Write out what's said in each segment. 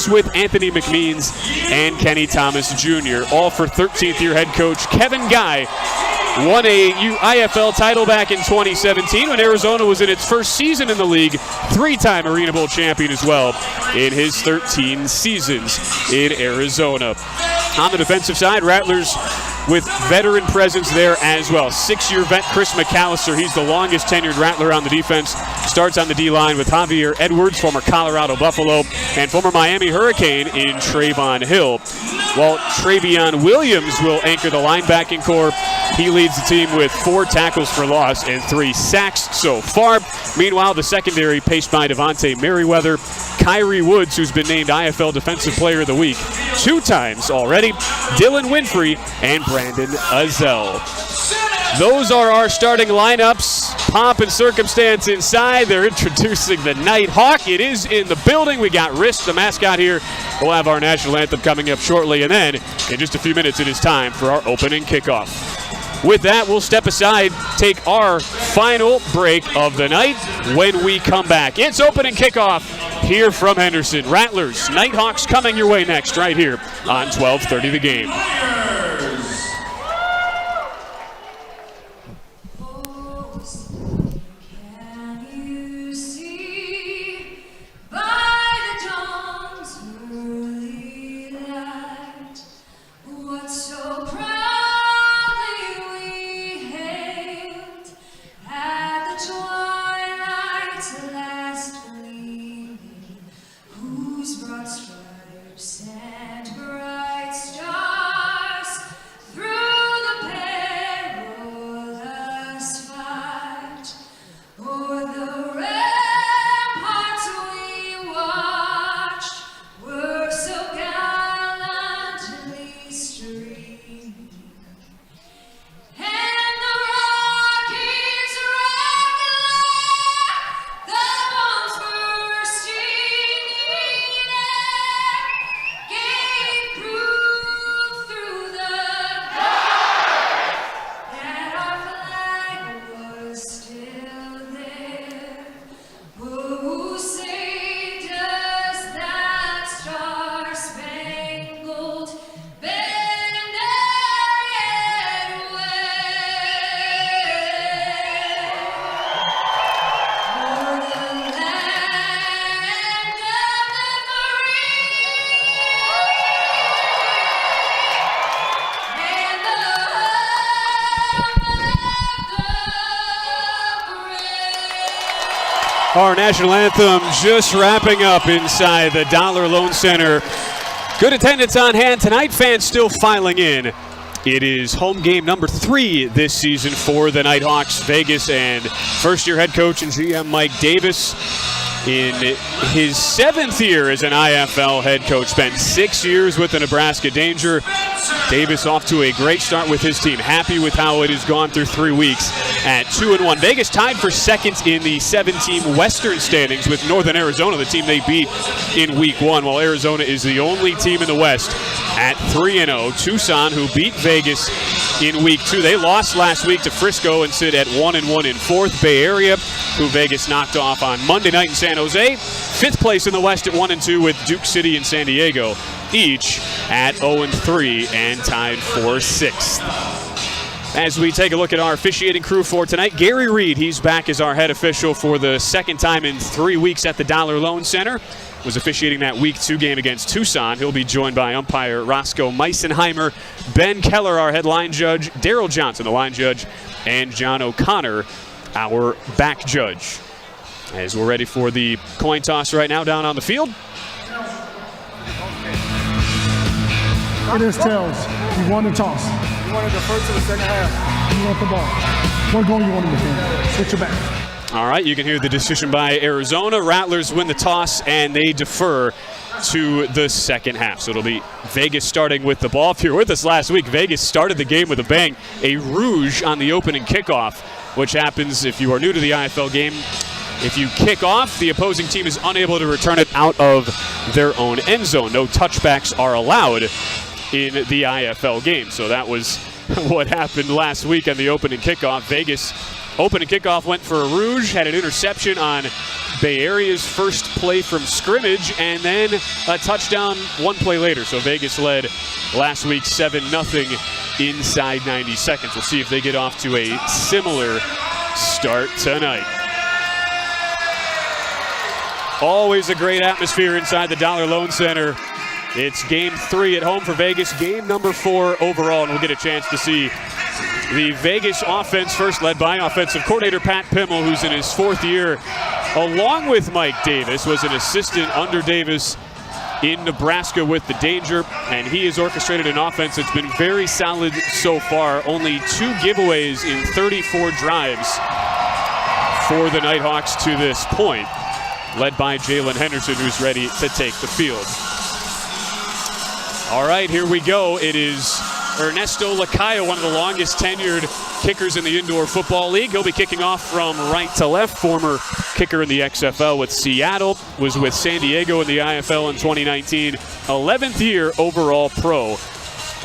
starts with Anthony McMeans and Kenny Thomas Jr., all for 13th-year head coach Kevin Guy. Won a IFL title back in 2017 when Arizona was in its first season in the league. Three-time Arena Bowl champion as well in his 13 seasons in Arizona. On the defensive side, Rattlers with veteran presence there as well. 6-year vet Chris McAllister, he's the longest tenured Rattler on the defense. Starts on the D-line with Javier Edwards, former Colorado Buffalo, and former Miami Hurricane in Trayvon Hill. While Travion Williams will anchor the linebacking core, he leads the team with 4 tackles for loss and 3 sacks so far. Meanwhile, the secondary, paced by Devontae Merriweather, Kyrie Woods, who's been named IFL Defensive Player of the Week 2 times already, Dylan Winfrey, and Brandon Azell. Those are our starting lineups. Pomp and circumstance inside. They're introducing the Nighthawk. It is in the building. We got Risk, the mascot here. We'll have our national anthem coming up shortly, and then in just a few minutes it is time for our opening kickoff. With that, we'll step aside, take our final break of the night. When we come back, it's opening kickoff here from Henderson. Rattlers, Nighthawks coming your way next right here on 1230 The Game. Our national anthem just wrapping up inside the Dollar Loan Center. Good attendance on hand tonight. Fans still filing in. It is home game number 3 this season for the Nighthawks. Vegas and first-year head coach and GM Mike Davis in his 7th year as an IFL head coach. Spent 6 years with the Nebraska Danger. Davis off to a great start with his team. Happy with how it has gone through 3 weeks at 2-1. Vegas tied for second in the 7-team Western standings with Northern Arizona, the team they beat in week 1, while Arizona is the only team in the West at 3-0. Tucson, who beat Vegas in week 2. They lost last week to Frisco and sit at 1-1 in 4th. Bay Area, who Vegas knocked off on Monday night in San Jose. 5th place in the West at 1-2 with Duke City and San Diego, each at 0-3 and tied for 6th. As we take a look at our officiating crew for tonight, Gary Reed, he's back as our head official for the 2nd time in 3 weeks at the Dollar Loan Center. Was officiating that week 2 game against Tucson. He'll be joined by umpire Roscoe Meisenheimer, Ben Keller, our head line judge, Daryl Johnson, the line judge, and John O'Connor, our back judge. As we're ready for the coin toss right now down on the field. It is tails. You won the toss. You want to defer to the second half. You want the ball. What goal you want to defend? Switch your back. All right, you can hear the decision by Arizona. Rattlers win the toss, and they defer to the second half. So it'll be Vegas starting with the ball. If you were with us last week, Vegas started the game with a bang. A rouge on the opening kickoff, which happens if you are new to the IFL game. If you kick off, the opposing team is unable to return it out of their own end zone. No touchbacks are allowed in the IFL game. So that was what happened last week on the opening kickoff. Vegas opening kickoff went for a rouge, had an interception on Bay Area's first play from scrimmage, and then a touchdown one play later. So Vegas led last week 7-0 inside 90 seconds. We'll see if they get off to a similar start tonight. Always a great atmosphere inside the Dollar Loan Center. It's game 3 at home for Vegas, game number 4 overall, and we'll get a chance to see the Vegas offense first, led by offensive coordinator Pat Pimmel, who's in his 4th year, along with Mike Davis, was an assistant under Davis in Nebraska with the Danger, and he has orchestrated an offense that's been very solid so far. Only 2 giveaways in 34 drives for the Nighthawks to this point, led by Jalen Henderson, who's ready to take the field. All right, here we go. It is Ernesto Lacayo, one of the longest tenured kickers in the Indoor Football League. He'll be kicking off from right to left. Former kicker in the XFL with Seattle, was with San Diego in the IFL in 2019. 11th year overall pro,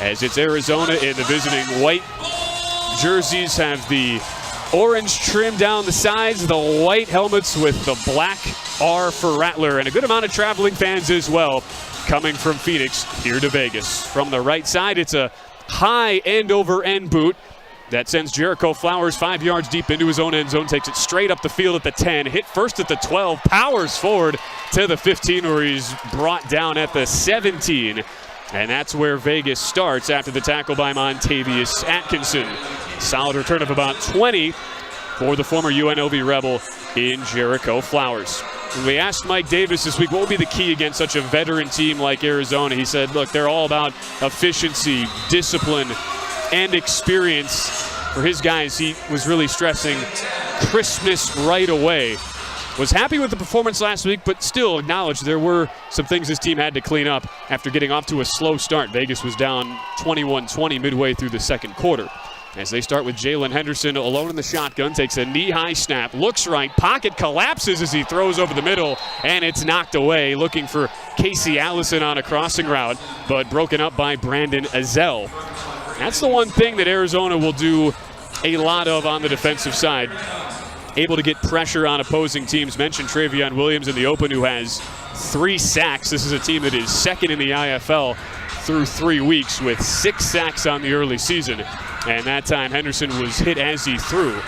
as it's Arizona in the visiting white jerseys, have the orange trim down the sides, the white helmets with the black R for Rattler, and a good amount of traveling fans as well coming from Phoenix here to Vegas. From the right side, it's a high end-over-end boot that sends Jericho Flowers 5 yards deep into his own end zone, takes it straight up the field at the 10, hit first at the 12, powers forward to the 15, where he's brought down at the 17. And that's where Vegas starts after the tackle by Montavious Atkinson. Solid return of about 20 for the former UNLV Rebel in Jericho Flowers. When we asked Mike Davis this week what would be the key against such a veteran team like Arizona, he said, look, they're all about efficiency, discipline, and experience. For his guys, he was really stressing crispness right away. Was happy with the performance last week, but still acknowledged there were some things this team had to clean up after getting off to a slow start. Vegas was down 21-20 midway through the second quarter. As they start with Jalen Henderson alone in the shotgun, takes a knee-high snap, looks right, pocket collapses as he throws over the middle, and it's knocked away, looking for Casey Allison on a crossing route, but broken up by Brandon Azell. That's the one thing that Arizona will do a lot of on the defensive side. Able to get pressure on opposing teams. Mentioned Travion Williams in the open, who has 3 sacks. This is a team that is second in the IFL through 3 weeks with 6 sacks on the early season. And that time Henderson was hit as he threw.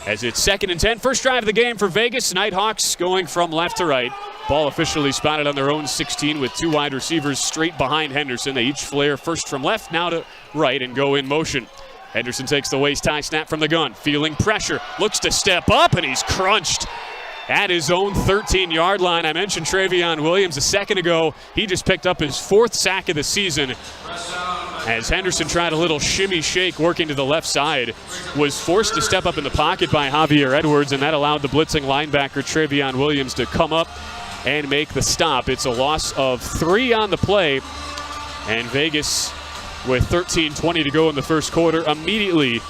As it's 2nd and 10, first drive of the game for Vegas. Nighthawks going from left to right. Ball officially spotted on their own 16 with 2 wide receivers straight behind Henderson. They each flare first from left, now to right, and go in motion. Henderson takes the waist-high snap from the gun, feeling pressure, looks to step up, and he's crunched at his own 13-yard line. I mentioned Travion Williams a second ago. He just picked up his 4th sack of the season. As Henderson tried a little shimmy shake working to the left side, was forced to step up in the pocket by Javier Edwards, and that allowed the blitzing linebacker Travion Williams to come up and make the stop. It's a loss of 3 on the play, and Vegas, with 13:20 to go in the first quarter, immediately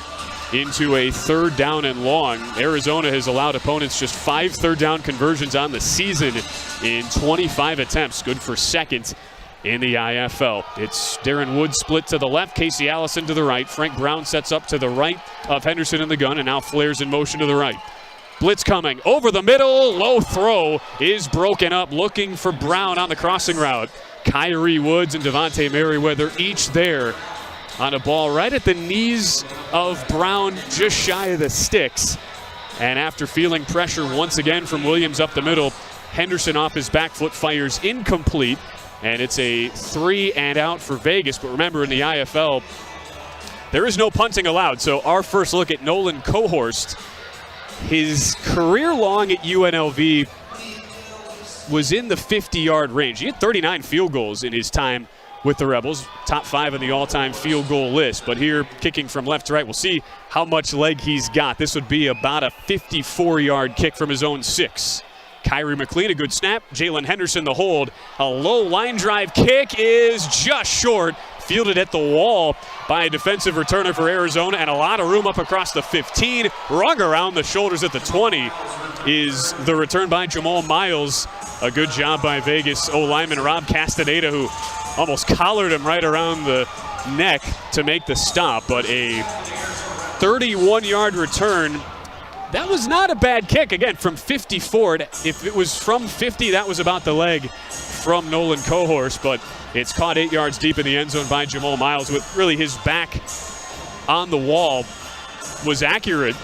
into a 3rd down and long. Arizona has allowed opponents just 5 third down conversions on the season in 25 attempts. Good for 2nd in the IFL. It's Darren Wood split to the left, Casey Allison to the right. Frank Brown sets up to the right of Henderson in the gun and now flares in motion to the right. Blitz coming over the middle, low throw is broken up, looking for Brown on the crossing route. Kyrie Woods and Devontae Merriweather each there on a ball right at the knees of Brown, just shy of the sticks. And after feeling pressure once again from Williams up the middle, Henderson off his back foot fires incomplete, and it's a 3 and out for Vegas. But remember, in the IFL, there is no punting allowed. So our first look at Nolan Cohorst, his career long at UNLV was in the 50-yard range. He had 39 field goals in his time with the Rebels, top 5 in the all-time field goal list. But here, kicking from left to right, we'll see how much leg he's got. This would be about a 54-yard kick from his own 6. Kyrie McLean, a good snap. Jalen Henderson, the hold. A low line drive kick is just short. Fielded at the wall by a defensive returner for Arizona, and a lot of room up across the 15. Rung around the shoulders at the 20 is the return by Jamal Miles. A good job by Vegas O-lineman Rob Castaneda, who almost collared him right around the neck to make the stop. But a 31-yard return That was not a bad kick. Again, from 54. If it was from 50, that was about the leg from Nolan Cohorst, but it's caught 8 yards deep in the end zone by Jamal Miles with really his back on the wall. Was accurate,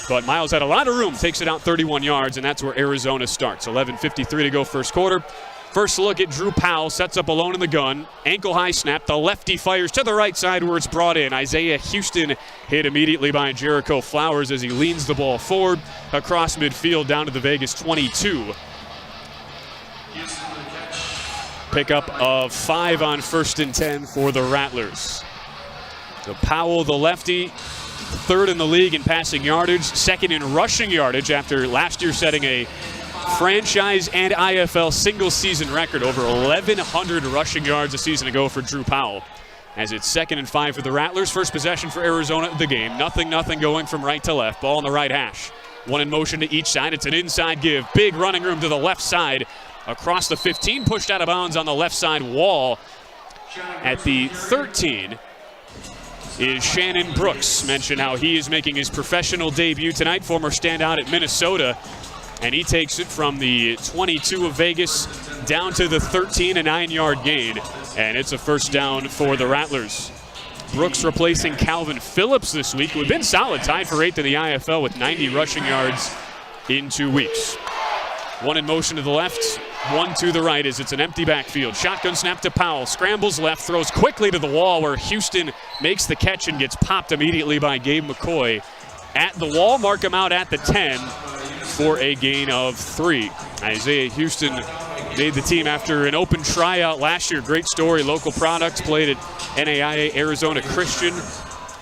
but Miles had a lot of room, takes it out 31 yards, and that's where Arizona starts. 11:53 to go first quarter. First look at Drew Powell, sets up alone in the gun. Ankle high snap, the lefty fires to the right side where it's brought in. Isaiah Houston hit immediately by Jericho Flowers as he leans the ball forward across midfield down to the Vegas 22. Pickup of 5 on 1st and 10 for the Rattlers. So Powell, the lefty, 3rd in the league in passing yardage, 2nd in rushing yardage after last year setting a franchise and IFL single season record, over 1,100 rushing yards a season ago for Drew Powell. As it's 2nd and 5 for the Rattlers. First possession for Arizona of the game. 0-0 going from right to left. Ball on the right hash. One in motion to each side. It's an inside give. Big running room to the left side. Across the 15, pushed out of bounds on the left side wall. At the 13 is Shannon Brooks. Mentioned how he is making his professional debut tonight. Former standout at Minnesota. And he takes it from the 22 of Vegas down to the 13, a 9-yard gain. And it's a first down for the Rattlers. Brooks replacing Calvin Phillips this week, who had been solid, tied for 8th in the IFL with 90 rushing yards in 2 weeks. One in motion to the left, one to the right as it's an empty backfield. Shotgun snap to Powell, scrambles left, throws quickly to the wall where Houston makes the catch and gets popped immediately by Gabe McCoy. At the wall, mark him out at the 10 for a gain of 3. Isaiah Houston made the team after an open tryout last year. Great story, local products, played at NAIA Arizona Christian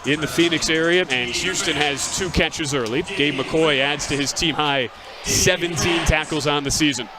in the Phoenix area, and Houston has 2 catches early. Gabe McCoy adds to his team high 17 tackles on the season.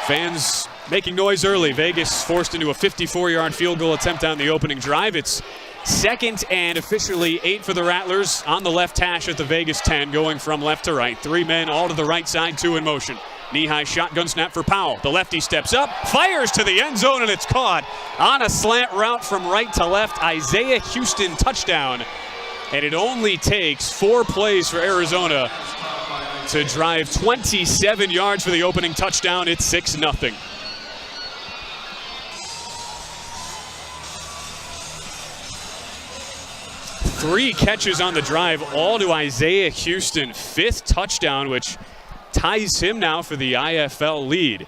Fans making noise early. Vegas forced into a 54-yard field goal attempt on the opening drive. It's 2nd and officially 8 for the Rattlers on the left hash at the Vegas 10, going from left to right. 3 men all to the right side, 2 in motion. Knee-high shotgun snap for Powell. The lefty steps up, fires to the end zone, and it's caught on a slant route from right to left. Isaiah Houston touchdown. And it only takes 4 plays for Arizona to drive 27 yards for the opening touchdown. It's 6-0. Three catches on the drive, all to Isaiah Houston. 5th touchdown, which ties him now for the IFL lead.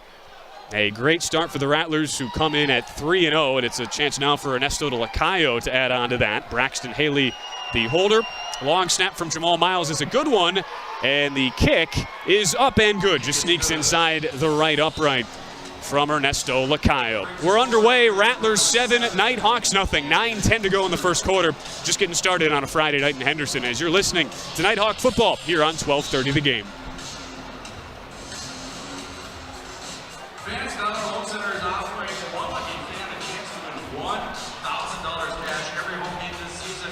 A great start for the Rattlers, who come in at 3-0, and it's a chance now for Ernesto de Lacayo to add on to that. Braxton Haley, the holder. Long snap from Jamal Miles is a good one, and the kick is up and good. Just sneaks inside the right upright from Ernesto Lacayo. We're underway. Rattlers 7, Nighthawks nothing. 9:10 to go in the first quarter. Just getting started on a Friday night in Henderson as you're listening to Nighthawk football here on 1230 The Game. Fans down at Home Center is offering one lucky fan a chance to win $1,000 cash every home game this season.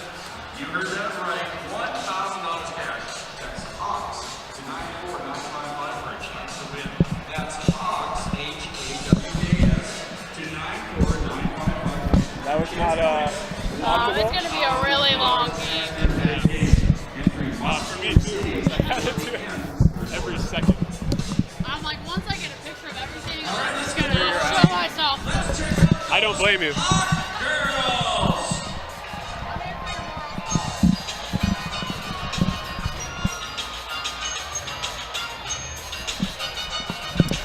You heard that right, $1,000 cash. Text HAWKS to 94955 for a chance to win. That's HAWKS, HAWKS, to 94955. That was not It's going to be a really long game. For me too. I had to do it every second. I'm like, once I get a picture of everything, I'm just going to show myself. I don't blame you.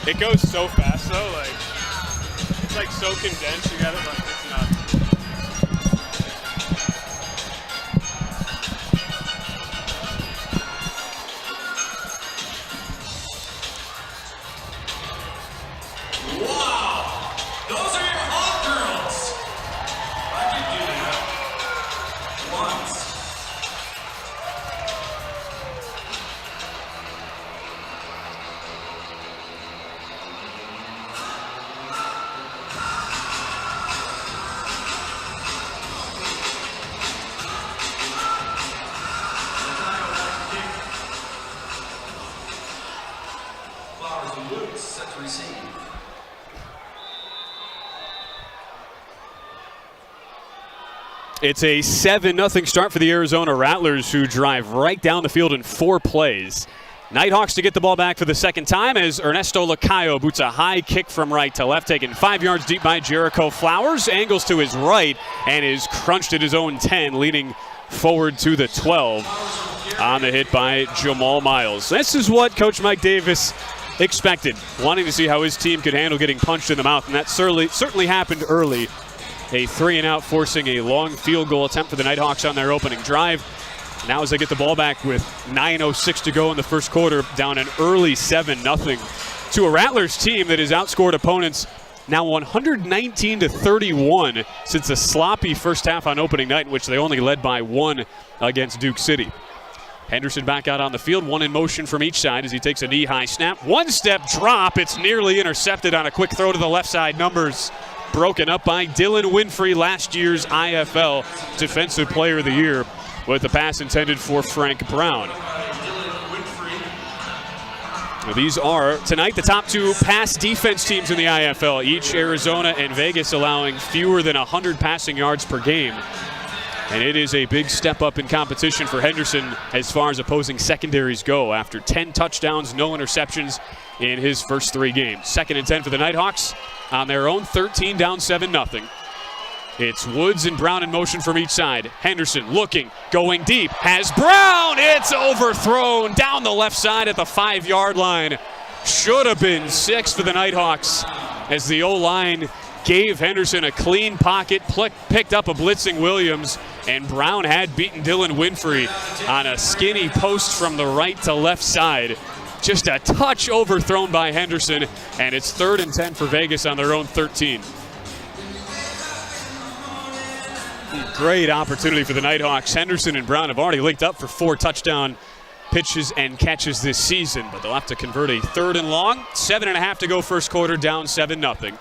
It goes so fast though, like it's like so condensed. You got it like it's not. Wow! Those are your hot girls! I could do that. Once. Flowers and Woods set to receive. It's a 7-0 start for the Arizona Rattlers, who drive right down the field in 4 plays. Nighthawks to get the ball back for the second time as Ernesto Lacayo boots a high kick from right to left, taken 5 yards deep by Jericho Flowers, angles to his right, and is crunched at his own 10, leading forward to the 12 on the hit by Jamal Miles. This is what Coach Mike Davis expected, wanting to see how his team could handle getting punched in the mouth, and that certainly happened early. A 3-and-out, forcing a long field goal attempt for the Nighthawks on their opening drive. Now as they get the ball back with 9:06 to go in the first quarter, down an early 7-0 to a Rattlers team that has outscored opponents now 119-31 since a sloppy first half on opening night, in which they only led by 1 against Duke City. Henderson back out on the field, 1 in motion from each side as he takes a knee-high snap. 1-step drop, it's nearly intercepted on a quick throw to the left side. Numbers broken up by Dylan Winfrey, last year's IFL Defensive Player of the Year, with the pass intended for Frank Brown. These are, tonight, the top 2 pass defense teams in the IFL, each Arizona and Vegas allowing fewer than 100 passing yards per game. And it is a big step up in competition for Henderson as far as opposing secondaries go after 10 touchdowns, no interceptions in his first 3 games. 2nd and 10 for the Nighthawks on their own 13, down 7-0. It's Woods and Brown in motion from each side. Henderson looking, going deep, has Brown. It's overthrown down the left side at the 5-yard line. Should have been 6 for the Nighthawks as the O-line gave Henderson a clean pocket, picked up a blitzing Williams, and Brown had beaten Dylan Winfrey on a skinny post from the right to left side. Just a touch overthrown by Henderson, and it's 3rd and 10 for Vegas on their own 13. Great opportunity for the Nighthawks. Henderson and Brown have already linked up for 4 touchdown pitches and catches this season, but they'll have to convert a 3rd and long. 7.5 to go first quarter, down 7-0.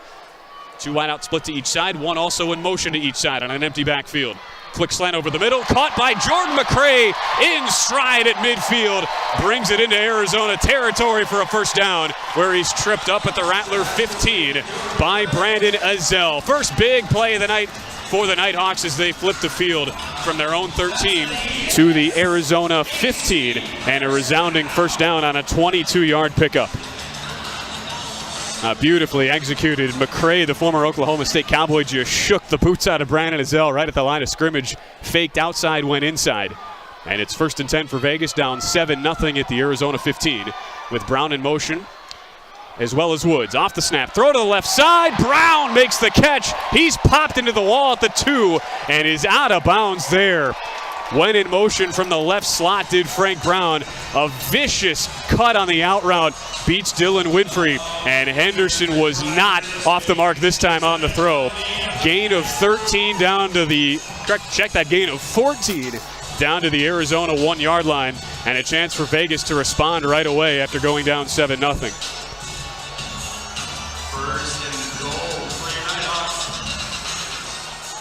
2 wideout split to each side, 1 also in motion to each side on an empty backfield. Quick slant over the middle, caught by Jordan McCray in stride at midfield. Brings it into Arizona territory for a first down, where he's tripped up at the Rattler 15 by Brandon Azell. First big play of the night for the Nighthawks as they flip the field from their own 13 to the Arizona 15, and a resounding first down on a 22-yard pickup. Beautifully executed. McCray, the former Oklahoma State Cowboy, just shook the boots out of Brandon Azell right at the line of scrimmage. Faked outside, went inside. And it's 1st and 10 for Vegas, down 7-0 at the Arizona 15, with Brown in motion, as well as Woods. Off the snap, throw to the left side. Brown makes the catch. He's popped into the wall at the 2 and is out of bounds there. Went in motion from the left slot, did Frank Brown. A vicious cut on the out route, beats Dylan Winfrey, and Henderson was not off the mark this time on the throw. Gain of 13 down to the, check that, gain of 14 down to the Arizona 1-yard line, and a chance for Vegas to respond right away after going down 7-0.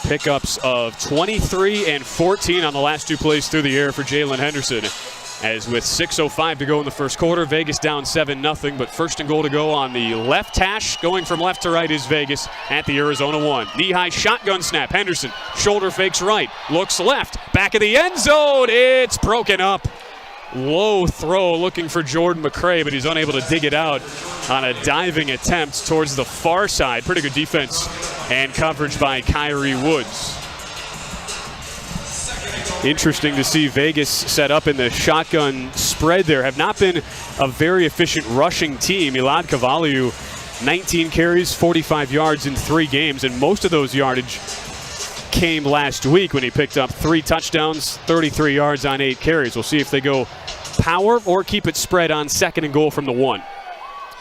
Pickups of 23 and 14 on the last 2 plays through the air for Jalen Henderson. As with 6:05 to go in the first quarter, Vegas down 7-0, but 1st and goal to go on the left hash. Going from left to right is Vegas at the Arizona 1. Knee-high shotgun snap. Henderson, shoulder fakes right, looks left, back of the end zone. It's broken up. Low throw looking for Jordan McCray, but he's unable to dig it out on a diving attempt towards the far side. Pretty good defense and coverage by Kyrie Woods. Interesting to see Vegas set up in the shotgun spread there. Have not been a very efficient rushing team. Elad Cavaliu, 19 carries, 45 yards in 3 games, and most of those yardage came last week when he picked up 3 touchdowns, 33 yards on 8 carries. We'll see if they go power or keep it spread on 2nd and goal from the 1.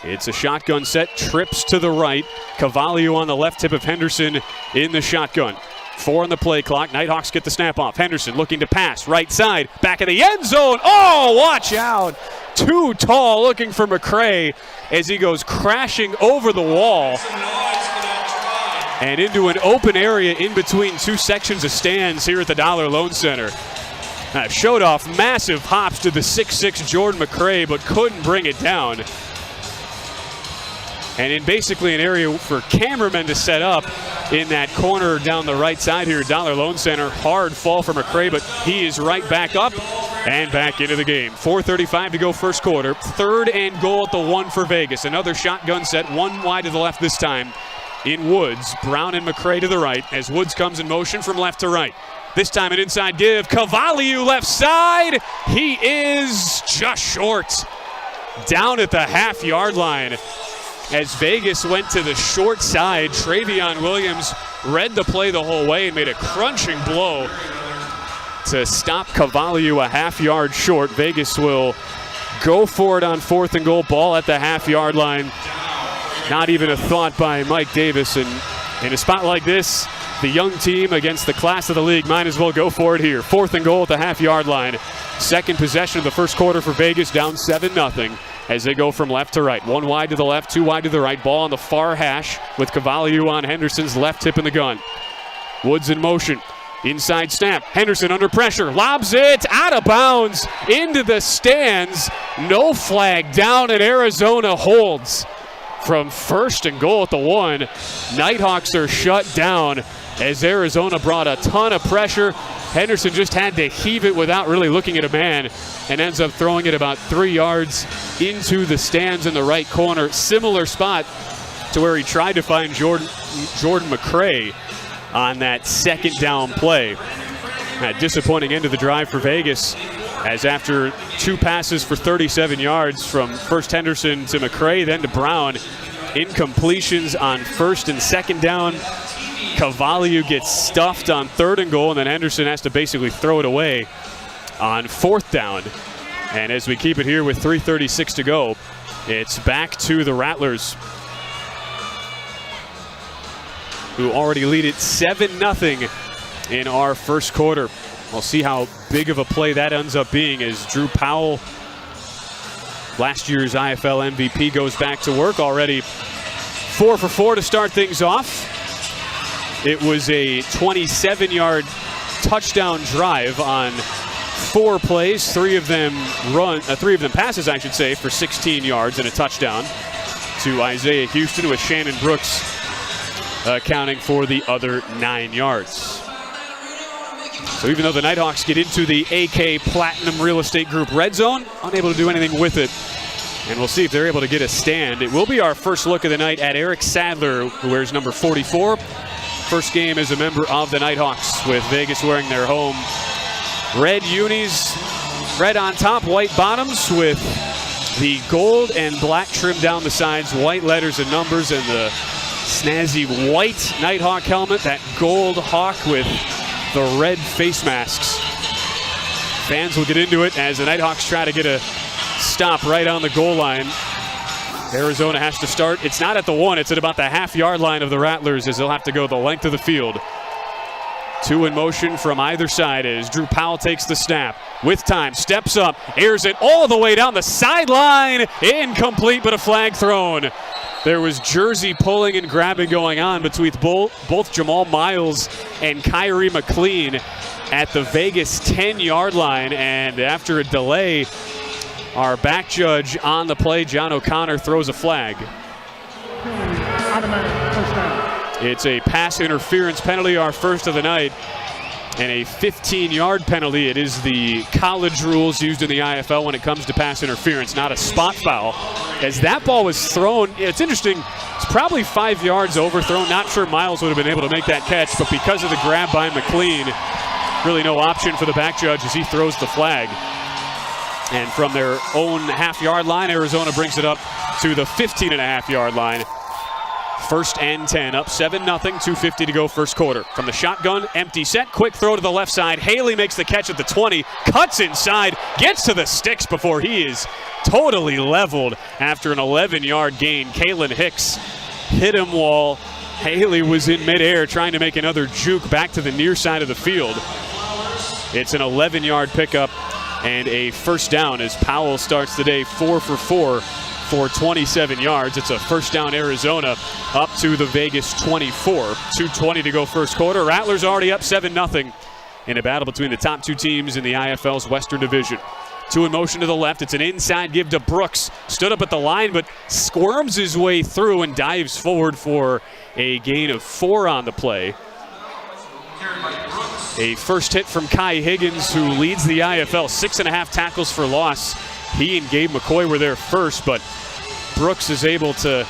It's a shotgun set, trips to the right. Cavaliu on the left tip of Henderson in the shotgun. 4 on the play clock. Nighthawks get the snap off. Henderson looking to pass, right side, back of the end zone. Oh, watch out. Too tall, looking for McCray as he goes crashing over the wall and into an open area in between 2 sections of stands here at the Dollar Loan Center. Showed off massive hops to the 6'6 Jordan McCray, but couldn't bring it down. and in basically an area for cameramen to set up in that corner down the right side here at Dollar Loan Center. Hard fall for McCray, but he is right back up and back into the game. 4:35 to go first quarter. 3rd and goal at the 1 for Vegas. Another shotgun set, one wide to the left this time in Woods. Brown and McCray to the right as Woods comes in motion from left to right. This time an inside give. Cavaliu left side. He is just short. Down at the half-yard line. As Vegas went to the short side, Travion Williams read the play the whole way and made a crunching blow to stop Cavaliu a half-yard short. Vegas will go for it on 4th and goal. Ball at the half-yard line. Not even a thought by Mike Davis. And in a spot like this, the young team against the class of the league might as well go for it here. 4th and goal at the half-yard line. Second possession of the first quarter for Vegas, down 7-0. As they go from left to right. 1 wide to the left, 2 wide to the right. Ball on the far hash with Cavaliu on Henderson's left hip in the gun. Woods in motion. Inside snap. Henderson under pressure. Lobs it out of bounds into the stands. No flag down, and Arizona holds from 1st and goal at the 1. Nighthawks are shut down as Arizona brought a ton of pressure. Henderson just had to heave it without really looking at a man and ends up throwing it about 3 yards into the stands in the right corner. Similar spot to where he tried to find Jordan McCray on that 2nd down play. A disappointing end of the drive for Vegas, as after 2 passes for 37 yards from first Henderson to McCray, then to Brown, incompletions on 1st and 2nd down. Cavaliu gets stuffed on 3rd and goal, and then Henderson has to basically throw it away on 4th down. And as we keep it here with 3:36 to go, it's back to the Rattlers, who already lead it 7-0 in our first quarter. We'll see how big of a play that ends up being as Drew Powell, last year's IFL MVP, goes back to work. Already 4 for 4 to start things off. It was a 27-yard touchdown drive on 4 plays, 3 of them passes, I should say, for 16 yards and a touchdown to Isaiah Houston, with Shannon Brooks accounting for the other 9 yards. So even though the Nighthawks get into the AK Platinum Real Estate Group red zone, unable to do anything with it. And we'll see if they're able to get a stand. It will be our first look of the night at Eric Sadler, who wears number 44. First game as a member of the Nighthawks, with Vegas wearing their home red unis, red on top, white bottoms, with the gold and black trim down the sides, white letters and numbers, and the snazzy white Nighthawk helmet, that gold hawk with the red face masks. Fans will get into it as the Nighthawks try to get a stop right on the goal line. Arizona has to start. It's not at the 1, it's at about the half-yard line of the Rattlers, as they'll have to go the length of the field. 2 in motion from either side as Drew Powell takes the snap. With time, steps up, airs it all the way down the sideline. Incomplete, but a flag thrown. There was jersey pulling and grabbing going on between both Jamal Miles and Kyrie McLean at the Vegas 10-yard line, and after a delay, our back judge on the play, John O'Connor, throws a flag. Automatic first down. It's a pass interference penalty, our first of the night, and a 15-yard penalty. It is the college rules used in the IFL when it comes to pass interference, not a spot foul. As that ball was thrown, it's interesting, it's probably 5 yards overthrown. Not sure Miles would have been able to make that catch, but because of the grab by McLean, really no option for the back judge as he throws the flag. And from their own half-yard line, Arizona brings it up to the 15.5-yard line. 1st and 10, up 7-0, 2:50 to go first quarter. From the shotgun, empty set, quick throw to the left side. Haley makes the catch at the 20, cuts inside, gets to the sticks before he is totally leveled after an 11-yard gain. Kalen Hicks hit him while Haley was in midair trying to make another juke back to the near side of the field. It's an 11-yard pickup and a first down as Powell starts the day 4 for 4 for 27 yards. It's a first down, Arizona, up to the Vegas 24. 2:20 to go first quarter. Rattlers already up 7-0 in a battle between the top 2 teams in the IFL's Western Division. Two in motion to the left. It's an inside give to Brooks. Stood up at the line, but squirms his way through and dives forward for a gain of 4 on the play. A first hit from Kai Higgins, who leads the IFL. 6.5 tackles for loss. He and Gabe McCoy were there first, but Brooks is able to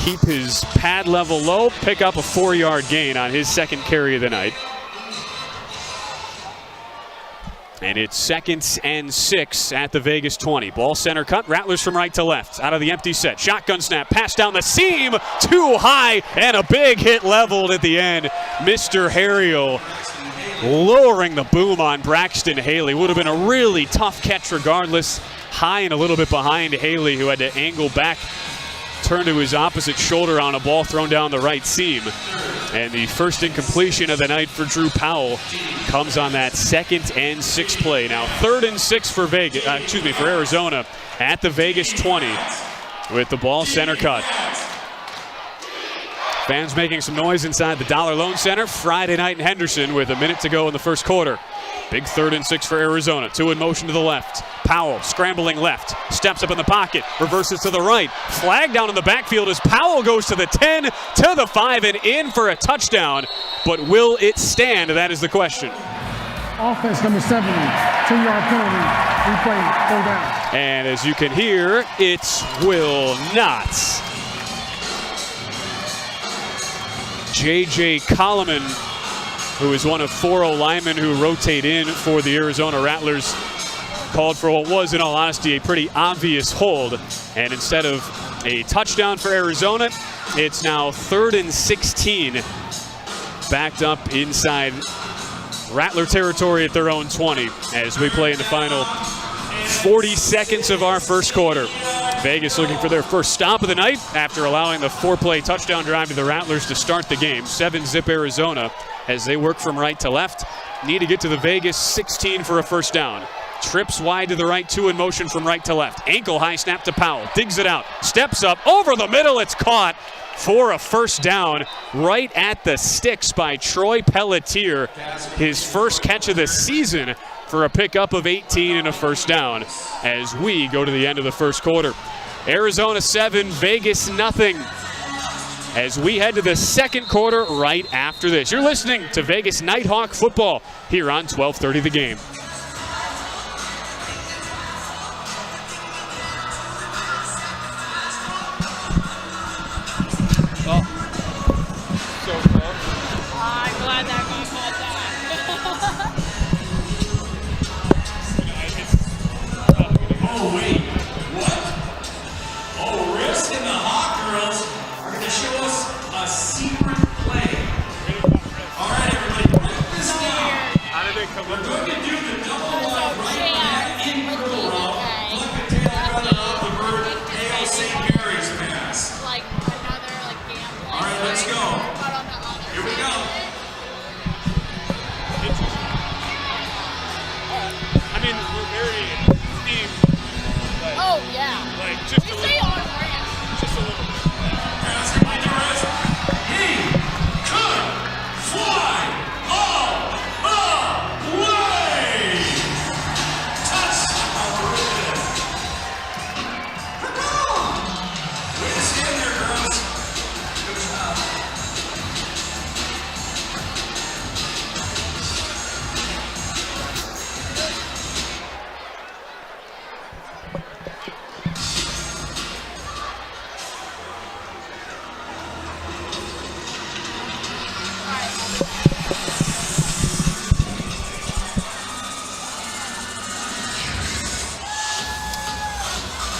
keep his pad level low, pick up a 4-yard gain on his second carry of the night. And it's 2nd and 6 at the Vegas 20. Ball center cut, Rattlers from right to left. Out of the empty set, shotgun snap, pass down the seam, too high, and a big hit leveled at the end. Mr. Harriel lowering the boom on Braxton Haley. Would have been a really tough catch regardless. High and a little bit behind Haley, who had to angle back, turn to his opposite shoulder on a ball thrown down the right seam. And the first incompletion of the night for Drew Powell comes on that 2nd and 6 play. Now 3rd and 6 for for Arizona at the Vegas 20 with the ball center cut. Fans making some noise inside the Dollar Loan Center Friday night in Henderson with a minute to go in the first quarter. Big 3rd and 6 for Arizona. 2 in motion to the left. Powell scrambling left. Steps up in the pocket. Reverses to the right. Flag down in the backfield as Powell goes to the 10, to the 5, and in for a touchdown. But will it stand? That is the question. Offense number 70, 2-yard penalty. Replay, 4 down. And as you can hear, it will not. J.J. Coleman, who is one of 4 linemen who rotate in for the Arizona Rattlers, called for what was, in all honesty, a pretty obvious hold. And instead of a touchdown for Arizona, it's now 3rd and 16, backed up inside Rattler territory at their own 20 as we play in the final 40 seconds of our first quarter. Vegas looking for their first stop of the night after allowing the 4-play touchdown drive to the Rattlers to start the game. 7-zip Arizona as they work from right to left. Need to get to the Vegas 16 for a first down. Trips wide to the right, 2 in motion from right to left. Ankle high snap to Powell, digs it out, steps up, over the middle, it's caught for a first down right at the sticks by Troy Pelletier. His first catch of the season for a pickup of 18 and a first down as we go to the end of the first quarter. Arizona 7, Vegas nothing, as we head to the second quarter right after this. You're listening to Vegas Nighthawk football here on 1230 The Game. I'm glad that guy caught that. Oh, wait, what? Oh, Risk and the Hawk Girls are going to show us a secret play. All right, everybody, break this down. How did they come We're going to do the double line right back in curl route. Look at Taylor running off the bird, A.O. St. Mary's pass. Like another gambling. All right, let's go. But on the other Here we side. go. I mean, we're very themed. Oh yeah. Like, just They a stay little. on brand. Just a little. Pass complete to Risk. He could fly all the way. Touchdown, Risk. Way to stand there, girls. Good job.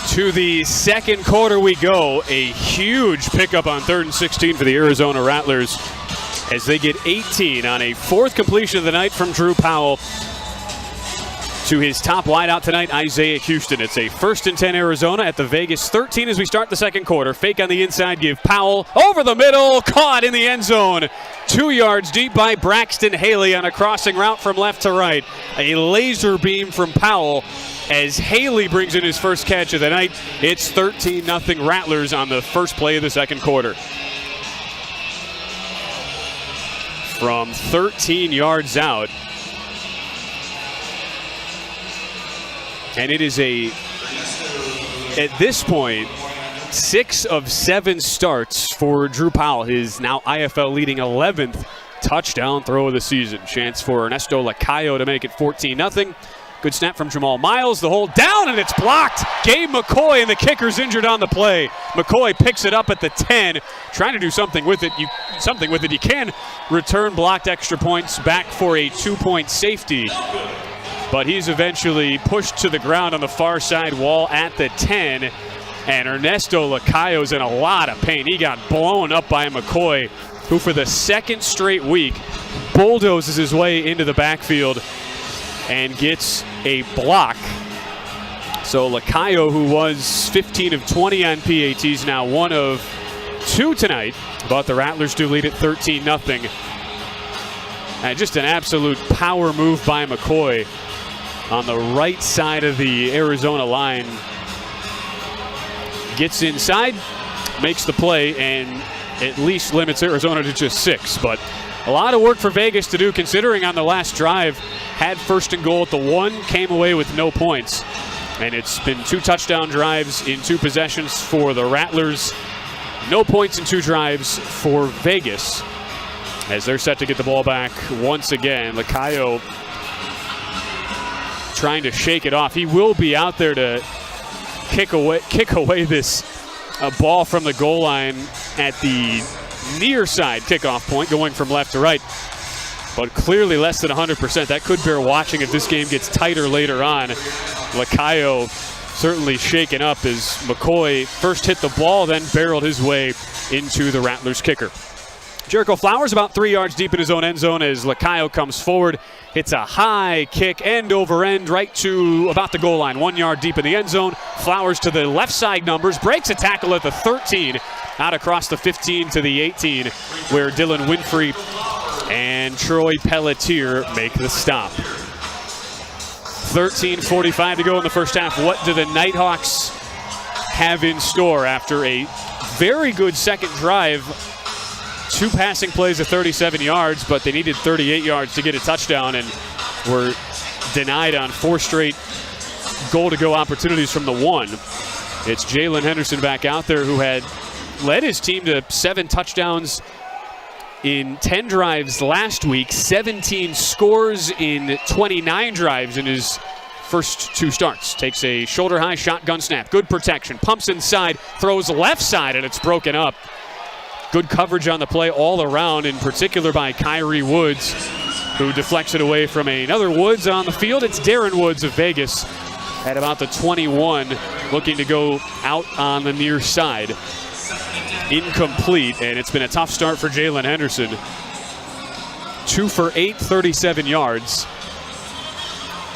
To the second quarter we go. A huge pickup on 3rd and 16 for the Arizona Rattlers as they get 18 on a 4th completion of the night from Drew Powell to his top wideout tonight, Isaiah Houston. It's a 1st and 10 Arizona at the Vegas 13 as we start the second quarter. Fake on the inside, give Powell over the middle, caught in the end zone. 2 yards deep by Braxton Haley on a crossing route from left to right. A laser beam from Powell as Haley brings in his first catch of the night. It's 13-0 Rattlers on the first play of the second quarter. From 13 yards out, And it is at this point, 6 of 7 starts for Drew Powell, his now IFL leading 11th touchdown throw of the season. Chance for Ernesto Lacayo to make it 14-0. Good snap from Jamal Miles. The hold down, and it's blocked. Gabe McCoy, and the kicker's injured on the play. McCoy picks it up at the 10, trying to do something with it. You can return blocked extra points back for a 2-point safety. But he's eventually pushed to the ground on the far side wall at the 10. And Ernesto Lacayo's in a lot of pain. He got blown up by McCoy, who for the second straight week bulldozes his way into the backfield and gets a block. So Lacayo, who was 15 of 20 on PATs, now 1 of 2 tonight. But the Rattlers do lead at 13-0. And just an absolute power move by McCoy on the right side of the Arizona line. Gets inside, makes the play, and at least limits Arizona to just 6. But a lot of work for Vegas to do, considering on the last drive had 1st and goal at the 1, came away with no points. And it's been 2 touchdown drives in 2 possessions for the Rattlers. No points in 2 drives for Vegas, as they're set to get the ball back once again. Lacayo trying to shake it off. He will be out there to kick away this ball from the goal line at the near side kickoff point, going from left to right. But clearly less than 100%. That could bear watching if this game gets tighter later on. Lacayo certainly shaken up as McCoy first hit the ball, then barreled his way into the Rattlers kicker. Jericho Flowers about 3 yards deep in his own end zone as Lacayo comes forward, hits a high kick end over end right to about the goal line, 1 yard deep in the end zone. Flowers to the left side numbers, breaks a tackle at the 13, out across the 15 to the 18, where Dylan Winfrey and Troy Pelletier make the stop. 13:45 to go in the first half. What do the Nighthawks have in store after a very good second drive? 2 passing plays of 37 yards, but they needed 38 yards to get a touchdown and were denied on 4 straight goal-to-go opportunities from the 1. It's Jalen Henderson back out there, who had led his team to 7 touchdowns in 10 drives last week, 17 scores in 29 drives in his first 2 starts. Takes a shoulder-high shotgun snap, good protection, pumps inside, throws left side, and it's broken up. Good coverage on the play all around, in particular by Kyrie Woods, who deflects it away from another Woods on the field. It's Darren Woods of Vegas at about the 21, looking to go out on the near side. Incomplete, and it's been a tough start for Jalen Henderson. 2 for 8, 37 yards.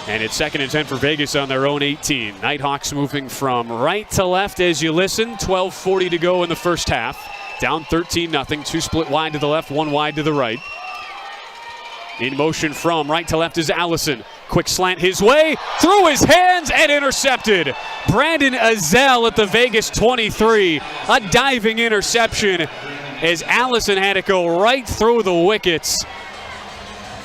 And it's 2nd and 10 for Vegas on their own 18. Nighthawks moving from right to left as you listen. 12:40 to go in the first half. Down 13-0, 2 split wide to the left, 1 wide to the right. In motion from right to left is Allison. Quick slant his way, through his hands, and intercepted. Brandon Azell at the Vegas 23. A diving interception as Allison had it go right through the wickets.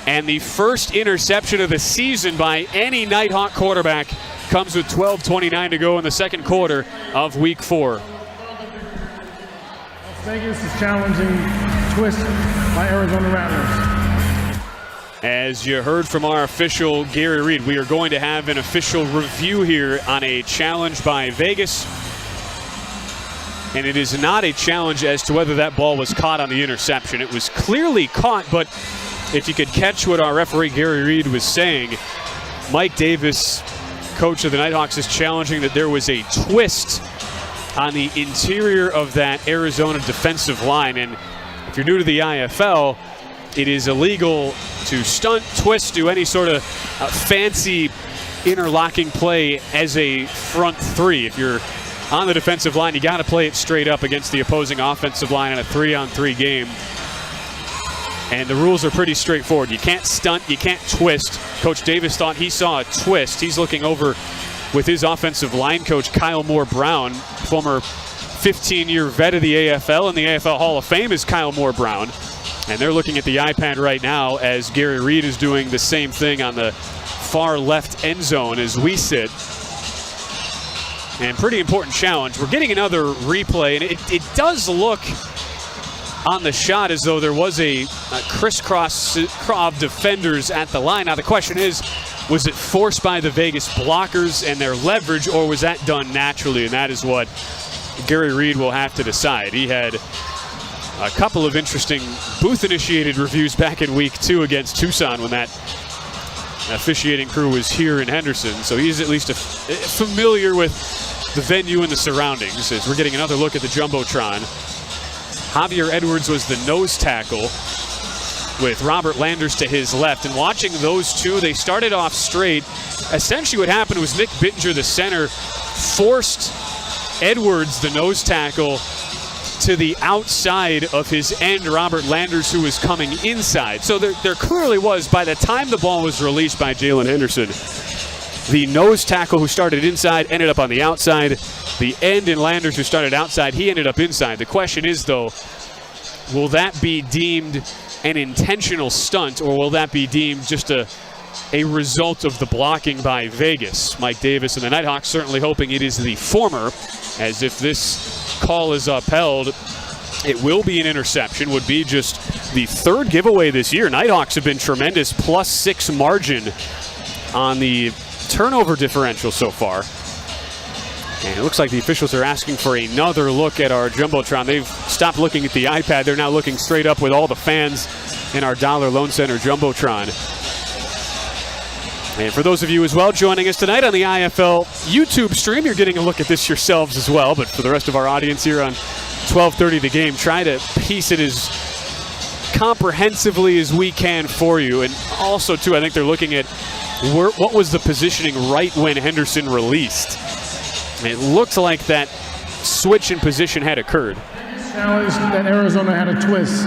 And the first interception of the season by any Nighthawk quarterback comes with 12:29 to go in the second quarter of week 4. Vegas is challenging twist by Arizona Rattlers. As you heard from our official Gary Reed, we are going to have an official review here on a challenge by Vegas. And it is not a challenge as to whether that ball was caught on the interception. It was clearly caught, but if you could catch what our referee Gary Reed was saying, Mike Davis, coach of the Nighthawks, is challenging that there was a twist on the interior of that Arizona defensive line. And if you're new to the IFL, it is illegal to stunt, twist, do any sort of fancy interlocking play as a front 3. If you're on the defensive line, you got to play it straight up against the opposing offensive line in a 3-on-3 game. And the rules are pretty straightforward. You can't stunt, you can't twist. Coach Davis thought he saw a twist. He's looking over with his offensive line coach, Kyle Moore-Brown, former 15-year vet of the AFL, and the AFL Hall of Fame is Kyle Moore-Brown. And they're looking at the iPad right now as Gary Reed is doing the same thing on the far left end zone as we sit. And pretty important challenge. We're getting another replay, and it does look on the shot as though there was a crisscross of defenders at the line. Now the question is, was it forced by the Vegas blockers and their leverage, or was that done naturally? And that is what Gary Reed will have to decide. He had a couple of interesting booth-initiated reviews back in week 2 against Tucson when that officiating crew was here in Henderson. So he's at least familiar with the venue and the surroundings. As we're getting another look at the Jumbotron. Javier Edwards was the nose tackle with Robert Landers to his left. And watching those two, they started off straight. Essentially what happened was Nick Bittinger, the center, forced Edwards, the nose tackle, to the outside of his end, Robert Landers, who was coming inside. So there clearly was, by the time the ball was released by Jalen Henderson, the nose tackle who started inside ended up on the outside. The end in Landers who started outside, he ended up inside. The question is, though, will that be deemed an intentional stunt, or will that be deemed just a result of the blocking by Vegas? Mike Davis and the Nighthawks certainly hoping it is the former, as if this call is upheld, it will be an interception. Would be just the third giveaway this year. Nighthawks have been tremendous, +6 margin on the turnover differential so far. And it looks like the officials are asking for another look at our Jumbotron. They've stopped looking at the iPad. They're now looking straight up with all the fans in our Dollar Loan Center Jumbotron. And for those of you as well joining us tonight on the IFL YouTube stream, you're getting a look at this yourselves as well. But for the rest of our audience here on 12:30 The Game, try to piece it as comprehensively as we can for you. And also, too, I think they're looking at what was the positioning right when Henderson released. It looked like that switch in position had occurred. Challenge that Arizona had a twist.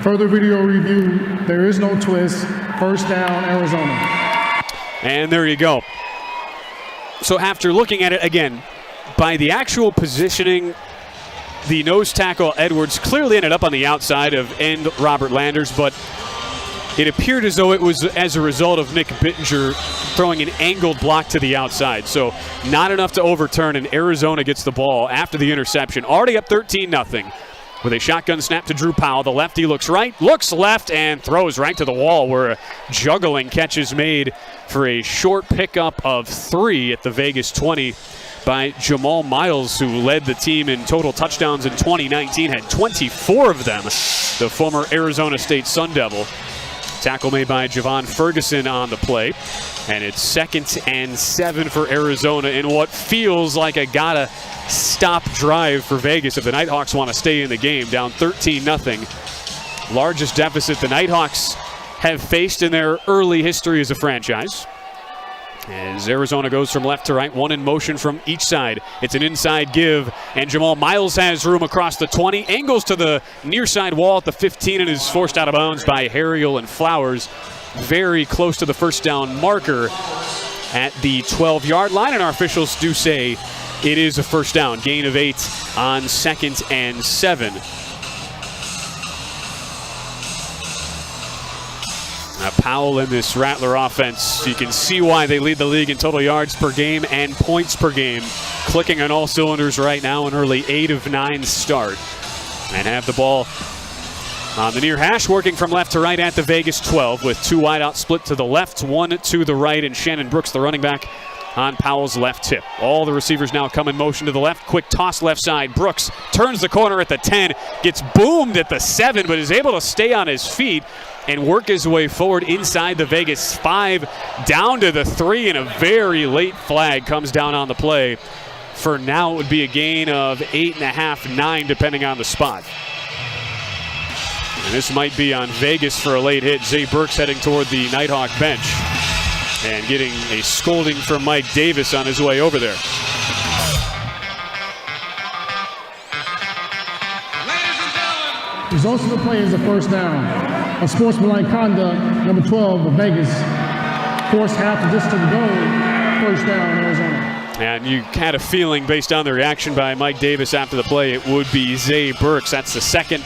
Further video review, there is no twist. First down, Arizona. And there you go. So after looking at it again, by the actual positioning, the nose tackle Edwards clearly ended up on the outside of end Robert Landers, but it appeared as though it was as a result of Nick Bittinger throwing an angled block to the outside. So not enough to overturn, and Arizona gets the ball after the interception. Already up 13-0 with a shotgun snap to Drew Powell. The lefty looks right, looks left, and throws right to the wall, where a juggling catch is made for a short pickup of 3 at the Vegas 20 by Jamal Miles, who led the team in total touchdowns in 2019, had 24 of them, the former Arizona State Sun Devil. Tackle made by Javon Ferguson on the play. And it's 2nd and 7 for Arizona in what feels like a gotta-stop drive for Vegas if the Nighthawks want to stay in the game, down 13-0. Largest deficit the Nighthawks have faced in their early history as a franchise. As Arizona goes from left to right, one in motion from each side. It's an inside give, and Jamal Miles has room across the 20, angles to the near side wall at the 15, and is forced out of bounds by Harriel and Flowers. Very close to the first down marker at the 12-yard line, and our officials do say it is a first down. Gain of 8 on 2nd and 7. Now Powell in this Rattler offense, you can see why they lead the league in total yards per game and points per game. Clicking on all cylinders right now, an early 8 of 9 start. And have the ball on the near hash, working from left to right at the Vegas 12, with 2 wideouts split to the left, 1 to the right, and Shannon Brooks, the running back, on Powell's left tip. All the receivers now come in motion to the left. Quick toss left side. Brooks turns the corner at the 10, gets boomed at the 7, but is able to stay on his feet and work his way forward inside the Vegas 5, down to the 3, and a very late flag comes down on the play. For now, it would be a gain of 8.5, 9, depending on the spot. And this might be on Vegas for a late hit. Zay Burks heading toward the Nighthawk bench and getting a scolding from Mike Davis on his way over there. Results of the play is a first down. Unsportsmanlike conduct, number 12 of Vegas. Forced half the distance to go. First down, Arizona. And you had a feeling, based on the reaction by Mike Davis after the play, it would be Zay Burks. That's the second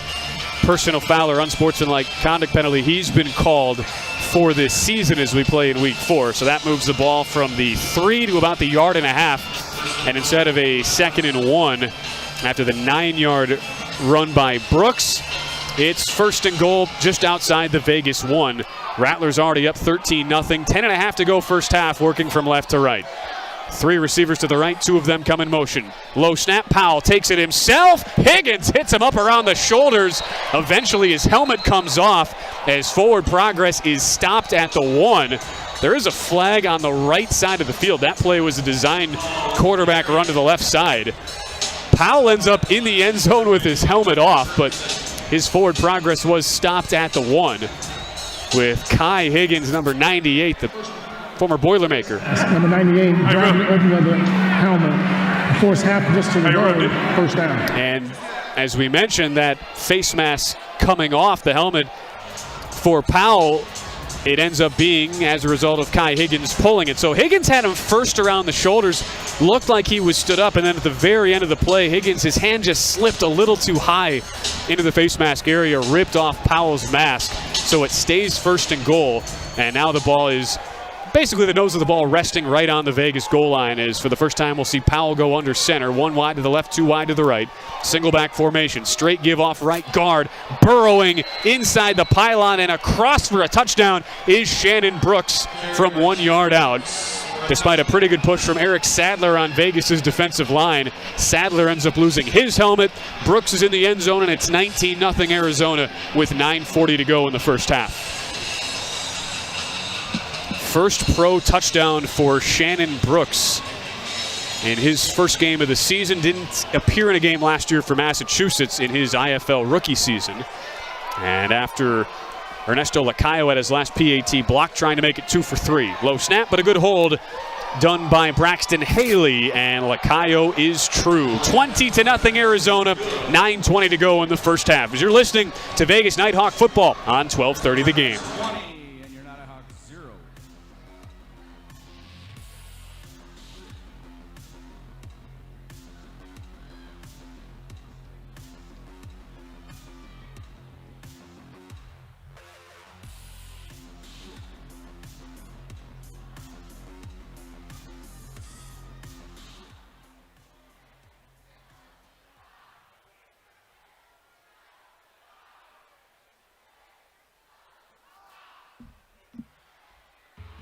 personal foul or unsportsmanlike conduct penalty he's been called for this season as we play in week 4. So that moves the ball from the 3 to about the 1.5 yards And instead of a 2nd and 1, after the 9-yard run by Brooks, it's 1st and goal just outside the Vegas 1. Rattlers already up 13-0. 10.5 to go first half, working from left to right. 3 receivers to the right, 2 of them come in motion. Low snap, Powell takes it himself. Higgins hits him up around the shoulders. Eventually his helmet comes off as forward progress is stopped at the 1. There is a flag on the right side of the field. That play was a designed quarterback run to the left side. Powell ends up in the end zone with his helmet off, but his forward progress was stopped at the 1 with Kai Higgins, number 98, the former Boilermaker. Number 98, driving the open of the helmet. Force half just to the goal, first down. And as we mentioned, that face mask coming off the helmet for Powell, it ends up being as a result of Kai Higgins pulling it. So Higgins had him first around the shoulders, looked like he was stood up, and then at the very end of the play, Higgins, his hand just slipped a little too high into the face mask area, ripped off Powell's mask. So it stays 1st and goal, and now the ball is basically the nose of the ball resting right on the Vegas goal line. As for the first time, we'll see Powell go under center. 1 wide to the left, 2 wide to the right. Single back formation. Straight give off right guard. Burrowing inside the pylon and across for a touchdown is Shannon Brooks from 1 yard out. Despite a pretty good push from Eric Sadler on Vegas's defensive line, Sadler ends up losing his helmet. Brooks is in the end zone, and it's 19-0 Arizona with 9:40 to go in the first half. First pro touchdown for Shannon Brooks in his first game of the season. Didn't appear in a game last year for Massachusetts in his IFL rookie season. And after Ernesto Lacayo at his last PAT block, trying to make it 2 for 3. Low snap, but a good hold done by Braxton Haley, and Lacayo is true. 20-0 Arizona, 9:20 to go in the first half. As you're listening to Vegas Nighthawk football on 1230 The Game.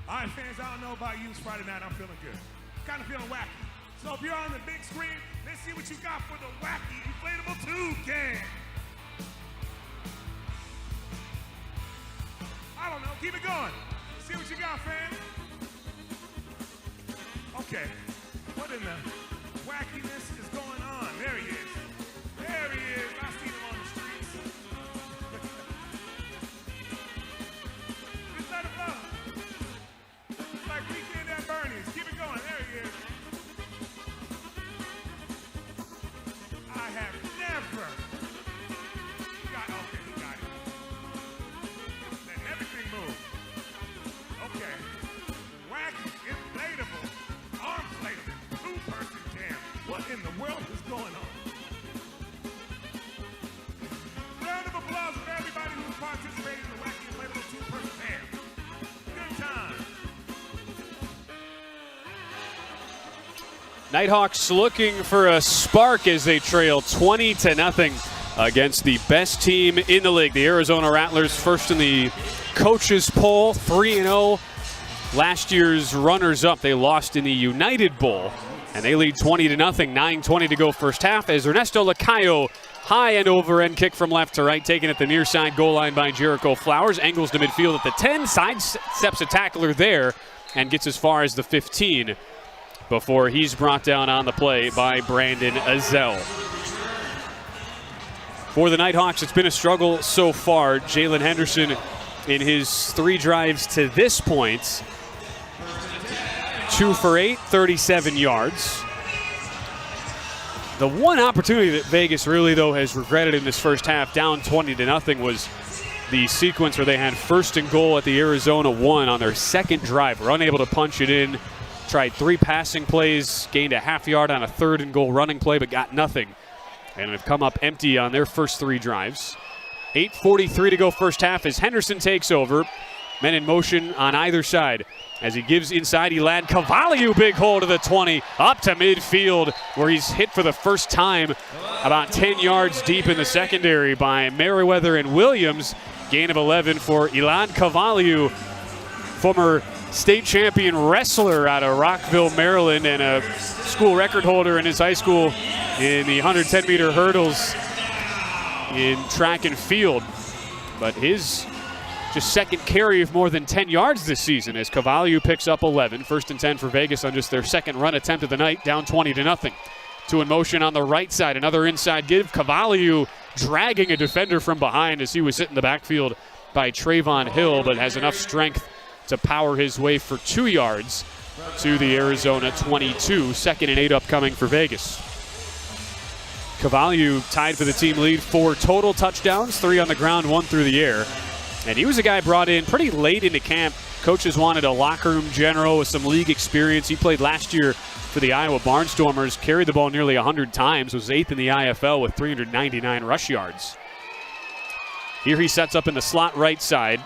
All right, fans, I don't know about you. It's Friday night. I'm feeling good. Kind of feeling wacky. So if you're on the big screen, let's see what you got for the wacky inflatable tube can. I don't know. Keep it going. See what you got, fans. Okay. What in the wackiness is going on? There he is. There he is. I seen him on the streets. Just let him go. Like Weekend at Bernie's. Keep it going. There he is. I have never got, okay, he got it. Letting everything move. Okay. Wacky, inflatable, arm-inflatable, 2-person jam. What in the world is going on? Round of applause for everybody who's participating in the wacky, inflatable, 2-person jam. Good time. Nighthawks looking for a spark as they trail 20-0 against the best team in the league. The Arizona Rattlers, first in the coaches poll, 3-0. Last year's runners-up, they lost in the United Bowl, and they lead 20-0. 9:20 to go first half as Ernesto Lacayo, high and over-end kick from left to right, taken at the near side goal line by Jericho Flowers. Angles to midfield at the 10, sidesteps a tackler there, and gets as far as the 15. Before he's brought down on the play by Brandon Azell. For the Nighthawks, it's been a struggle so far. Jalen Henderson, in his 3 drives to this point, 2 for 8, 37 yards. The one opportunity that Vegas really, though, has regretted in this first half, down 20-0, was the sequence where they had 1st and goal at the Arizona 1 on their second drive. Were unable to punch it in. Tried 3 passing plays, gained a half yard on a 3rd and goal running play, but got nothing. And have come up empty on their first 3 drives. 8:43 to go first half as Henderson takes over. Men in motion on either side. As he gives inside, Elad Cavaliu, big hole to the 20, up to midfield, where he's hit for the first time about 10 yards deep in the secondary by Merriweather and Williams. Gain of 11 for Elad Cavaliu, former state champion wrestler out of Rockville, Maryland, and a school record holder in his high school in the 110-meter hurdles in track and field. But his just second carry of more than 10 yards this season as Cavaliu picks up 11. 1st and 10 for Vegas on just their second run attempt of the night, down 20-0. 2 in motion on the right side. Another inside give. Cavaliu dragging a defender from behind as he was hit in the backfield by Trayvon Hill, but has enough strength to power his way for 2 yards to the Arizona 22. 2nd and 8 upcoming for Vegas. Cavaliu tied for the team lead, 4 total touchdowns, 3 on the ground, 1 through the air. And he was a guy brought in pretty late into camp. Coaches wanted a locker room general with some league experience. He played last year for the Iowa Barnstormers, carried the ball nearly 100 times, was 8th in the IFL with 399 rush yards. Here he sets up in the slot right side.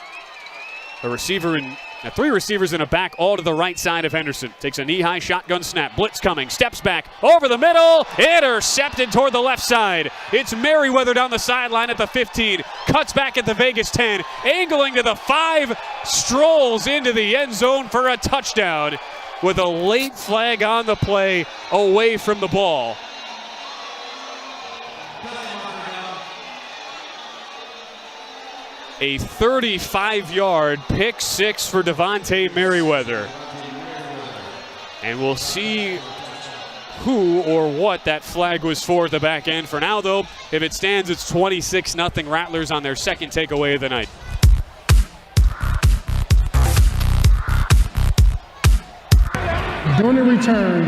Three receivers in a back, all to the right side of Henderson. Takes a knee-high shotgun snap. Blitz coming. Steps back. Over the middle. Intercepted toward the left side. It's Merriweather down the sideline at the 15. Cuts back at the Vegas 10. Angling to the 5. Strolls into the end zone for a touchdown with a late flag on the play away from the ball. A 35-yard pick six for Devontae Merriweather. And we'll see who or what that flag was for at the back end. For now, though, if it stands, it's 26-0 Rattlers on their second takeaway of the night. During the return,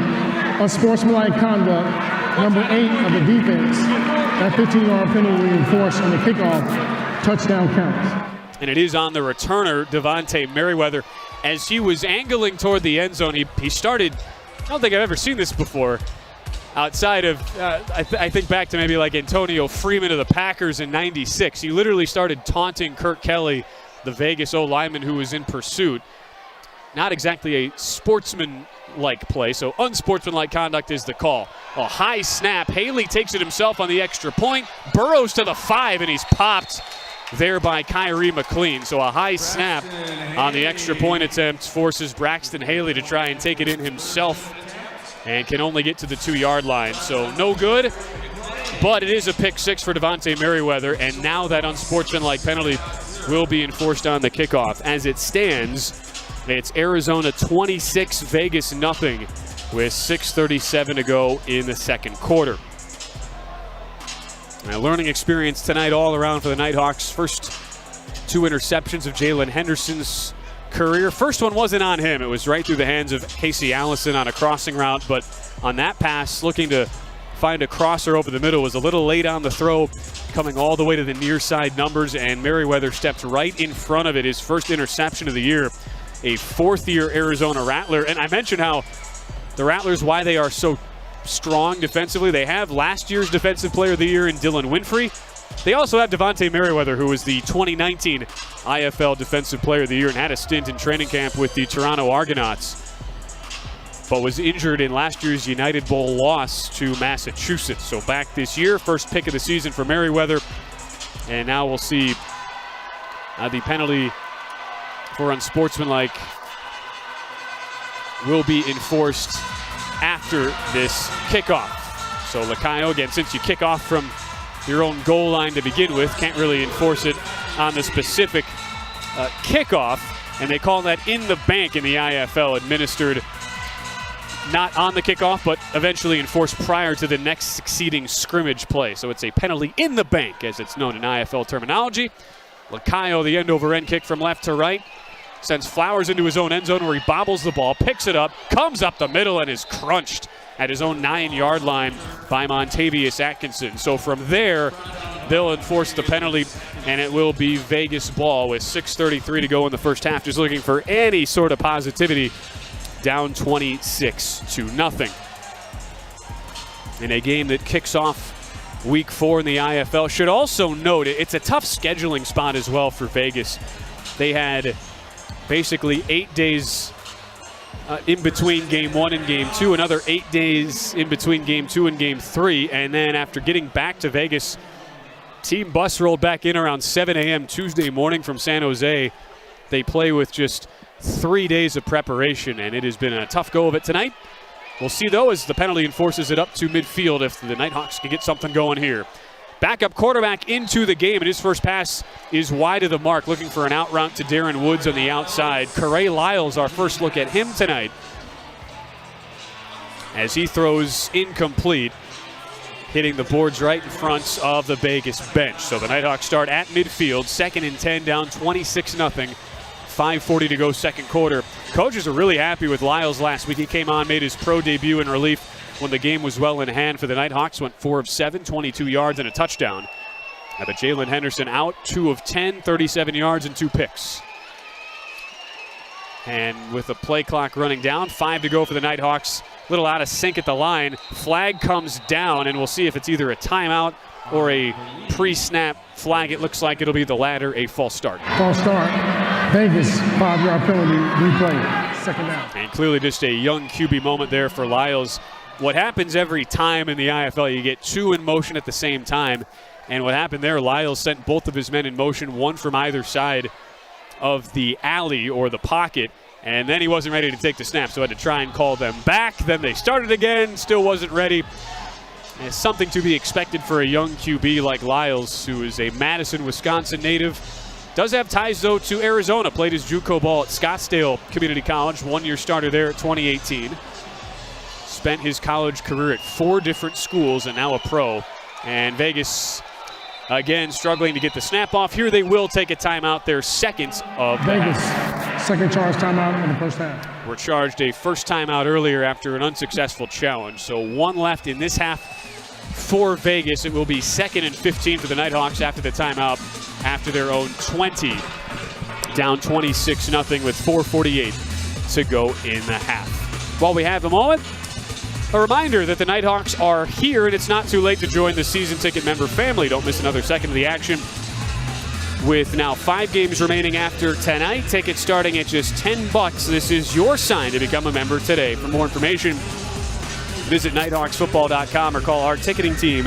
unsportsmanlike conduct, number 8 of the defense, that 15-yard penalty enforced on the kickoff. Touchdown counts. And it is on the returner, Devontae Merriweather. As he was angling toward the end zone, he started, I don't think I've ever seen this before, outside of, I think back to maybe like Antonio Freeman of the Packers in '96. He literally started taunting Kurt Kelly, the Vegas O-lineman who was in pursuit. Not exactly a sportsman-like play, so unsportsmanlike conduct is the call. A high snap. Haley takes it himself on the extra point, burrows to the 5, and he's popped there by Kyrie McLean. So a high snap on the extra point attempt forces Braxton Haley to try and take it in himself and can only get to the 2-yard line. So no good, but it is a pick six for Devontae Merriweather, and now that unsportsmanlike penalty will be enforced on the kickoff. As it stands, it's Arizona 26, Vegas nothing, with 6:37 to go in the second quarter. A learning experience tonight all around for the Nighthawks. First 2 interceptions of Jalen Henderson's career. First one wasn't on him. It was right through the hands of Casey Allison on a crossing route, but on that pass, looking to find a crosser over the middle, was a little late on the throw, coming all the way to the near side numbers, and Merriweather stepped right in front of it. His first interception of the year, a 4th-year Arizona Rattler. And I mentioned how the Rattlers, why they are so strong defensively. They have last year's Defensive Player of the Year in Dylan Winfrey. They also have Devontae Merriweather, who was the 2019 IFL Defensive Player of the Year and had a stint in training camp with the Toronto Argonauts, but was injured in last year's United Bowl loss to Massachusetts. So back this year, first pick of the season for Merriweather. And now we'll see the penalty for unsportsmanlike will be enforced after this kickoff. So Lacayo, again, since you kick off from your own goal line to begin with, can't really enforce it on the specific kickoff, and they call that in the bank in the IFL, administered not on the kickoff, but eventually enforced prior to the next succeeding scrimmage play. So it's a penalty in the bank, as it's known in IFL terminology. Lacayo, the end-over-end kick from left to right, sends Flowers into his own end zone where he bobbles the ball, picks it up, comes up the middle, and is crunched at his own 9-yard line by Montavious Atkinson. So from there, they'll enforce the penalty, and it will be Vegas ball with 6:33 to go in the first half. Just looking for any sort of positivity, down 26-0. In a game that kicks off week 4 in the IFL. Should also note it's a tough scheduling spot as well for Vegas. They had basically 8 days in between game 1 and game 2, another 8 days in between game 2 and game 3, and then after getting back to Vegas, team bus rolled back in around 7 a.m. Tuesday morning from San Jose. They play with just 3 days of preparation, and it has been a tough go of it tonight. We'll see, though, as the penalty enforces it up to midfield if the Nighthawks can get something going here. Backup quarterback into the game, and his first pass is wide of the mark, looking for an out route to Darren Woods on the outside. Corey Lyles, our first look at him tonight, as he throws incomplete, hitting the boards right in front of the Vegas bench. So the Nighthawks start at midfield, 2nd and 10, down 26-0. 5:40 to go second quarter. Coaches are really happy with Lyles last week. He came on, made his pro debut in relief when the game was well in hand for the Nighthawks. Went 4 of 7, 22 yards and a touchdown. But Jalen Henderson out, 2 of 10, 37 yards and 2 picks. And with the play clock running down, 5 to go for the Nighthawks. Little out of sync at the line. Flag comes down, and we'll see if it's either a timeout or a pre-snap flag. It looks like it'll be the latter, a false start. False start. Vegas, 5-yard penalty, replay, 2nd down. And clearly just a young QB moment there for Lyles. What happens every time in the IFL, you get 2 in motion at the same time. And what happened there, Lyles sent both of his men in motion, one from either side of the alley or the pocket. And then he wasn't ready to take the snap, so had to try and call them back. Then they started again, still wasn't ready. And it's something to be expected for a young QB like Lyles, who is a Madison, Wisconsin native. Does have ties, though, to Arizona. Played his JUCO ball at Scottsdale Community College, 1-year starter there at 2018. Spent his college career at 4 different schools and now a pro. And Vegas, again, struggling to get the snap off. Here they will take a timeout, their second of the Vegas, half. second charge timeout in the first half. Were charged a first timeout earlier after an unsuccessful challenge. So 1 left in this half for Vegas. It will be 2nd and 15 for the Nighthawks after the timeout, after their own 20. Down 26-0 with 4:48 to go in the half. While we have a moment, a reminder that the Nighthawks are here, and it's not too late to join the season ticket member family. Don't miss another second of the action. With now 5 games remaining after tonight, tickets starting at just $10. This is your sign to become a member today. For more information, visit nighthawksfootball.com or call our ticketing team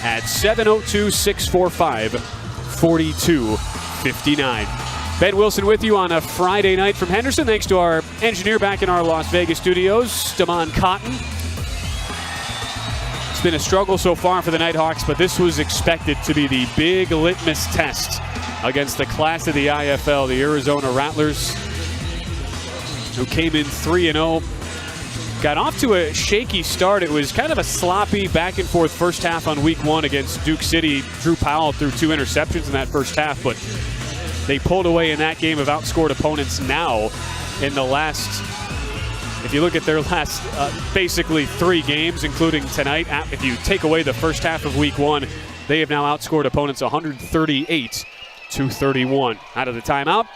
at 702-645-4259. Ben Wilson with you on a Friday night from Henderson. Thanks to our engineer back in our Las Vegas studios, Damon Cotton. It's been a struggle so far for the Nighthawks, but this was expected to be the big litmus test against the class of the IFL, the Arizona Rattlers, who came in 3-0. Got off to a shaky start. It was kind of a sloppy back-and-forth first half on week 1 against Duke City. Drew Powell threw 2 interceptions in that first half, but they pulled away in that game, have outscored opponents now in the last, if you look at their last basically 3 games, including tonight. If you take away the first half of week 1, they have now outscored opponents 138-31. Out of the timeout,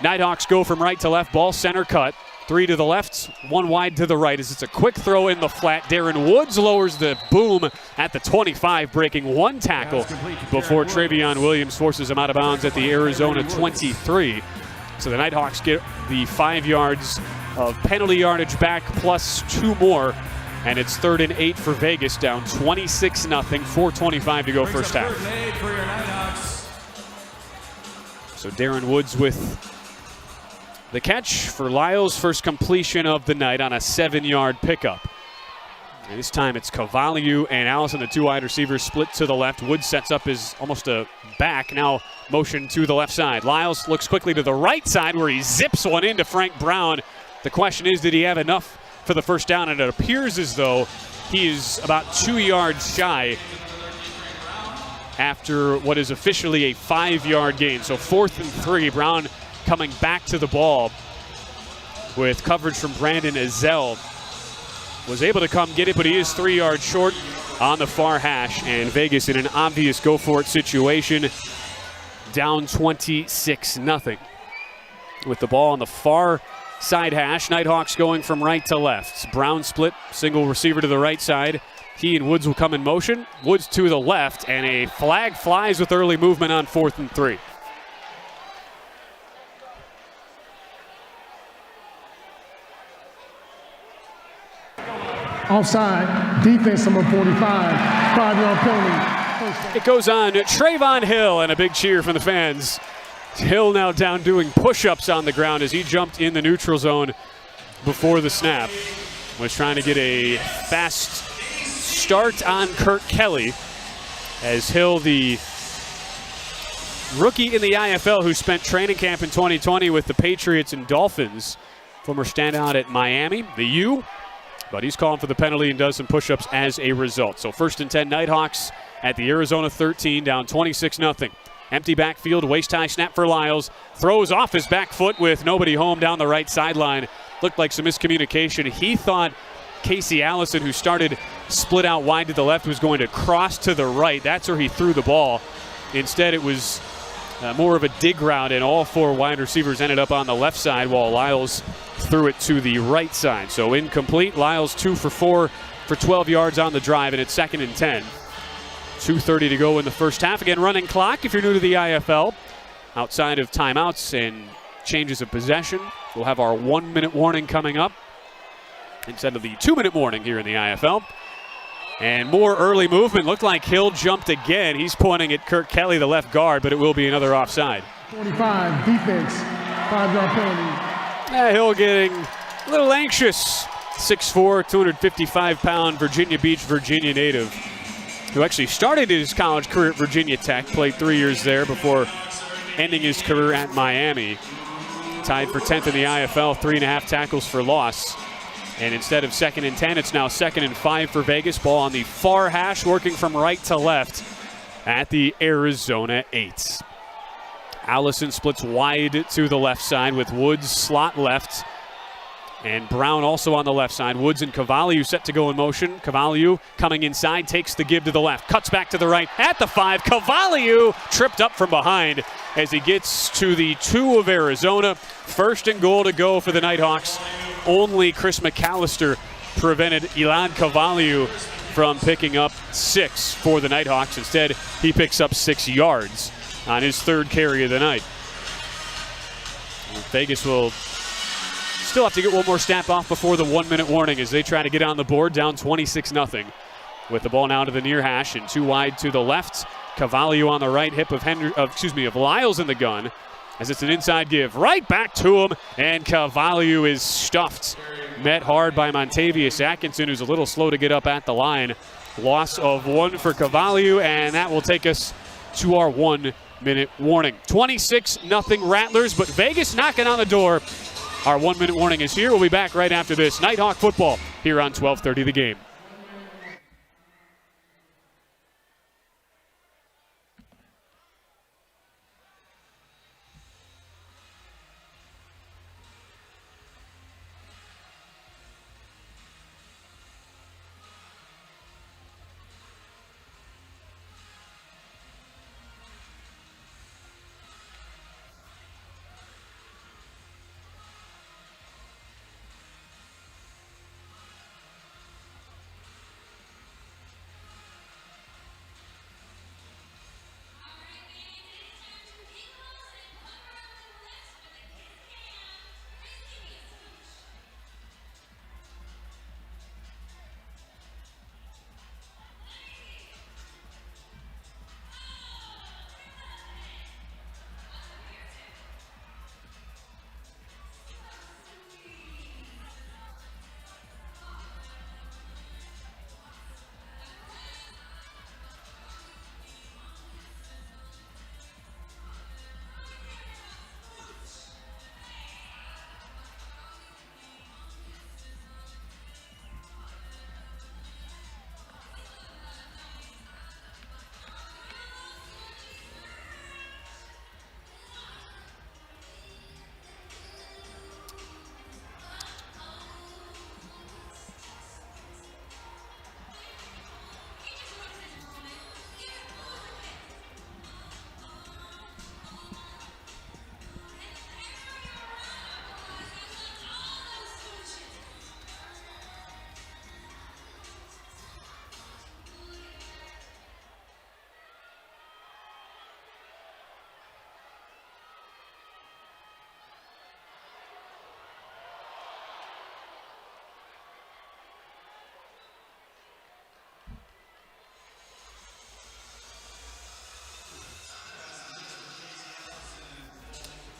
Nighthawks go from right to left, ball center cut. 3 to the left, 1 wide to the right as it's a quick throw in the flat. Darren Woods lowers the boom at the 25, breaking 1 tackle before Travion Williams forces him out of bounds at the Arizona 23. So the Nighthawks get the 5 yards of penalty yardage back plus 2 more, and it's 3rd and 8 for Vegas, down 26-0, 4:25 to go first half. So Darren Woods with the catch for Lyles' first completion of the night on a 7-yard pickup. And this time it's Cavaliu and Allison, the 2 wide receivers, split to the left. Woods sets up his almost a back, now motion to the left side. Lyles looks quickly to the right side where he zips one into Frank Brown. The question is, did he have enough for the first down? And it appears as though he is about 2 yards shy after what is officially a 5-yard gain. So 4th and 3, Brown coming back to the ball with coverage from Brandon Ezell. Was able to come get it, but he is 3 yards short on the far hash, and Vegas in an obvious go-for-it situation, down 26-0. With the ball on the far side hash, Nighthawks going from right to left. Brown split, single receiver to the right side. He and Woods will come in motion. Woods to the left, and a flag flies with early movement on 4th and 3. Offside, defense number 45, 5-yard penalty. It goes on to Trayvon Hill, and a big cheer from the fans. Hill now down doing push-ups on the ground as he jumped in the neutral zone before the snap. Was trying to get a fast start on Kurt Kelly as Hill, the rookie in the IFL who spent training camp in 2020 with the Patriots and Dolphins, former standout at Miami, the U, but he's calling for the penalty and does some push-ups as a result. So 1st and 10 Nighthawks at the Arizona 13, down 26-0. Empty backfield, waist-high snap for Lyles. Throws off his back foot with nobody home down the right sideline. Looked like some miscommunication. He thought Casey Allison, who started split out wide to the left, was going to cross to the right. That's where he threw the ball. Instead, it was more of a dig route, and all 4 wide receivers ended up on the left side while Lyles threw it to the right side. So incomplete. Lyles 2 for 4 for 12 yards on the drive, and it's 2nd and 10. 2:30 to go in the first half. Again, running clock if you're new to the IFL. Outside of timeouts and changes of possession, we'll have our 1-minute warning coming up instead of the 2-minute warning here in the IFL. And more early movement. Looked like Hill jumped again. He's pointing at Kurt Kelly, the left guard, but it will be another offside. 45, defense, 5-yard penalty. Hill getting a little anxious. 6'4", 255-pound Virginia Beach, Virginia native, who actually started his college career at Virginia Tech, played 3 years there before ending his career at Miami. Tied for 10th in the IFL, 3.5 tackles for loss. And instead of 2nd and 10, it's now 2nd and 5 for Vegas. Ball on the far hash, working from right to left at the Arizona 8. Allison splits wide to the left side with Woods slot left. And Brown also on the left side. Woods and Cavaliu set to go in motion. Cavaliu coming inside, takes the give to the left. Cuts back to the right at the 5. Cavaliu tripped up from behind as he gets to the 2 of Arizona. 1st and goal to go for the Nighthawks. Only Chris McAllister prevented Ilan Cavaliu from picking up 6 for the Nighthawks. Instead, he picks up 6 yards on his 3rd carry of the night. Vegas will still have to get one more snap off before the 1-minute warning as they try to get on the board, down 26-0. With the ball now to the near hash and 2 wide to the left. Cavaliu on the right hip of Lyles in the gun as it's an inside give right back to him, and Cavaliu is stuffed. Met hard by Montavious Atkinson, who's a little slow to get up at the line. Loss of 1 for Cavaliu, and that will take us to our 1-minute warning. 26-0 Rattlers, but Vegas knocking on the door. Our 1-minute warning is here. We'll be back right after this. Nighthawk football here on 1230 The Game.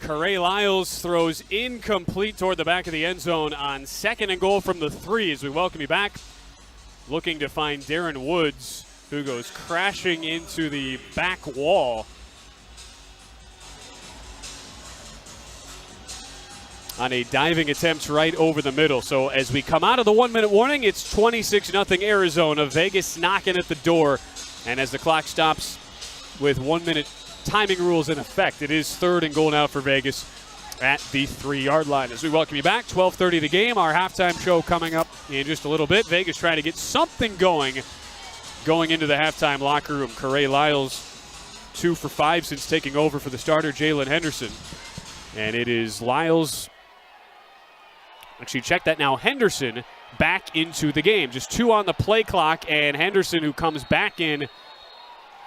Corey Lyles throws incomplete toward the back of the end zone on 2nd and goal from the 3 as we welcome you back. Looking to find Darren Woods, who goes crashing into the back wall on a diving attempt right over the middle. So as we come out of the 1-minute warning, it's 26-0 Arizona. Vegas knocking at the door. And as the clock stops with 1-minute timing rules in effect, it is 3rd and goal now for Vegas at the 3-yard line. As we welcome you back, 12:30 the game. Our halftime show coming up in just a little bit. Vegas trying to get something going into the halftime locker room. Corey Lyles 2 for 5 since taking over for the starter, Jalen Henderson. And it is Lyles. Actually, check that now. Henderson back into the game. Just 2 on the play clock, and Henderson, who comes back in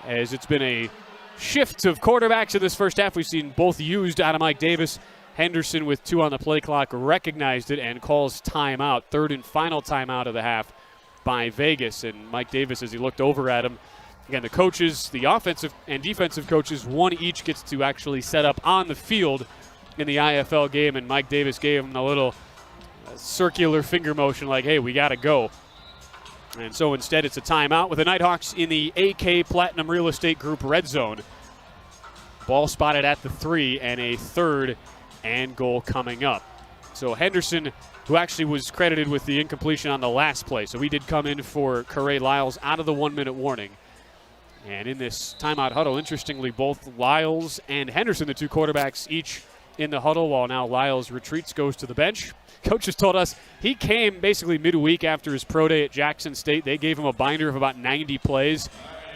as it's been a shift of quarterbacks in this first half. We've seen both used out of Mike Davis. Henderson with 2 on the play clock recognized it and calls timeout. 3rd and final timeout of the half by Vegas. And Mike Davis, as he looked over at him, again, the coaches, the offensive and defensive coaches, one each gets to actually set up on the field in the IFL game, and Mike Davis gave him a little circular finger motion like, hey, we got to go. And so instead it's a timeout with the Nighthawks in the AK Platinum Real Estate Group red zone. Ball spotted at the 3 and a 3rd and goal coming up. So Henderson, who actually was credited with the incompletion on the last play, so he did come in for Corey Lyles out of the 1-minute warning. And in this timeout huddle, interestingly, both Lyles and Henderson, the 2 quarterbacks, each in the huddle, while now Lyles retreats, goes to the bench. Coaches told us he came basically midweek after his pro day at Jackson State. They gave him a binder of about 90 plays,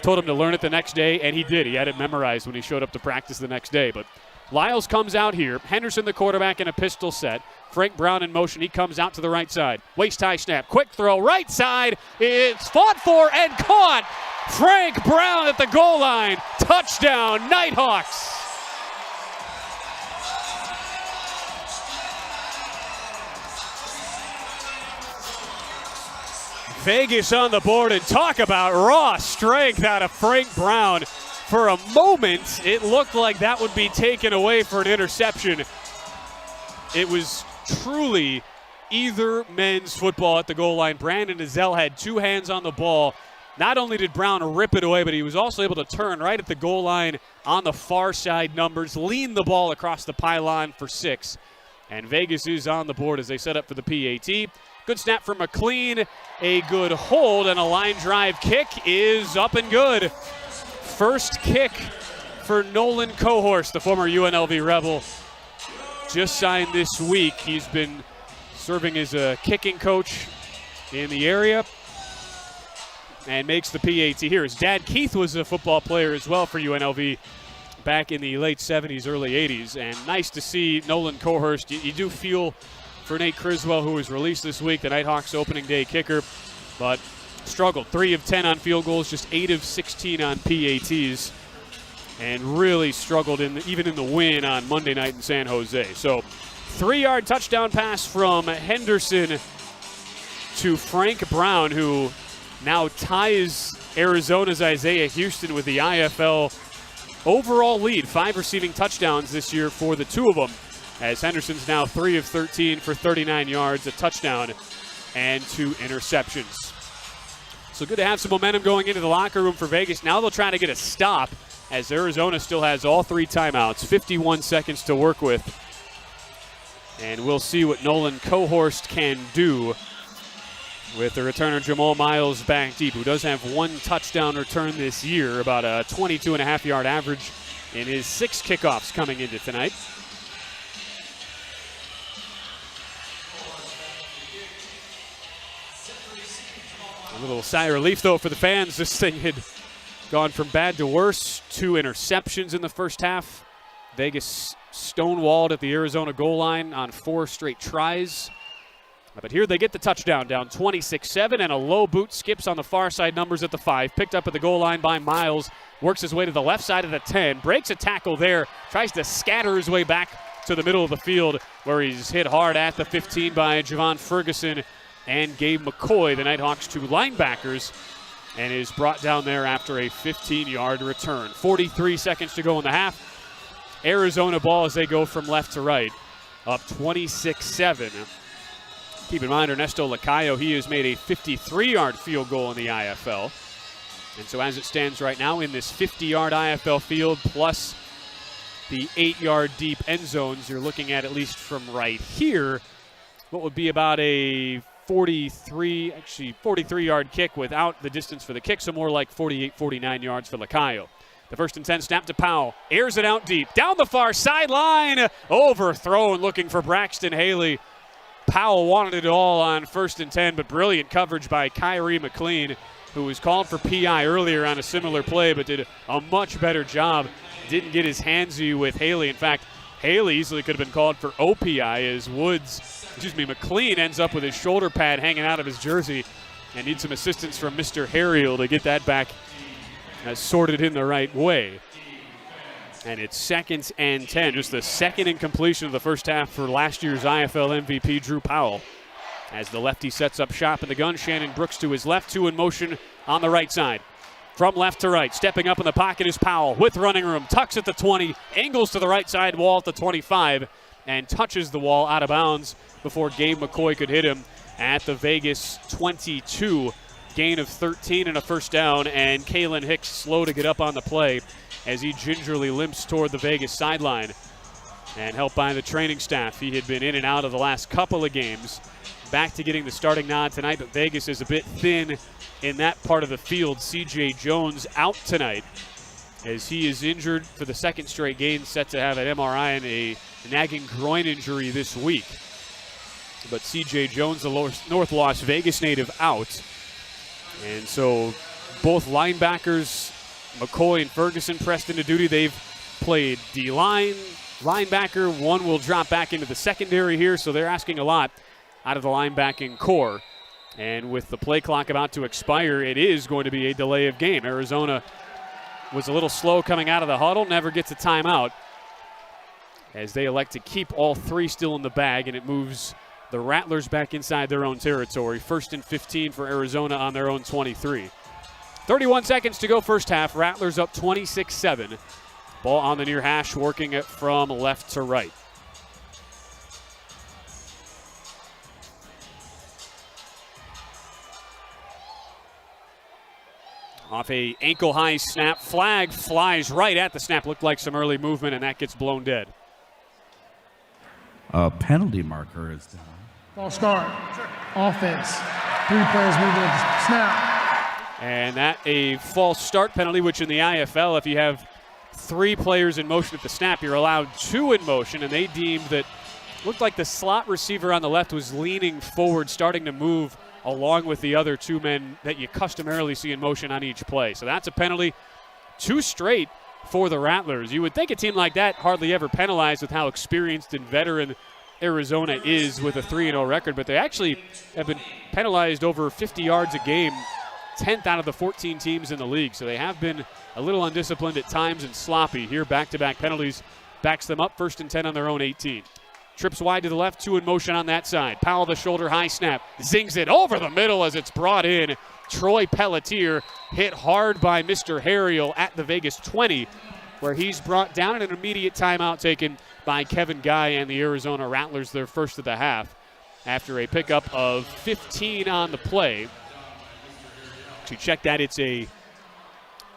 told him to learn it the next day, and he did. He had it memorized when he showed up to practice the next day. But Lyles comes out here. Henderson, the quarterback, in a pistol set. Frank Brown in motion. He comes out to the right side. Waist-high snap. Quick throw. Right side. It's fought for and caught. Frank Brown at the goal line. Touchdown, Nighthawks. Vegas on the board, and talk about raw strength out of Frank Brown. For a moment, it looked like that would be taken away for an interception. It was truly either men's football at the goal line. Brandon Ezell had 2 hands on the ball. Not only did Brown rip it away, but he was also able to turn right at the goal line on the far side numbers, lean the ball across the pylon for 6. And Vegas is on the board as they set up for the PAT. Good snap from McLean, a good hold, and a line drive kick is up and good. First kick for Nolan Cohorst, the former UNLV Rebel. Just signed this week. He's been serving as a kicking coach in the area and makes the PAT here. His dad, Keith, was a football player as well for UNLV back in the late 70s, early 80s. And nice to see Nolan Cohorst. You do feel for Nate Criswell, who was released this week, the Nighthawks opening day kicker, but struggled. 3 of 10 on field goals, just 8 of 16 on PATs, and really struggled even in the win on Monday night in San Jose. So 3-yard touchdown pass from Henderson to Frank Brown, who now ties Arizona's Isaiah Houston with the IFL overall lead. 5 receiving touchdowns this year for the 2 of them, as Henderson's now 3 of 13 for 39 yards, a touchdown, and 2 interceptions. So good to have some momentum going into the locker room for Vegas. Now they'll try to get a stop, as Arizona still has all 3 timeouts, 51 seconds to work with. And we'll see what Nolan Cohorst can do with the returner Jamal Miles back deep, who does have 1 touchdown return this year, about a 22.5-yard average in his 6 kickoffs coming into tonight. A little sigh of relief, though, for the fans. This thing had gone from bad to worse. 2 interceptions in the first half. Vegas stonewalled at the Arizona goal line on 4 straight tries. But here they get the touchdown, down 26-7, and a low boot skips on the far side numbers at the 5. Picked up at the goal line by Miles. Works his way to the left side of the 10. Breaks a tackle there. Tries to scatter his way back to the middle of the field, where he's hit hard at the 15 by Javon Ferguson and Gabe McCoy, the Nighthawks' 2 linebackers, and is brought down there after a 15-yard return. 43 seconds to go in the half. Arizona ball as they go from left to right, up 26-7. Keep in mind, Ernesto Lacayo, he has made a 53-yard field goal in the IFL. And so as it stands right now in this 50-yard IFL field43 the 8-yard deep end zones, you're looking at least from right here, what would be about a 43-yard kick without the distance for the kick, so more like 48, 49 yards for Lacayo. The 1st and 10 snap to Powell, airs it out deep, down the far sideline, overthrown, looking for Braxton Haley. Powell wanted it all on 1st and 10, but brilliant coverage by Kyrie McLean, who was called for PI earlier on a similar play, but did a much better job. Didn't get his handsy with Haley. In fact, Haley easily could have been called for OPI as McLean ends up with his shoulder pad hanging out of his jersey and needs some assistance from Mr. Harriel to get that back sorted in the right way. And it's 2nd and 10, just the second incompletion of the first half for last year's IFL MVP Drew Powell. As the lefty sets up shop in the gun, Shannon Brooks to his left, 2 in motion on the right side. From left to right, stepping up in the pocket is Powell with running room, tucks at the 20, angles to the right side wall at the 25, and touches the wall out of bounds before Gabe McCoy could hit him at the Vegas 22. Gain of 13 and a first down, and Kalen Hicks slow to get up on the play as he gingerly limps toward the Vegas sideline. And helped by the training staff. He had been in and out of the last couple of games. Back to getting the starting nod tonight, but Vegas is a bit thin in that part of the field. C.J. Jones out tonight as he is injured for the 2nd straight game, set to have an MRI and a nagging groin injury this week. But C.J. Jones, the North Las Vegas native, out. And so both linebackers, McCoy and Ferguson, pressed into duty. They've played D-line, linebacker. One will drop back into the secondary here, so they're asking a lot out of the linebacking core. And with the play clock about to expire, it is going to be a delay of game. Arizona was a little slow coming out of the huddle, never gets a timeout, as they elect to keep all 3 still in the bag, and it moves the Rattlers back inside their own territory. 1st and 15 for Arizona on their own 23. 31 seconds to go first half. Rattlers up 26-7. Ball on the near hash, working it from left to right. Off a ankle-high snap, flag flies right at the snap. Looked like some early movement, and that gets blown dead. A penalty marker is down. False start. Offense. 3 players moving at the snap. And that a false start penalty, which in the IFL, if you have 3 players in motion at the snap, you're allowed 2 in motion, and they deemed that looked like the slot receiver on the left was leaning forward, starting to move along with the other 2 men that you customarily see in motion on each play. So that's a penalty. 2 straight for the Rattlers. You would think a team like that hardly ever penalized with how experienced and veteran Arizona is with a 3-0 record, but they actually have been penalized over 50 yards a game, 10th out of the 14 teams in the league. So they have been a little undisciplined at times and sloppy. Here, back-to-back penalties backs them up, 1st and 10 on their own 18. Trips wide to the left, 2 in motion on that side. Powell, the shoulder high snap, zings it over the middle as it's brought in. Troy Pelletier hit hard by Mr. Harriel at the Vegas 20, where he's brought down, and an immediate timeout taken by Kevin Guy and the Arizona Rattlers, their first of the half, after a pickup of 15 on the play. To check that, it's a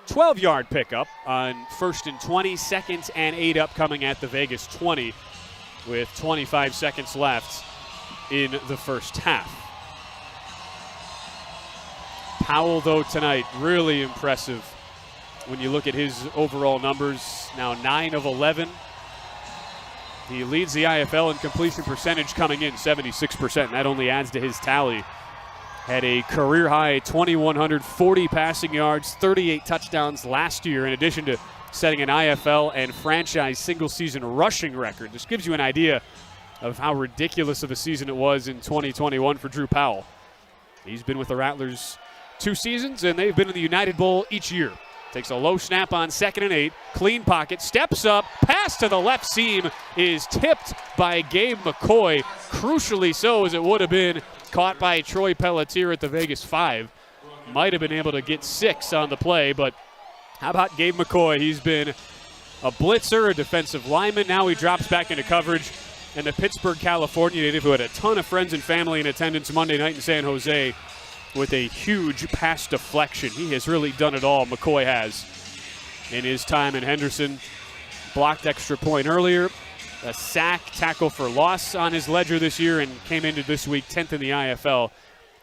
12-yard pickup on 1st and 20, 2nd and 8 upcoming at the Vegas 20 with 25 seconds left in the first half. Powell, though, tonight, really impressive when you look at his overall numbers. Now 9 of 11. He leads the IFL in completion percentage coming in, 76%. That only adds to his tally. Had a career-high 2,140 passing yards, 38 touchdowns last year, in addition to setting an IFL and franchise single-season rushing record. This gives you an idea of how ridiculous of a season it was in 2021 for Drew Powell. He's been with the Rattlers 2 seasons, and they've been in the United Bowl each year. Takes a low snap on 2nd and 8, clean pocket, steps up, pass to the left seam is tipped by Gabe McCoy. Crucially so, as it would have been caught by Troy Pelletier at the Vegas 5. Might have been able to get 6 on the play, but how about Gabe McCoy? He's been a blitzer, a defensive lineman. Now he drops back into coverage. And the Pittsburgh, California native who had a ton of friends and family in attendance Monday night in San Jose with a huge pass deflection. He has really done it all, McCoy has, in his time in Henderson. Blocked extra point earlier. A sack, tackle for loss on his ledger this year, and came into this week 10th in the IFL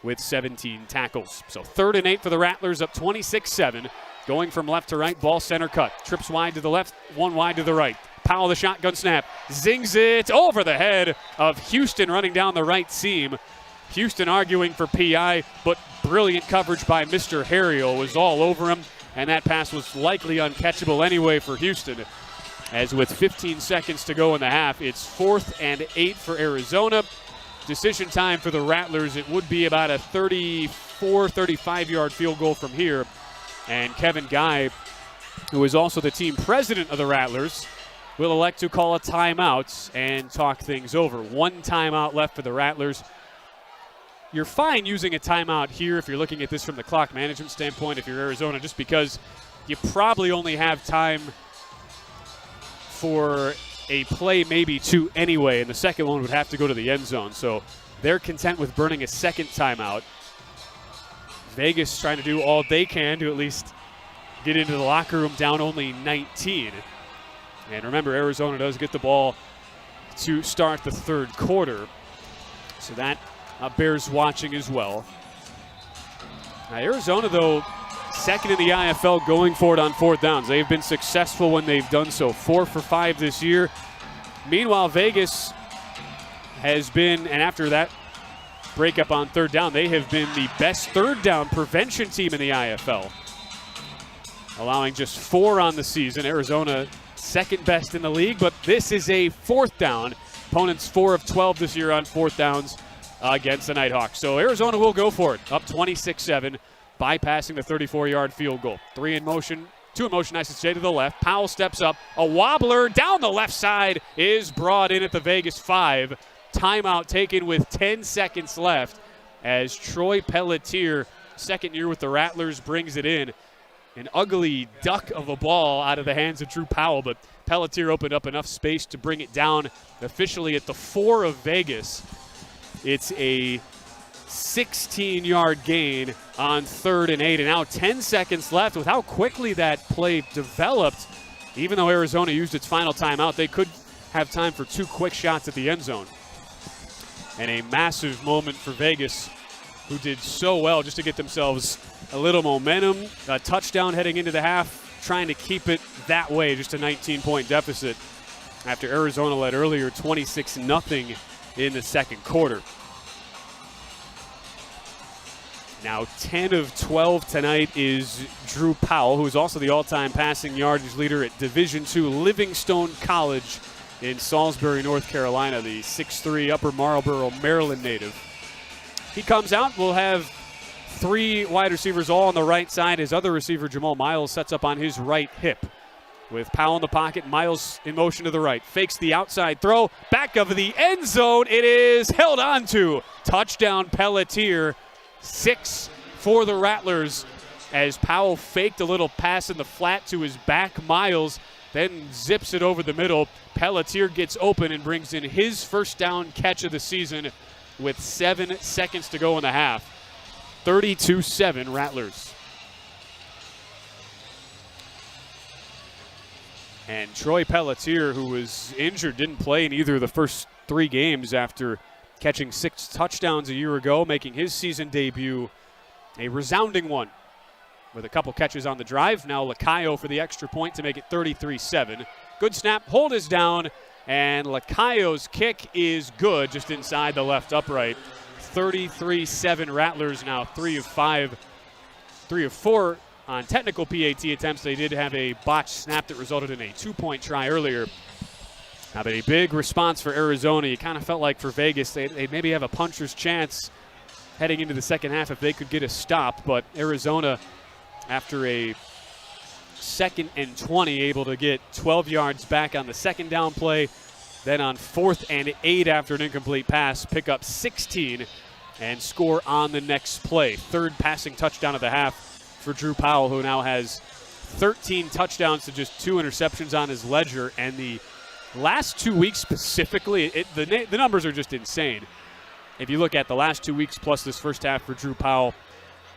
with 17 tackles. So 3rd and 8 for the Rattlers, up 26-7. Going from left to right, ball center cut. Trips wide to the left, one wide to the right. Powell, the shotgun snap, zings it over the head of Houston running down the right seam. Houston arguing for PI, but brilliant coverage by Mr. Harriel was all over him, and that pass was likely uncatchable anyway for Houston. As with 15 seconds to go in the half, it's 4th and 8 for Arizona. Decision time for the Rattlers. It would be about a 34, 35-yard field goal from here. And Kevin Guy, who is also the team president of the Rattlers, will elect to call a timeout and talk things over. 1 timeout left for the Rattlers. You're fine using a timeout here if you're looking at this from the clock management standpoint, if you're Arizona, just because you probably only have time for a play, maybe 2 anyway, and the second one would have to go to the end zone. So they're content with burning a second timeout. Vegas trying to do all they can to at least get into the locker room down only 19. And remember, Arizona does get the ball to start the 3rd quarter. So that bears watching as well. Now, Arizona, though, 2nd in the IFL going for it on 4th downs. They've been successful when they've done so. 4 for 5 this year. Meanwhile, Vegas has been, and after that breakup on 3rd down, they have been the best 3rd down prevention team in the IFL, allowing just 4 on the season. Arizona 2nd best in the league, but this is a 4th down. Opponents 4 of 12 this year on 4th downs against the Nighthawks. So Arizona will go for it, up 26-7, bypassing the 34-yard field goal. 2 in motion, I should say, to the left. Powell steps up. A wobbler down the left side is brought in at the Vegas 5. Timeout taken with 10 seconds left as Troy Pelletier, 2nd year with the Rattlers, brings it in. An ugly duck of a ball out of the hands of Drew Powell, but Pelletier opened up enough space to bring it down officially at the 4 of Vegas. It's a 16-yard gain on 3rd and 8, and now 10 seconds left. With how quickly that play developed, even though Arizona used its final timeout, they could have time for 2 quick shots at the end zone. And a massive moment for Vegas, who did so well just to get themselves a little momentum, a touchdown heading into the half, trying to keep it that way, just a 19-point deficit after Arizona led earlier 26-0 in the 2nd quarter. Now 10 of 12 tonight is Drew Powell, who is also the all-time passing yardage leader at Division II Livingstone College in Salisbury, North Carolina, the 6'3", Upper Marlboro, Maryland native. He comes out. We'll have 3 wide receivers all on the right side. His other receiver, Jamal Miles, sets up on his right hip. With Powell in the pocket, Miles in motion to the right. Fakes the outside throw. Back of the end zone. It is held on to. Touchdown Pelletier. 6 for the Rattlers as Powell faked a little pass in the flat to his back. Miles then zips it over the middle. Pelletier gets open and brings in his 1st down catch of the season with 7 seconds to go in the half. 32-7 Rattlers. And Troy Pelletier, who was injured, didn't play in either of the first 3 games after catching 6 touchdowns a year ago, making his season debut a resounding one with a couple catches on the drive. Now Lacayo for the extra point to make it 33-7. Good snap, hold is down, and Lacayo's kick is good, just inside the left upright. 33-7 Rattlers now 3 of 4 on technical PAT attempts. They did have a botched snap that resulted in a 2-point try earlier. Now, but a big response for Arizona. You kind of felt like for Vegas, they maybe have a puncher's chance heading into the second half if they could get a stop. But Arizona, after a 2nd and 20, able to get 12 yards back on the 2nd down play. Then on 4th and 8 after an incomplete pass, pick up 16 and score on the next play. 3rd passing touchdown of the half for Drew Powell, who now has 13 touchdowns to just 2 interceptions on his ledger. And the last 2 weeks specifically, the numbers are just insane. If you look at the last 2 weeks plus this first half for Drew Powell,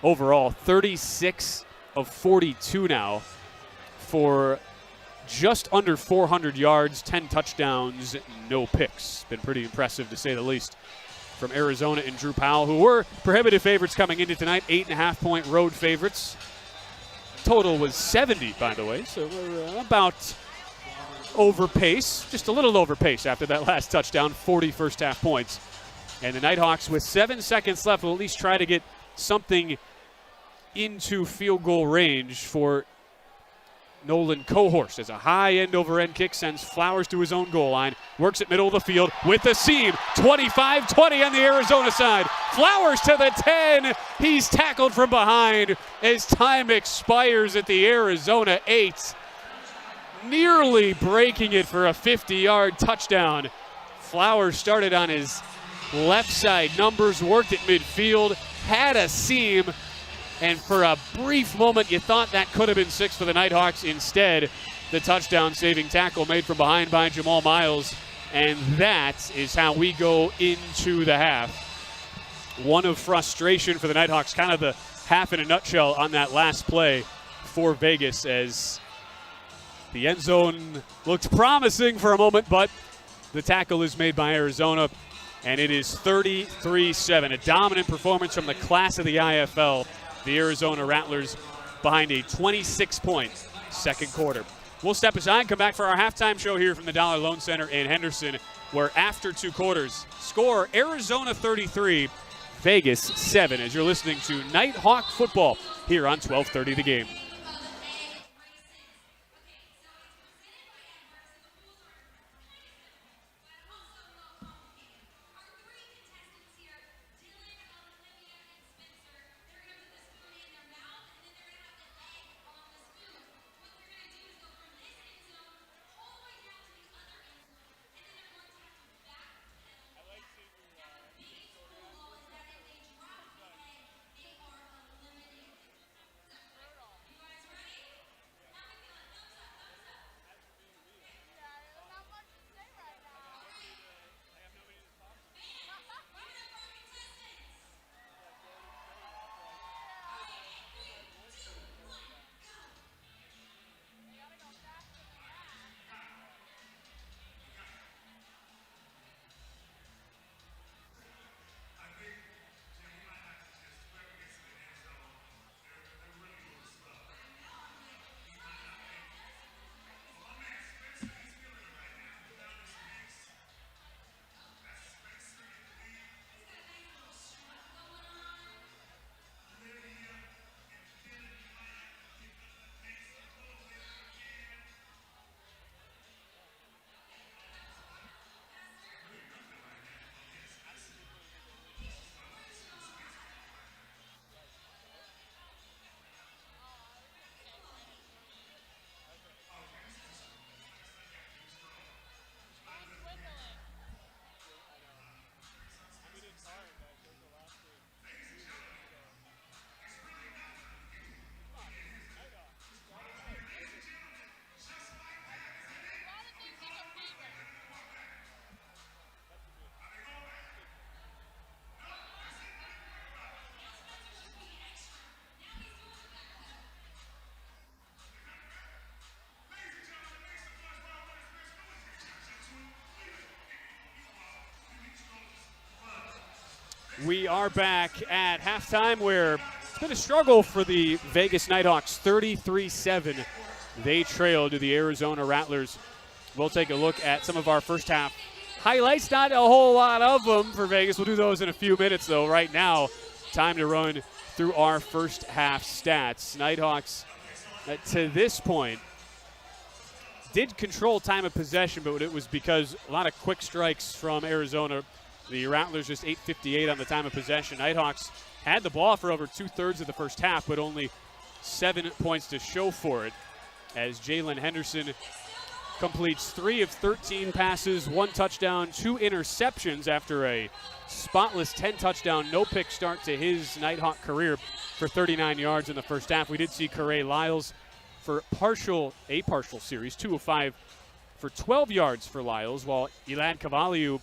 overall 36 of 42 now for just under 400 yards, 10 touchdowns, no picks. Been pretty impressive to say the least from Arizona and Drew Powell, who were prohibitive favorites coming into tonight, 8.5-point road favorites. Total was 70, by the way, so we're about over pace, just a little over pace after that last touchdown, 40 first half points. And the Nighthawks, with 7 seconds left, will at least try to get something into field goal range for Nolan Cohorst, as a high end-over-end kick sends Flowers to his own goal line, works at middle of the field with the seam, 25-20 on the Arizona side. Flowers to the 10. He's tackled from behind as time expires at the Arizona 8. Nearly breaking it for a 50-yard touchdown. Flowers started on his left side, numbers worked at midfield, had a seam, and for a brief moment, you thought that could have been 6 for the Nighthawks. Instead, the touchdown-saving tackle made from behind by Jamal Miles. And that is how we go into the half. One of frustration for the Nighthawks, kind of the half in a nutshell on that last play for Vegas, as the end zone looked promising for a moment, but the tackle is made by Arizona, and it is 33-7. A dominant performance from the class of the IFL. The Arizona Rattlers behind a 26-point second quarter. We'll step aside and come back for our halftime show here from the Dollar Loan Center in Henderson, where after 2 quarters, score Arizona 33, Vegas 7, as you're listening to Nighthawk football here on 1230 The Game. We are back at halftime, where it's been a struggle for the Vegas Nighthawks, 33-7. They trail to the Arizona Rattlers. We'll take a look at some of our first half highlights. Not a whole lot of them for Vegas. We'll do those in a few minutes, though. Right now, time to run through our first half stats. Nighthawks, to this point, did control time of possession, but it was because a lot of quick strikes from Arizona. The Rattlers just 8:58 on the time of possession. Nighthawks had the ball for over 2/3 of the first half, but only 7 points to show for it, as Jalen Henderson completes 3 of 13 passes, 1 touchdown, 2 interceptions after a spotless 10-touchdown, no-pick start to his Nighthawk career for 39 yards in the first half. We did see Corey Lyles for a partial series, 2 of 5 for 12 yards for Lyles, while Elad Cavaliu,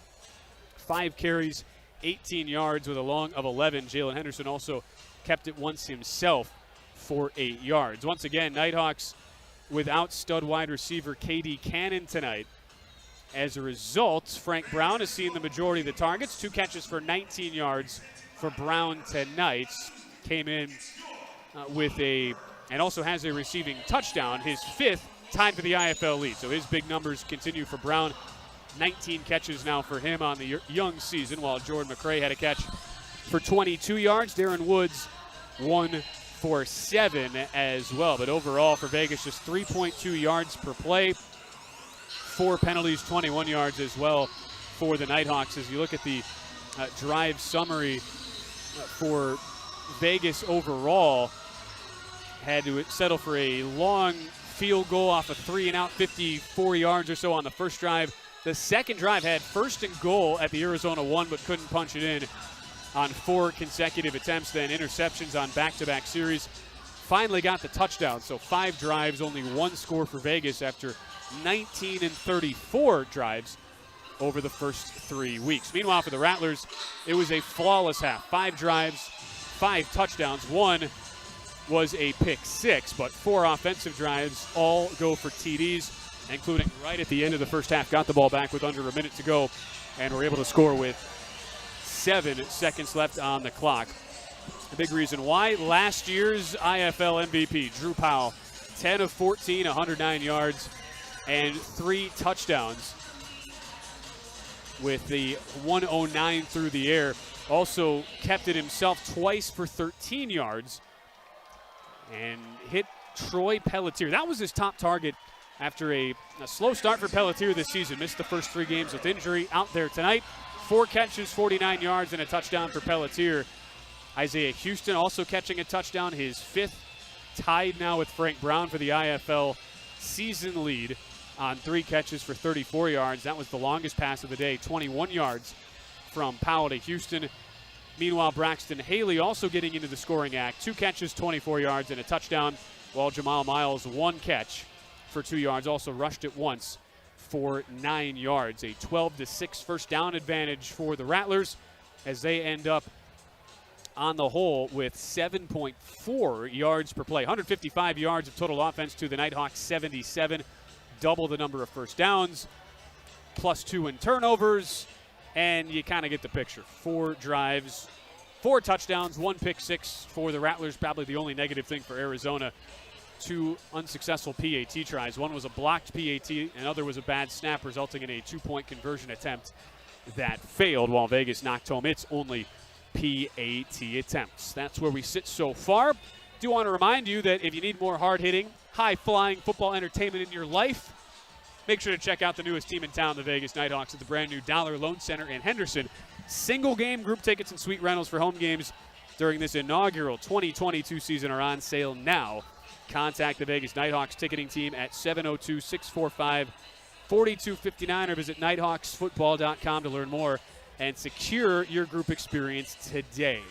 5 carries, 18 yards with a long of 11. Jalen Henderson also kept it once himself for 8 yards. Once again, Nighthawks without stud wide receiver KD Cannon tonight. As a result, Frank Brown has seen the majority of the targets. 2 catches for 19 yards for Brown tonight. Came in and also has a receiving touchdown, his 5th, tied for the IFL lead. So his big numbers continue for Brown. 19 catches now for him on the young season, while Jordan McCray had a catch for 22 yards. Darren Woods, 1 for 7 as well. But overall for Vegas, just 3.2 yards per play. 4 penalties, 21 yards as well for the Nighthawks. As you look at the drive summary for Vegas overall, had to settle for a long field goal off a 3-and-out, 54 yards or so on the first drive. The second drive had 1st and goal at the Arizona 1, but couldn't punch it in on 4 consecutive attempts. Then interceptions on back-to-back series. Finally got the touchdown. So 5 drives, only 1 score for Vegas after 19 and 34 drives over the first 3 weeks. Meanwhile, for the Rattlers, it was a flawless half. 5 drives, 5 touchdowns. 1 was a pick 6, but 4 offensive drives all go for TDs, including right at the end of the first half. Got the ball back with under a minute to go and were able to score with 7 seconds left on the clock. A big reason why, last year's IFL MVP, Drew Powell, 10 of 14, 109 yards, and 3 touchdowns with the 109 through the air. Also kept it himself twice for 13 yards and hit Troy Pelletier. That was his top target after a slow start for Pelletier this season. Missed the first 3 games with injury. Out there tonight. 4 catches, 49 yards, and a touchdown for Pelletier. Isaiah Houston also catching a touchdown, his 5th, tied now with Frank Brown for the IFL season lead on 3 catches for 34 yards. That was the longest pass of the day, 21 yards from Powell to Houston. Meanwhile, Braxton Haley also getting into the scoring act. 2 catches, 24 yards, and a touchdown, while Jamal Miles, 1 catch for 2 yards, also rushed it once for 9 yards. A 12-6 first down advantage for the Rattlers as they end up on the whole with 7.4 yards per play. 155 yards of total offense to the Nighthawks 77. Double the number of first downs, +2 in turnovers, and you kind of get the picture. 4 drives, 4 touchdowns, 1 pick 6 for the Rattlers. Probably the only negative thing for Arizona. 2 unsuccessful PAT tries. One was a blocked PAT, another was a bad snap, resulting in a 2-point conversion attempt that failed, while Vegas knocked home its only PAT attempts. That's where we sit so far. Do want to remind you that if you need more hard-hitting, high-flying football entertainment in your life, make sure to check out the newest team in town, the Vegas Nighthawks, at the brand new Dollar Loan Center in Henderson. Single game group tickets and suite rentals for home games during this inaugural 2022 season are on sale now. Contact the Vegas Nighthawks ticketing team at 702-645-4259 or visit nighthawksfootball.com to learn more and secure your group experience today.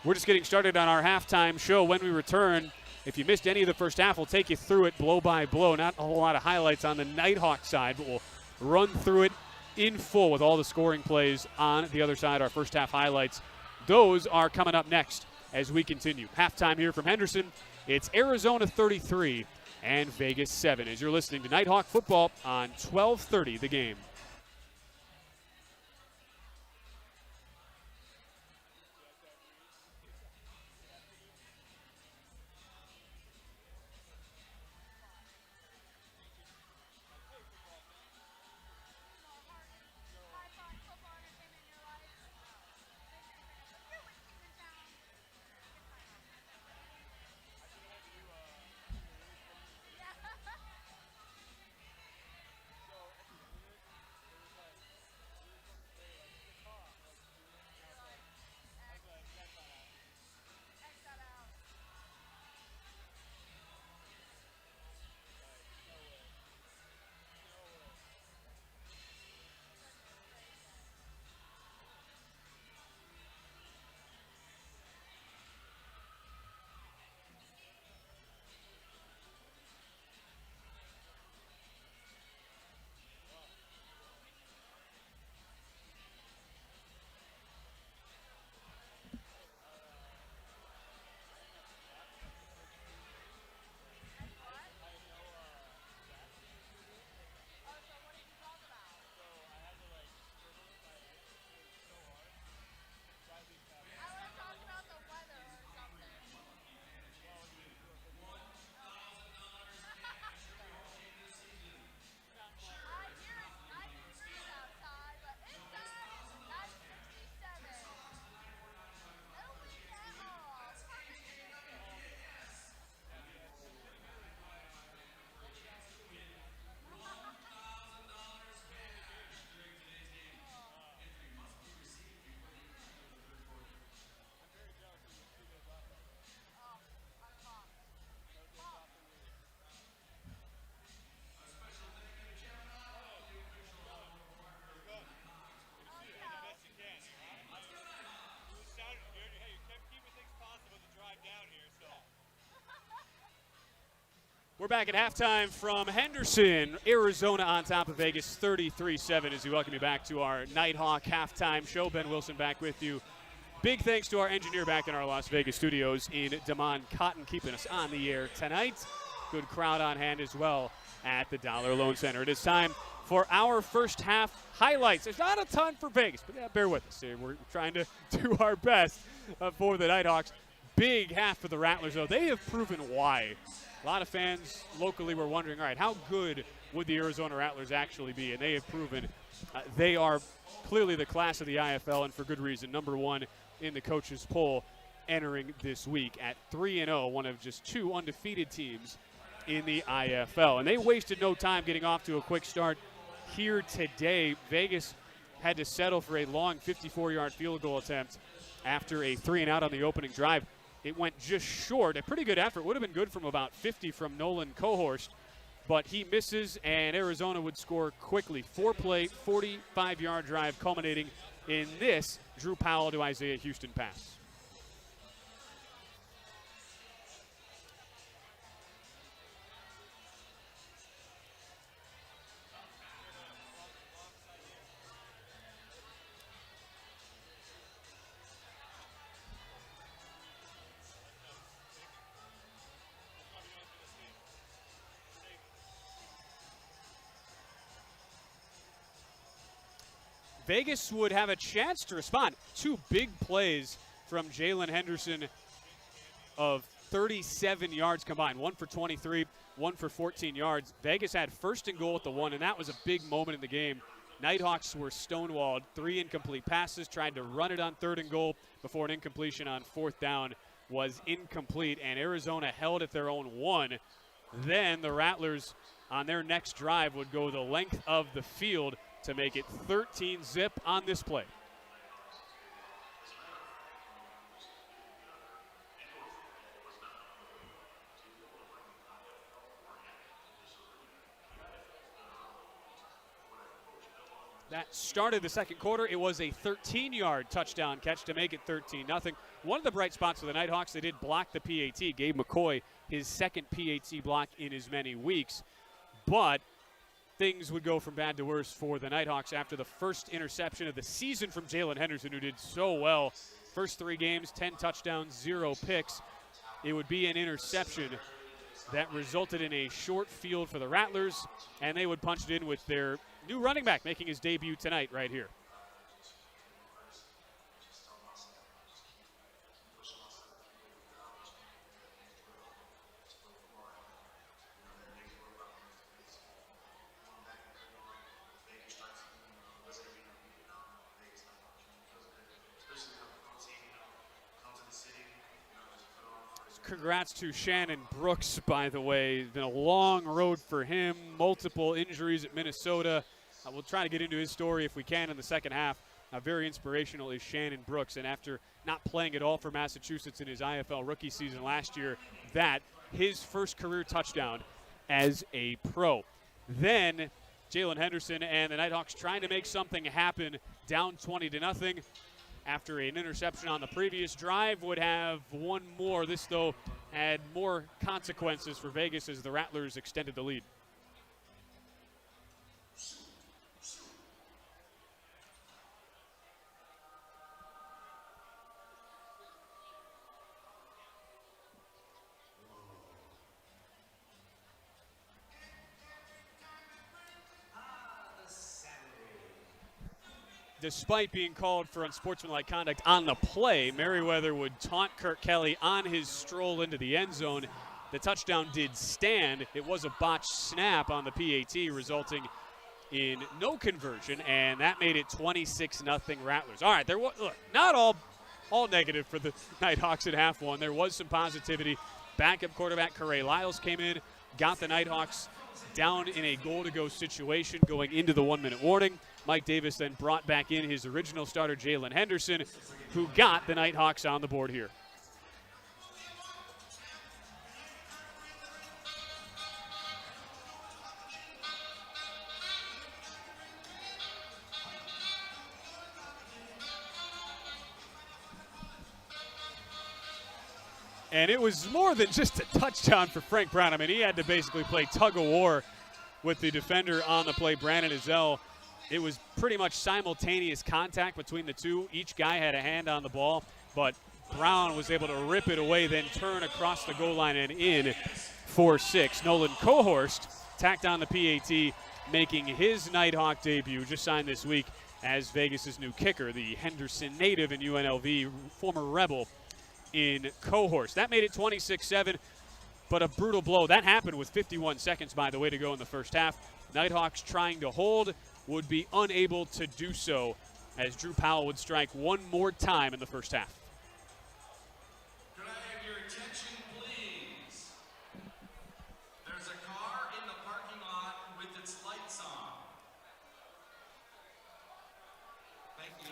We're just getting started on our halftime show. When we return, if you missed any of the first half, we'll take you through it blow by blow. Not a whole lot of highlights on the Nighthawk side, but we'll run through it in full with all the scoring plays on the other side, our first half highlights. Those are coming up next as we continue. Halftime here from Henderson. It's Arizona 33 and Vegas 7 as you're listening to Nighthawk football on 1230 The Game. back at halftime from Henderson, Arizona on top of Vegas 33-7 as we welcome you back to our Nighthawk halftime show. Ben Wilson back with you. Big thanks to our engineer back in our Las Vegas studios in Damon Cotton keeping us on the air tonight. Good crowd on hand as well at the Dollar Loan Center. It is time for our first half highlights. There's not a ton for Vegas, but yeah, bear with us. We're trying to do our best for the Nighthawks. Big half for the Rattlers, though. They have proven why. A lot of fans locally were wondering, all right, how good would the Arizona Rattlers actually be? And they have proven they are clearly the class of the IFL, and for good reason. Number one in the coaches' poll entering this week at 3-0, one of just two undefeated teams in the IFL. And they wasted no time getting off to a quick start here today. Vegas had to settle for a long 54-yard field goal attempt after a 3-and-out on the opening drive. It went just short. A pretty good effort. Would have been good from about 50 from Nolan Cohorst, but he misses, and Arizona would score quickly. 4-play, 45-yard drive culminating in this Drew Powell to Isaiah Houston pass. Vegas would have a chance to respond. Two big plays from Jalen Henderson of 37 yards combined. One for 23, one for 14 yards. Vegas had first and goal at the 1, and that was a big moment in the game. Nighthawks were stonewalled. 3 incomplete passes, tried to run it on 3rd and goal before an incompletion on 4th down was incomplete, and Arizona held at their own 1. Then the Rattlers on their next drive would go the length of the field to make it 13-zip on this play. That started the second quarter. It was a 13-yard touchdown catch to make it 13-0. One of the bright spots for the Nighthawks, they did block the PAT. Gabe McCoy, his second PAT block in as many weeks. But things would go from bad to worse for the Nighthawks after the first interception of the season from Jalen Henderson, who did so well. First 3 games, 10 touchdowns, 0 picks. It would be an interception that resulted in a short field for the Rattlers, and they would punch it in with their new running back making his debut tonight right here. Congrats to Shannon Brooks, by the way. It's been a long road for him, multiple injuries at Minnesota. We'll try to get into his story if we can in the second half. Very inspirational is Shannon Brooks, and after not playing at all for Massachusetts in his IFL rookie season last year, that his first career touchdown as a pro. Then Jalen Henderson and the Nighthawks trying to make something happen, down 20-0. After an interception on the previous drive, would have one more. This, though, had more consequences for Vegas as the Rattlers extended the lead. Despite being called for unsportsmanlike conduct on the play, Merriweather would taunt Kirk Kelly on his stroll into the end zone. The touchdown did stand. It was a botched snap on the PAT, resulting in no conversion, and that made it 26-0 Rattlers. All right, there was not all negative for the Nighthawks at half one. There was some positivity. Backup quarterback Corey Lyles came in, got the Nighthawks down in a goal-to-go situation going into the 1-minute warning. Mike Davis then brought back in his original starter, Jalen Henderson, who got the Nighthawks on the board here. And it was more than just a touchdown for Frank Brown. I mean, he had to basically play tug-of-war with the defender on the play, Brandon Ezell. It was pretty much simultaneous contact between the two. Each guy had a hand on the ball, but Brown was able to rip it away, then turn across the goal line and in for 6. Nolan Cohorst tacked on the PAT, making his Nighthawk debut, just signed this week as Vegas' new kicker, the Henderson native in UNLV, former Rebel in Cohorst. That made it 26-7, but a brutal blow. That happened with 51 seconds, by the way, to go in the first half. Nighthawks trying to hold, would be unable to do so as Drew Powell would strike one more time in the first half. Could I have your attention, please? There's a car in the parking lot with its lights on. Thank you.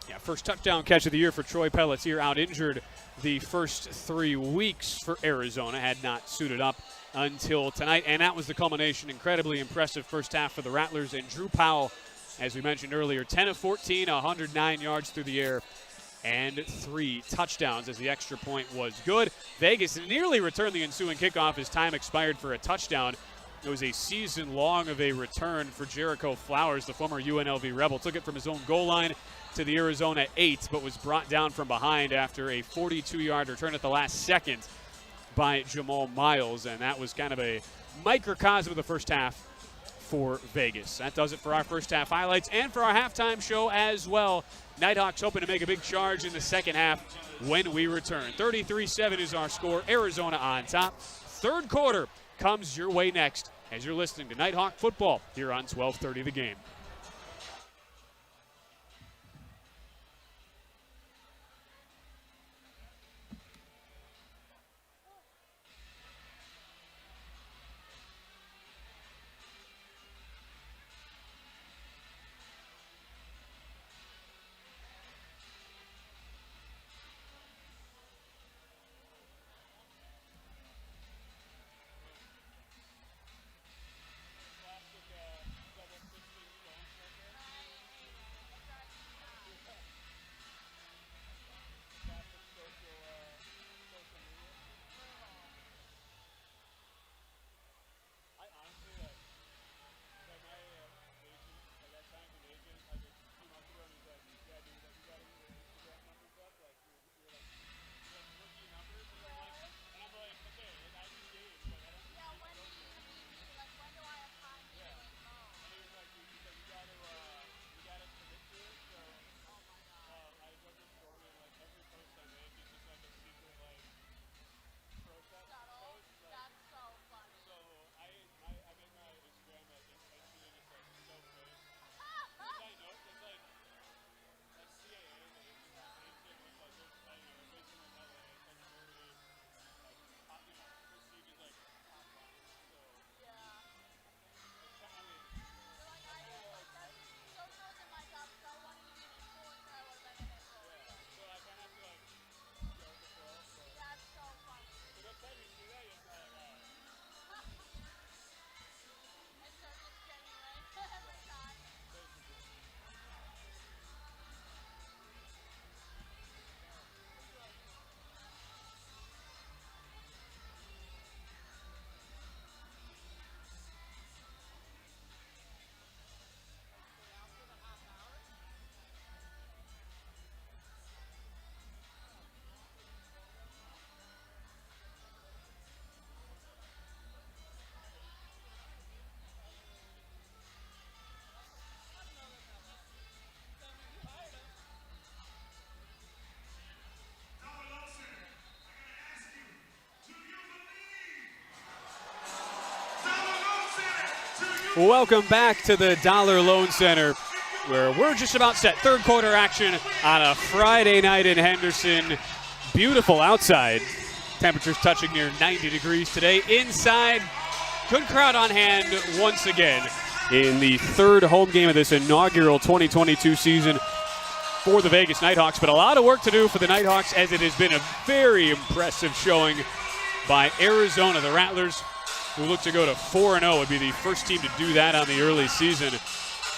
Yeah, first touchdown catch of the year for Troy Pelletier, out injured the first 3 weeks for Arizona, had not suited up until tonight, and that was the culmination. Incredibly impressive first half for the Rattlers, and Drew Powell, as we mentioned earlier, 10 of 14, 109 yards through the air, and 3 touchdowns as the extra point was good. Vegas nearly returned the ensuing kickoff as time expired for a touchdown. It was a season long of a return for Jericho Flowers, the former UNLV Rebel. Took it from his own goal line to the Arizona 8, but was brought down from behind after a 42-yard return at the last second by Jamal Miles, and that was kind of a microcosm of the first half for Vegas. That does it for our first half highlights and for our halftime show as well. Nighthawks hoping to make a big charge in the second half when we return. 33-7 is our score. Arizona on top. Third quarter comes your way next as you're listening to Nighthawk football here on 1230 The Game. Welcome back to the Dollar Loan Center, where we're just about set. Third quarter action on a Friday night in Henderson. Beautiful outside. Temperatures touching near 90 degrees today. Inside, good crowd on hand once again in the third home game of this inaugural 2022 season. for the Vegas Nighthawks, but a lot of work to do for the Nighthawks, as it has been a very impressive showing by Arizona. The Rattlers, who look to go to 4-0, would be the first team to do that on the early season.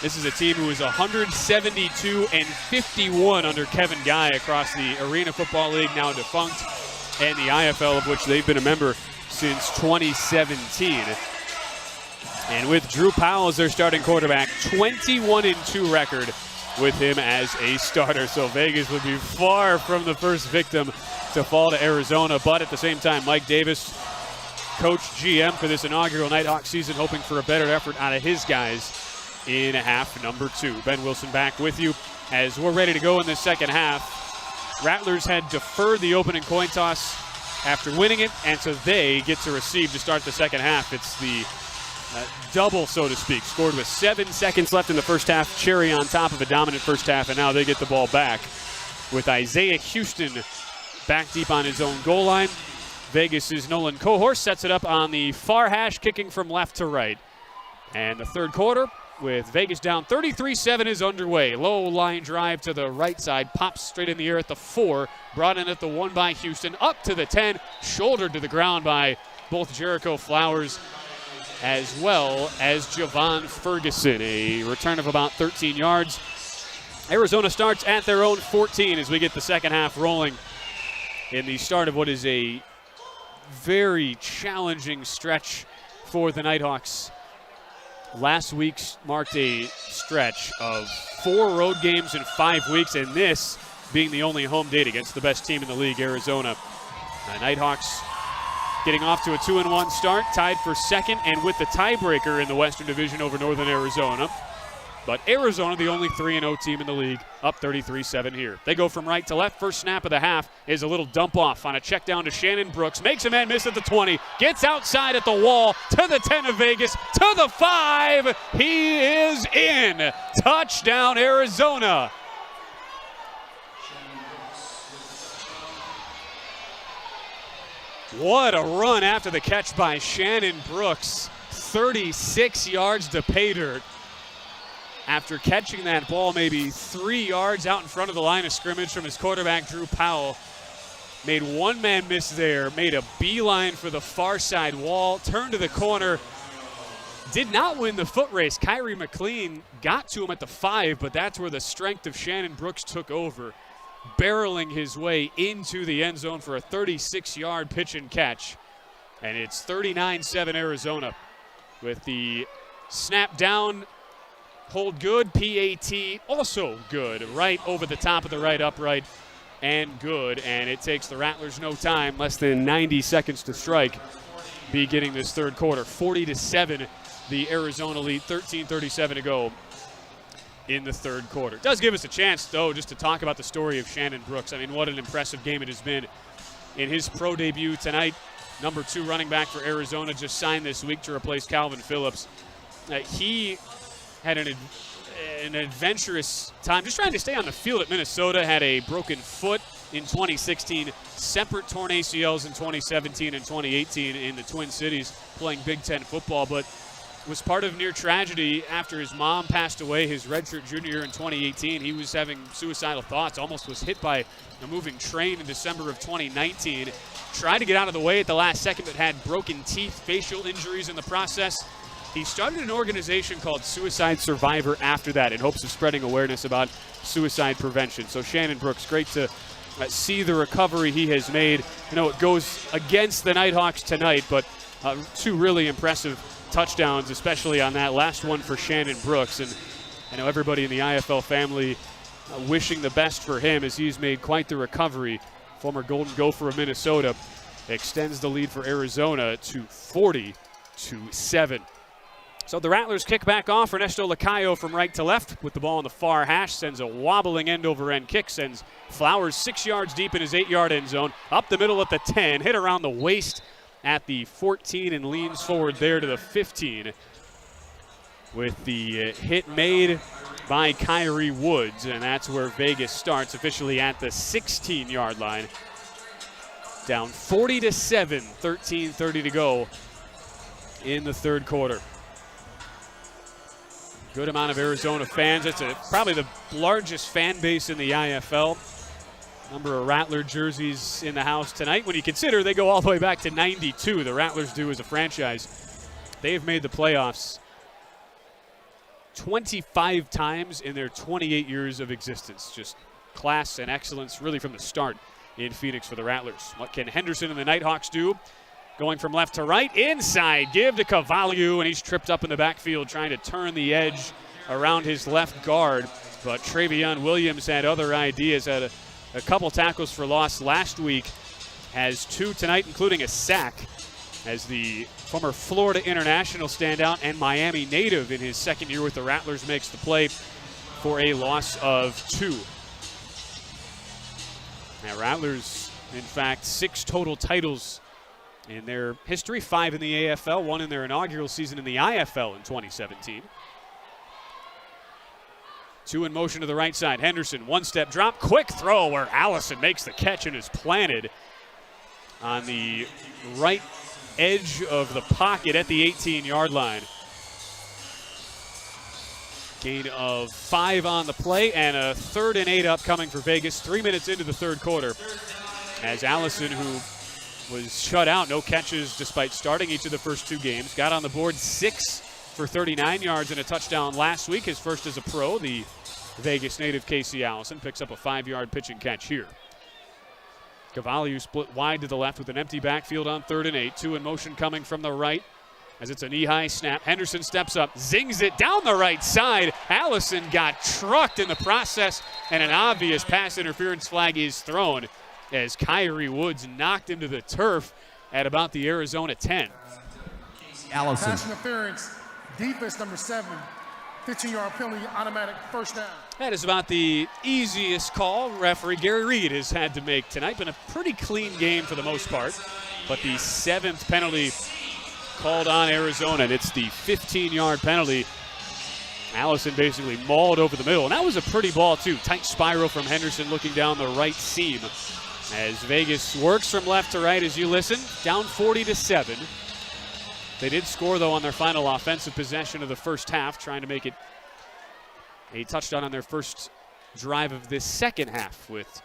This is a team who is 172-51 under Kevin Guy across the Arena Football League, now defunct, and the IFL, of which they've been a member since 2017. And with Drew Powell as their starting quarterback, 21-2 record with him as a starter. So Vegas would be far from the first victim to fall to Arizona. But at the same time, Mike Davis, coach GM for this inaugural Nighthawk season, hoping for a better effort out of his guys in half number 2. Ben Wilson back with you as we're ready to go in the second half. Rattlers had deferred the opening coin toss after winning it, and so they get to receive to start the second half. It's the double, so to speak, scored with 7 seconds left in the first half. Cherry on top of a dominant first half, and now they get the ball back with Isaiah Houston back deep on his own goal line. Vegas's Nolan Cohorst sets it up on the far hash, kicking from left to right. And the third quarter, with Vegas down 33-7, is underway. Low line drive to the right side, pops straight in the air at the 4, brought in at the 1 by Houston, up to the 10, shouldered to the ground by both Jericho Flowers as well as Javon Ferguson. A return of about 13 yards. Arizona starts at their own 14 as we get the second half rolling in the start of what is a very challenging stretch for the Nighthawks. Last week marked a stretch of 4 road games in 5 weeks, and this being the only home date against the best team in the league, Arizona. Nighthawks getting off to a 2-1 start, tied for second and with the tiebreaker in the Western Division over Northern Arizona. But Arizona, the only 3-0 team in the league, up 33-7 here. They go from right to left. First snap of the half is a little dump off on a check down to Shannon Brooks. Makes a man miss at the 20. Gets outside at the wall to the 10 of Vegas, to the 5. He is in. Touchdown, Arizona. What a run after the catch by Shannon Brooks. 36 yards to pay dirt. After catching that ball maybe 3 yards out in front of the line of scrimmage from his quarterback, Drew Powell. Made one man miss there, made a beeline for the far side wall, turned to the corner. Did not win the foot race. Kyrie McLean got to him at the 5, but that's where the strength of Shannon Brooks took over, barreling his way into the end zone for a 36-yard pitch and catch. And it's 39-7 Arizona with the snap down. Hold good, PAT also good, right over the top of the right upright, and good. And it takes the Rattlers no time, less than 90 seconds to strike, beginning this third quarter. 40-7, the Arizona lead, 13:37 to go in the third quarter. It does give us a chance, though, just to talk about the story of Shannon Brooks. I mean, what an impressive game it has been in his pro debut tonight. Number 2 running back for Arizona, just signed this week to replace Calvin Phillips. He had an adventurous time just trying to stay on the field at Minnesota. Had a broken foot in 2016, separate torn ACLs in 2017 and 2018 in the Twin Cities playing Big Ten football, but was part of near tragedy after his mom passed away his redshirt junior year in 2018. He was having suicidal thoughts, almost was hit by a moving train in December of 2019. Tried to get out of the way at the last second, but had broken teeth, facial injuries in the process. He started an organization called Suicide Survivor after that in hopes of spreading awareness about suicide prevention. So Shannon Brooks, great to see the recovery he has made. You know, it goes against the Nighthawks tonight, but 2 really impressive touchdowns, especially on that last one for Shannon Brooks. And I know everybody in the IFL family wishing the best for him as he's made quite the recovery. Former Golden Gopher of Minnesota extends the lead for Arizona to 40-7. So the Rattlers kick back off. Ernesto Lacayo from right to left with the ball on the far hash. Sends a wobbling end-over-end kick. Sends Flowers 6 yards deep in his 8-yard end zone. Up the middle at the 10. Hit around the waist at the 14 and leans forward there to the 15. With the hit made by Kyrie Woods. And that's where Vegas starts, officially at the 16-yard line. Down 40-7, 13:30 to go in the third quarter. Good amount of Arizona fans. It's probably the largest fan base in the IFL. Number of Rattler jerseys in the house tonight. When you consider they go all the way back to '92, the Rattlers do as a franchise. They've made the playoffs 25 times in their 28 years of existence. Just class and excellence really from the start in Phoenix for the Rattlers. What can Henderson and the Nighthawks do? Going from left to right, inside, give to Cavallo, and he's tripped up in the backfield trying to turn the edge around his left guard. But Travion Williams had other ideas, had a couple tackles for loss last week, has 2 tonight, including a sack, as the former Florida International standout and Miami native in his second year with the Rattlers makes the play for a loss of 2. Now, Rattlers, in fact, 6 total titles in their history, 5 in the AFL, 1 in their inaugural season in the IFL in 2017. 2 in motion to the right side. Henderson, one-step drop, quick throw where Allison makes the catch and is planted on the right edge of the pocket at the 18-yard line. Gain of 5 on the play and a 3rd and 8 upcoming for Vegas 3 minutes into the third quarter. As Allison, who was shut out, no catches despite starting each of the first 2 games, got on the board 6 for 39 yards and a touchdown last week, his first as a pro. The Vegas native Casey Allison picks up a 5-yard pitch and catch here. Cavallo split wide to the left with an empty backfield on 3rd and 8. 2 in motion coming from the right as it's a knee-high snap. Henderson steps up, zings it down the right side. Allison got trucked in the process, and an obvious pass interference flag is thrown as Kyrie Woods knocked him to the turf at about the Arizona 10. Allison. Pass interference, defense number 7, 15-yard penalty, automatic first down. That is about the easiest call referee Gary Reed has had to make tonight. Been a pretty clean game for the most part, but the 7th penalty called on Arizona, and it's the 15-yard penalty. Allison basically mauled over the middle, and that was a pretty ball too. Tight spiral from Henderson looking down the right seam. As Vegas works from left to right as you listen, down 40-7. They did score, though, on their final offensive possession of the first half, trying to make it a touchdown on their first drive of this second half with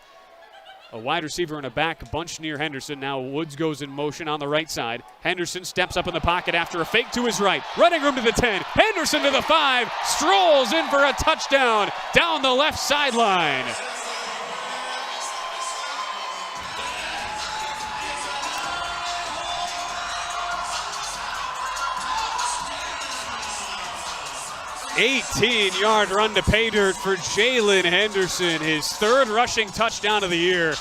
a wide receiver and a back bunched near Henderson. Now Woods goes in motion on the right side. Henderson steps up in the pocket after a fake to his right. Running room to the 10. Henderson to the 5. Strolls in for a touchdown down the left sideline. $18-yard run to pay dirt for Jalen Henderson, his 3rd rushing touchdown of the year.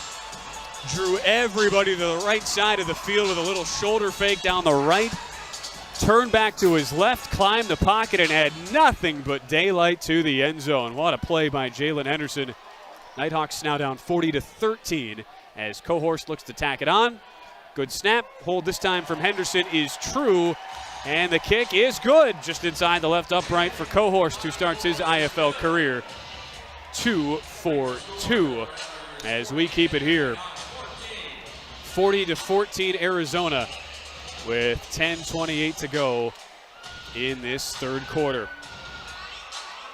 Drew everybody to the right side of the field with a little shoulder fake down the right. Turned back to his left, climbed the pocket, and had nothing but daylight to the end zone. What a play by Jalen Henderson. Nighthawks now down 40-13 as Cohorst looks to tack it on. Good snap. Hold this time from Henderson is true. And the kick is good, just inside the left upright for Cohorst, who starts his IFL career 2 for 2. As we keep it here, 40-14 Arizona with 10:28 to go in this third quarter.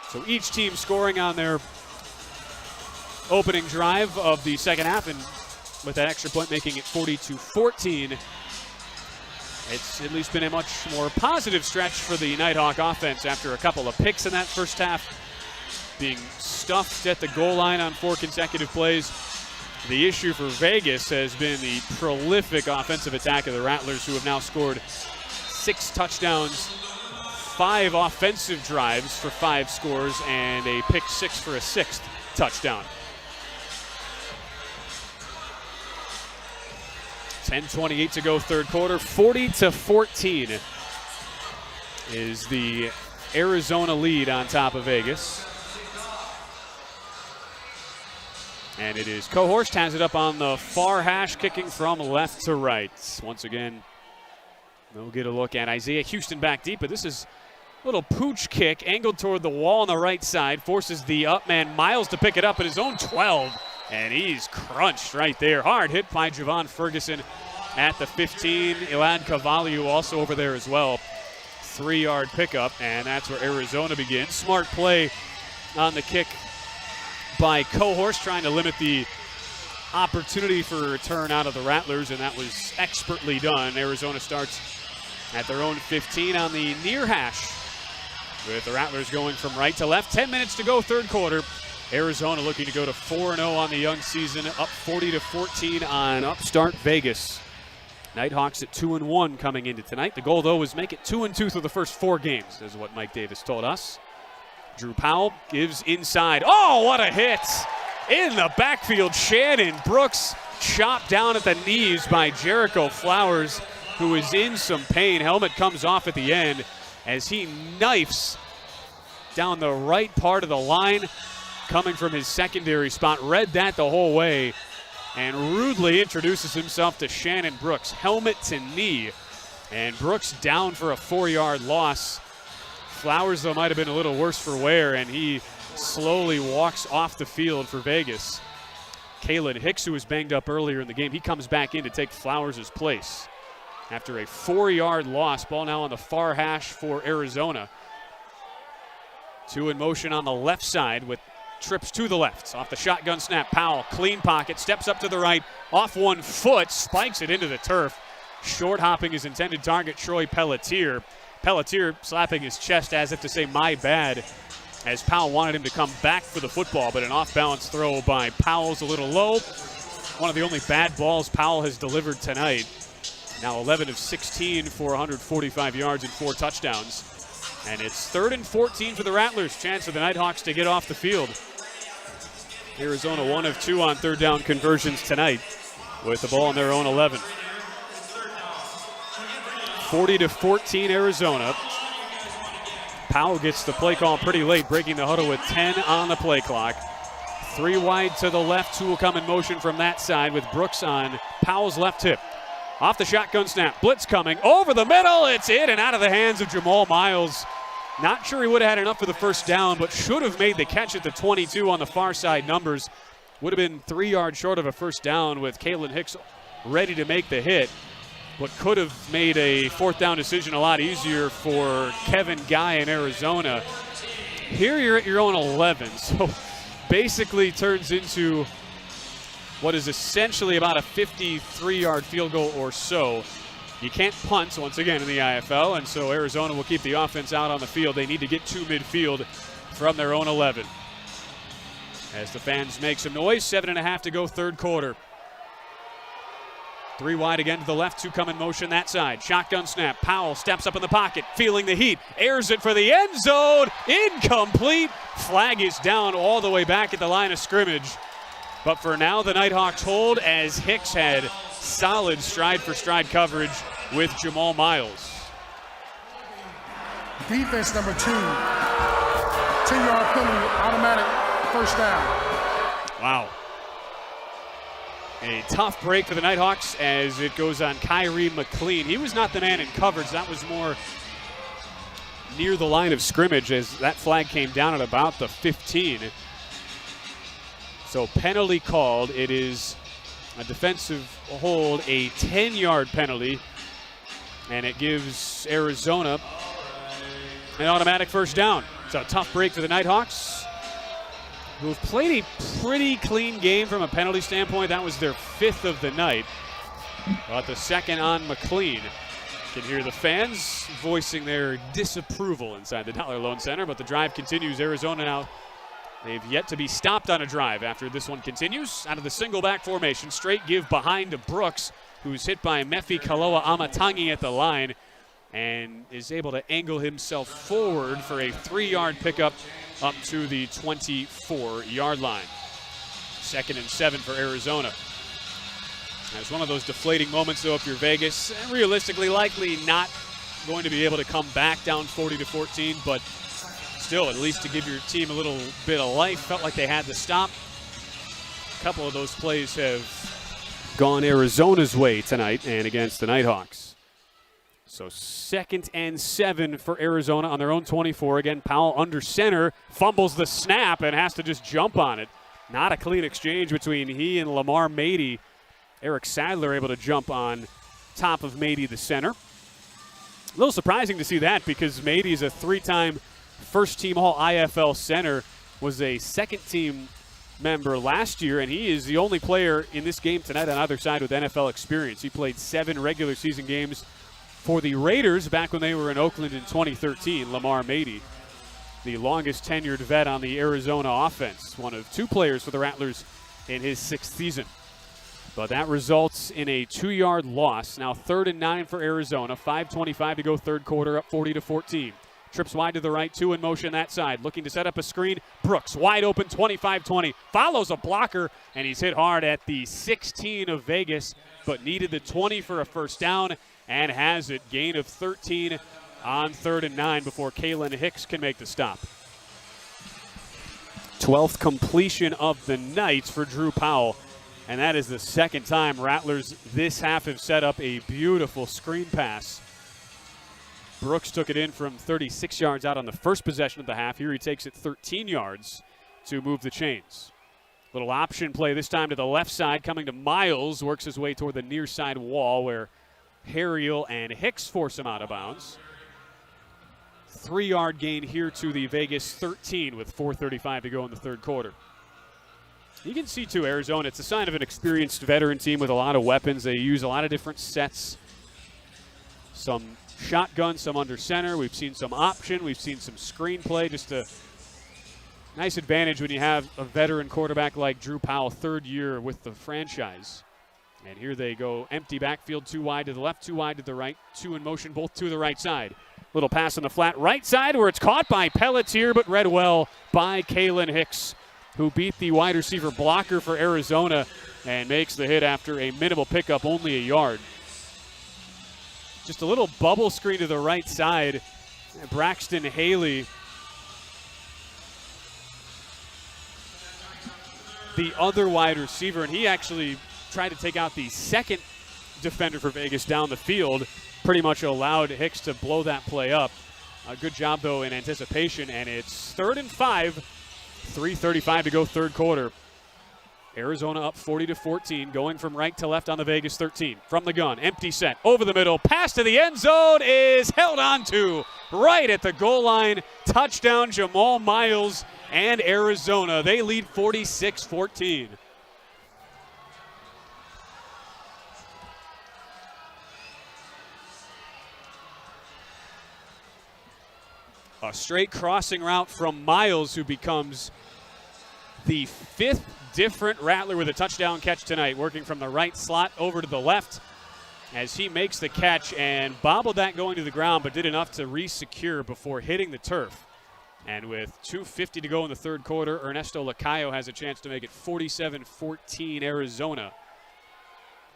So each team scoring on their opening drive of the second half, and with that extra point making it 40-14. It's at least been a much more positive stretch for the Nighthawk offense after a couple of picks in that first half, being stuffed at the goal line on 4 consecutive plays. The issue for Vegas has been the prolific offensive attack of the Rattlers, who have now scored 6 touchdowns, 5 offensive drives for 5 scores, and a pick 6 for a 6th touchdown. 10:28 to go third quarter. 40-14 is the Arizona lead on top of Vegas. And it is Cohorst has it up on the far hash, kicking from left to right. Once again, we'll get a look at Isaiah Houston back deep, but this is a little pooch kick angled toward the wall on the right side. Forces the up man Miles to pick it up at his own 12. And he's crunched right there. Hard hit by Javon Ferguson at the 15. Elad Cavallo also over there as well. 3-yard pickup, and that's where Arizona begins. Smart play on the kick by Cohorst, trying to limit the opportunity for a return out of the Rattlers, and that was expertly done. Arizona starts at their own 15 on the near hash, with the Rattlers going from right to left. 10 minutes to go, third quarter. Arizona looking to go to 4-0 on the young season, up 40-14 on upstart Vegas. Nighthawks at 2-1 coming into tonight. The goal, though, was make it 2-2 through the first 4 games, is what Mike Davis told us. Drew Powell gives inside. Oh, what a hit! In the backfield, Shannon Brooks chopped down at the knees by Jericho Flowers, who is in some pain. Helmet comes off at the end as he knifes down the right part of the line, coming from his secondary spot. Read that the whole way and rudely introduces himself to Shannon Brooks. Helmet to knee, and Brooks down for a 4-yard loss. Flowers, though, might have been a little worse for wear, and he slowly walks off the field for Vegas. Kalen Hicks, who was banged up earlier in the game, he comes back in to take Flowers' place after a 4-yard loss. Ball now on the far hash for Arizona. 2 in motion on the left side with trips to the left. Off the shotgun snap, Powell, clean pocket, steps up to the right, off 1 foot, spikes it into the turf. Short hopping his intended target, Troy Pelletier. Pelletier slapping his chest as if to say, my bad, as Powell wanted him to come back for the football, but an off-balance throw by Powell's a little low. One of the only bad balls Powell has delivered tonight. Now 11 of 16 for 145 yards and 4 touchdowns. And it's 3rd and 14 for the Rattlers. Chance for the Nighthawks to get off the field. Arizona 1 of 2 on 3rd down conversions tonight with the ball on their own 11. 40-14 Arizona. Powell gets the play call pretty late, breaking the huddle with 10 on the play clock. 3 wide to the left. 2 will come in motion from that side with Brooks on Powell's left hip. Off the shotgun snap, blitz coming, over the middle, it's in and out of the hands of Jamal Miles. Not sure he would have had enough for the first down, but should have made the catch at the 22 on the far side numbers. Would have been 3 yards short of a first down with Kalen Hicks ready to make the hit, but could have made a 4th down decision a lot easier for Kevin Guy in Arizona. Here you're at your own 11, so basically turns into what is essentially about a 53-yard field goal or so. You can't punt, once again, in the IFL, and so Arizona will keep the offense out on the field. They need to get to midfield from their own 11. As the fans make some noise, 7.5 to go, third quarter. 3 wide again to the left, 2 come in motion that side. Shotgun snap, Powell steps up in the pocket, feeling the heat, airs it for the end zone, incomplete. Flag is down all the way back at the line of scrimmage. But for now, the Nighthawks hold as Hicks had solid stride-for-stride coverage with Jamal Miles. Defense number 2. 10-yard penalty, automatic first down. Wow. A tough break for the Nighthawks as it goes on Kyrie McLean. He was not the man in coverage. That was more near the line of scrimmage as that flag came down at about the 15. So penalty called. It is a defensive hold, a 10-yard penalty, and it gives Arizona an automatic first down. It's a tough break for the Nighthawks, who have played a pretty clean game from a penalty standpoint. That was their 5th of the night. But the 2nd on McLean. You can hear the fans voicing their disapproval inside the Dollar Loan Center, but the drive continues. Arizona now, they've yet to be stopped on a drive after this one continues. Out of the single back formation, straight give behind to Brooks, who's hit by Mefi Kaloa Amatangi at the line and is able to angle himself forward for a 3-yard pickup up to the 24-yard line. 2nd and 7 for Arizona. It's one of those deflating moments, though, if you're Vegas. Realistically, likely not going to be able to come back down 40-14, but still, at least to give your team a little bit of life. Felt like they had to stop. A couple of those plays have gone Arizona's way tonight and against the Nighthawks. So 2nd and 7 for Arizona on their own 24. Again, Powell under center, fumbles the snap and has to just jump on it. Not a clean exchange between he and Lamar Mady. Eric Sadler able to jump on top of Mady, the center. A little surprising to see that because Mady is a 3-time first-team All-IFL center, was a second-team member last year, and he is the only player in this game tonight on either side with NFL experience. He played 7 regular season games for the Raiders back when they were in Oakland in 2013, Lamar Mady, the longest tenured vet on the Arizona offense, one of 2 players for the Rattlers in his 6th season. But that results in a 2-yard loss. Now 3rd and 9 for Arizona. 5:25 to go third quarter, up 40-14. Trips wide to the right, 2 in motion that side. Looking to set up a screen. Brooks wide open, 25-20. Follows a blocker, and he's hit hard at the 16 of Vegas, but needed the 20 for a first down and has it. Gain of 13 on 3rd and 9 before Kalen Hicks can make the stop. 12th completion of the night for Drew Powell. And that is the second time Rattlers this half have set up a beautiful screen pass. Brooks took it in from 36 yards out on the first possession of the half. Here he takes it 13 yards to move the chains. Little option play this time to the left side, coming to Miles. Works his way toward the near side wall where Harriel and Hicks force him out of bounds. 3-yard gain here to the Vegas 13 with 4:35 to go in the third quarter. You can see, too, Arizona, it's a sign of an experienced veteran team with a lot of weapons. They use a lot of different sets. Some shotgun, some under center. We've seen some option. We've seen some screenplay. Just a nice advantage when you have a veteran quarterback like Drew Powell, 3rd year with the franchise. And here they go, empty backfield, 2 wide to the left, 2 wide to the right, 2 in motion, both to the right side. Little pass on the flat right side where it's caught by Pelletier, but read well by Kalen Hicks, who beat the wide receiver blocker for Arizona and makes the hit after a minimal pickup, only a yard. Just a little bubble screen to the right side. Braxton Haley, the other wide receiver, and he actually tried to take out the second defender for Vegas down the field. Pretty much allowed Hicks to blow that play up. A good job, though, in anticipation, and it's 3rd and 5. 3:35 to go third quarter. Arizona up 40-14, going from right to left on the Vegas 13. From the gun, empty set, over the middle, pass to the end zone is held on to right at the goal line. Touchdown, Jamal Miles and Arizona. They lead 46-14. A straight crossing route from Miles, who becomes the 5th different Rattler with a touchdown catch tonight, working from the right slot over to the left as he makes the catch and bobbled that going to the ground, but did enough to re-secure before hitting the turf. And with 2:50 to go in the third quarter, Ernesto Lacayo has a chance to make it 47-14 Arizona.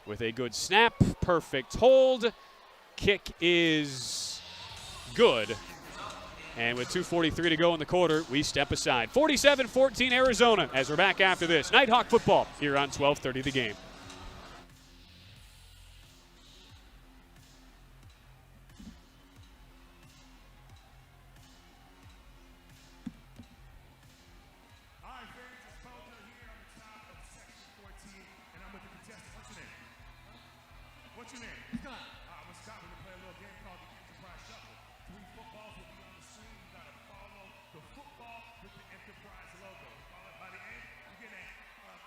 With a good snap, perfect hold, kick is good. And with 2:43 to go in the quarter, we step aside. 47-14 Arizona as we're back after this. Nighthawk football here on 1230 The Game. All right, fans, it's Boulder here on the top of section 14, and I'm with the contestant. What's your name? What's your name? Scott. We're Scott. We're going to play a little game called the Enterprise Shuffle. 3 footballs will be on the screen. You got to follow the football with the Enterprise logo. Followed by the end, you get a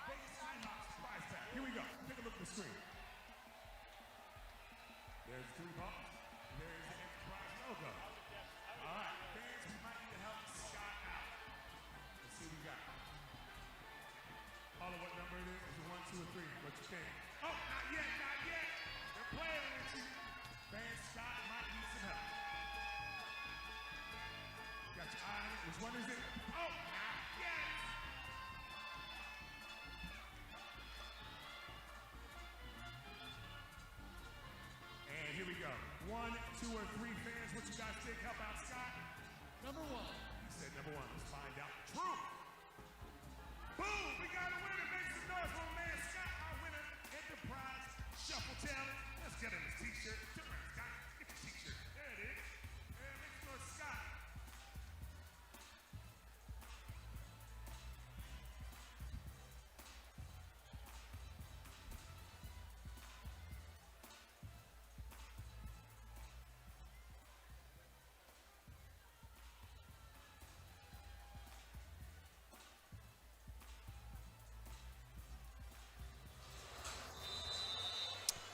Vegas Nighthawks prize pack. Here we go. Take a look at the screen. There's 3 balls. There's the Enterprise logo. All right, fans, we might need to help Scott out. Let's see what we got. Follow what number it is. Is it 1, 2, or 3? What you think? Oh, not yet, not yet. They're playing with you. Fans, Scott might need some help. Got your eye on it. Which one is it? Oh, not yet. And here we go. 1, 2, or 3 fans. What you guys think? Help out Scott. Number 1. He said number 1. Let's find out. True. Boom! We got a winner. Make some noise for my man Scott, our winner. Enterprise Shuffle Challenge. Let's get him his t-shirt. Turn around, Scott. Get your t-shirt. There it is. And make some noise, Scott.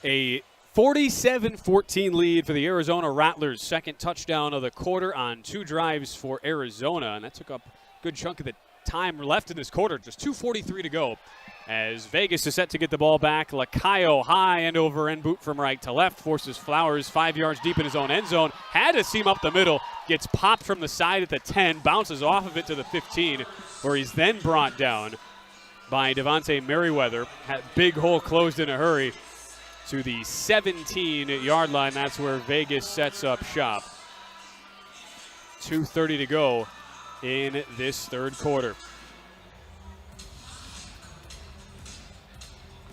A 47-14 lead for the Arizona Rattlers. Second touchdown of the quarter on 2 drives for Arizona, and that took up a good chunk of the time left in this quarter. Just 2:43 to go as Vegas is set to get the ball back. Lacayo high end over end boot from right to left, forces Flowers 5 yards deep in his own end zone. Had to seam up the middle, gets popped from the side at the 10, bounces off of it to the 15, where he's then brought down by Devontae Merriweather. Had big hole closed in a hurry to the 17-yard line. That's where Vegas sets up shop. 2:30 to go in this third quarter.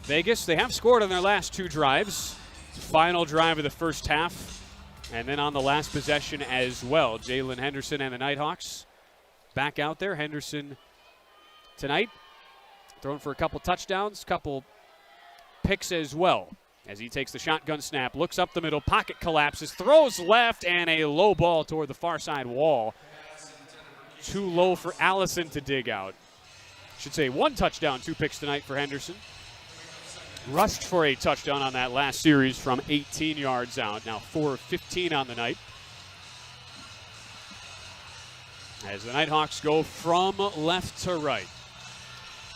Vegas, they have scored on their last 2 drives. Final drive of the first half, and then on the last possession as well. Jalen Henderson and the Nighthawks back out there. Henderson tonight throwing for a couple touchdowns, couple picks as well. As he takes the shotgun snap, looks up the middle, pocket collapses, throws left, and a low ball toward the far side wall. Too low for Allison to dig out. Should say 1 touchdown, 2 picks tonight for Henderson. Rushed for a touchdown on that last series from 18 yards out. Now 4 of 15 on the night. As the Nighthawks go from left to right.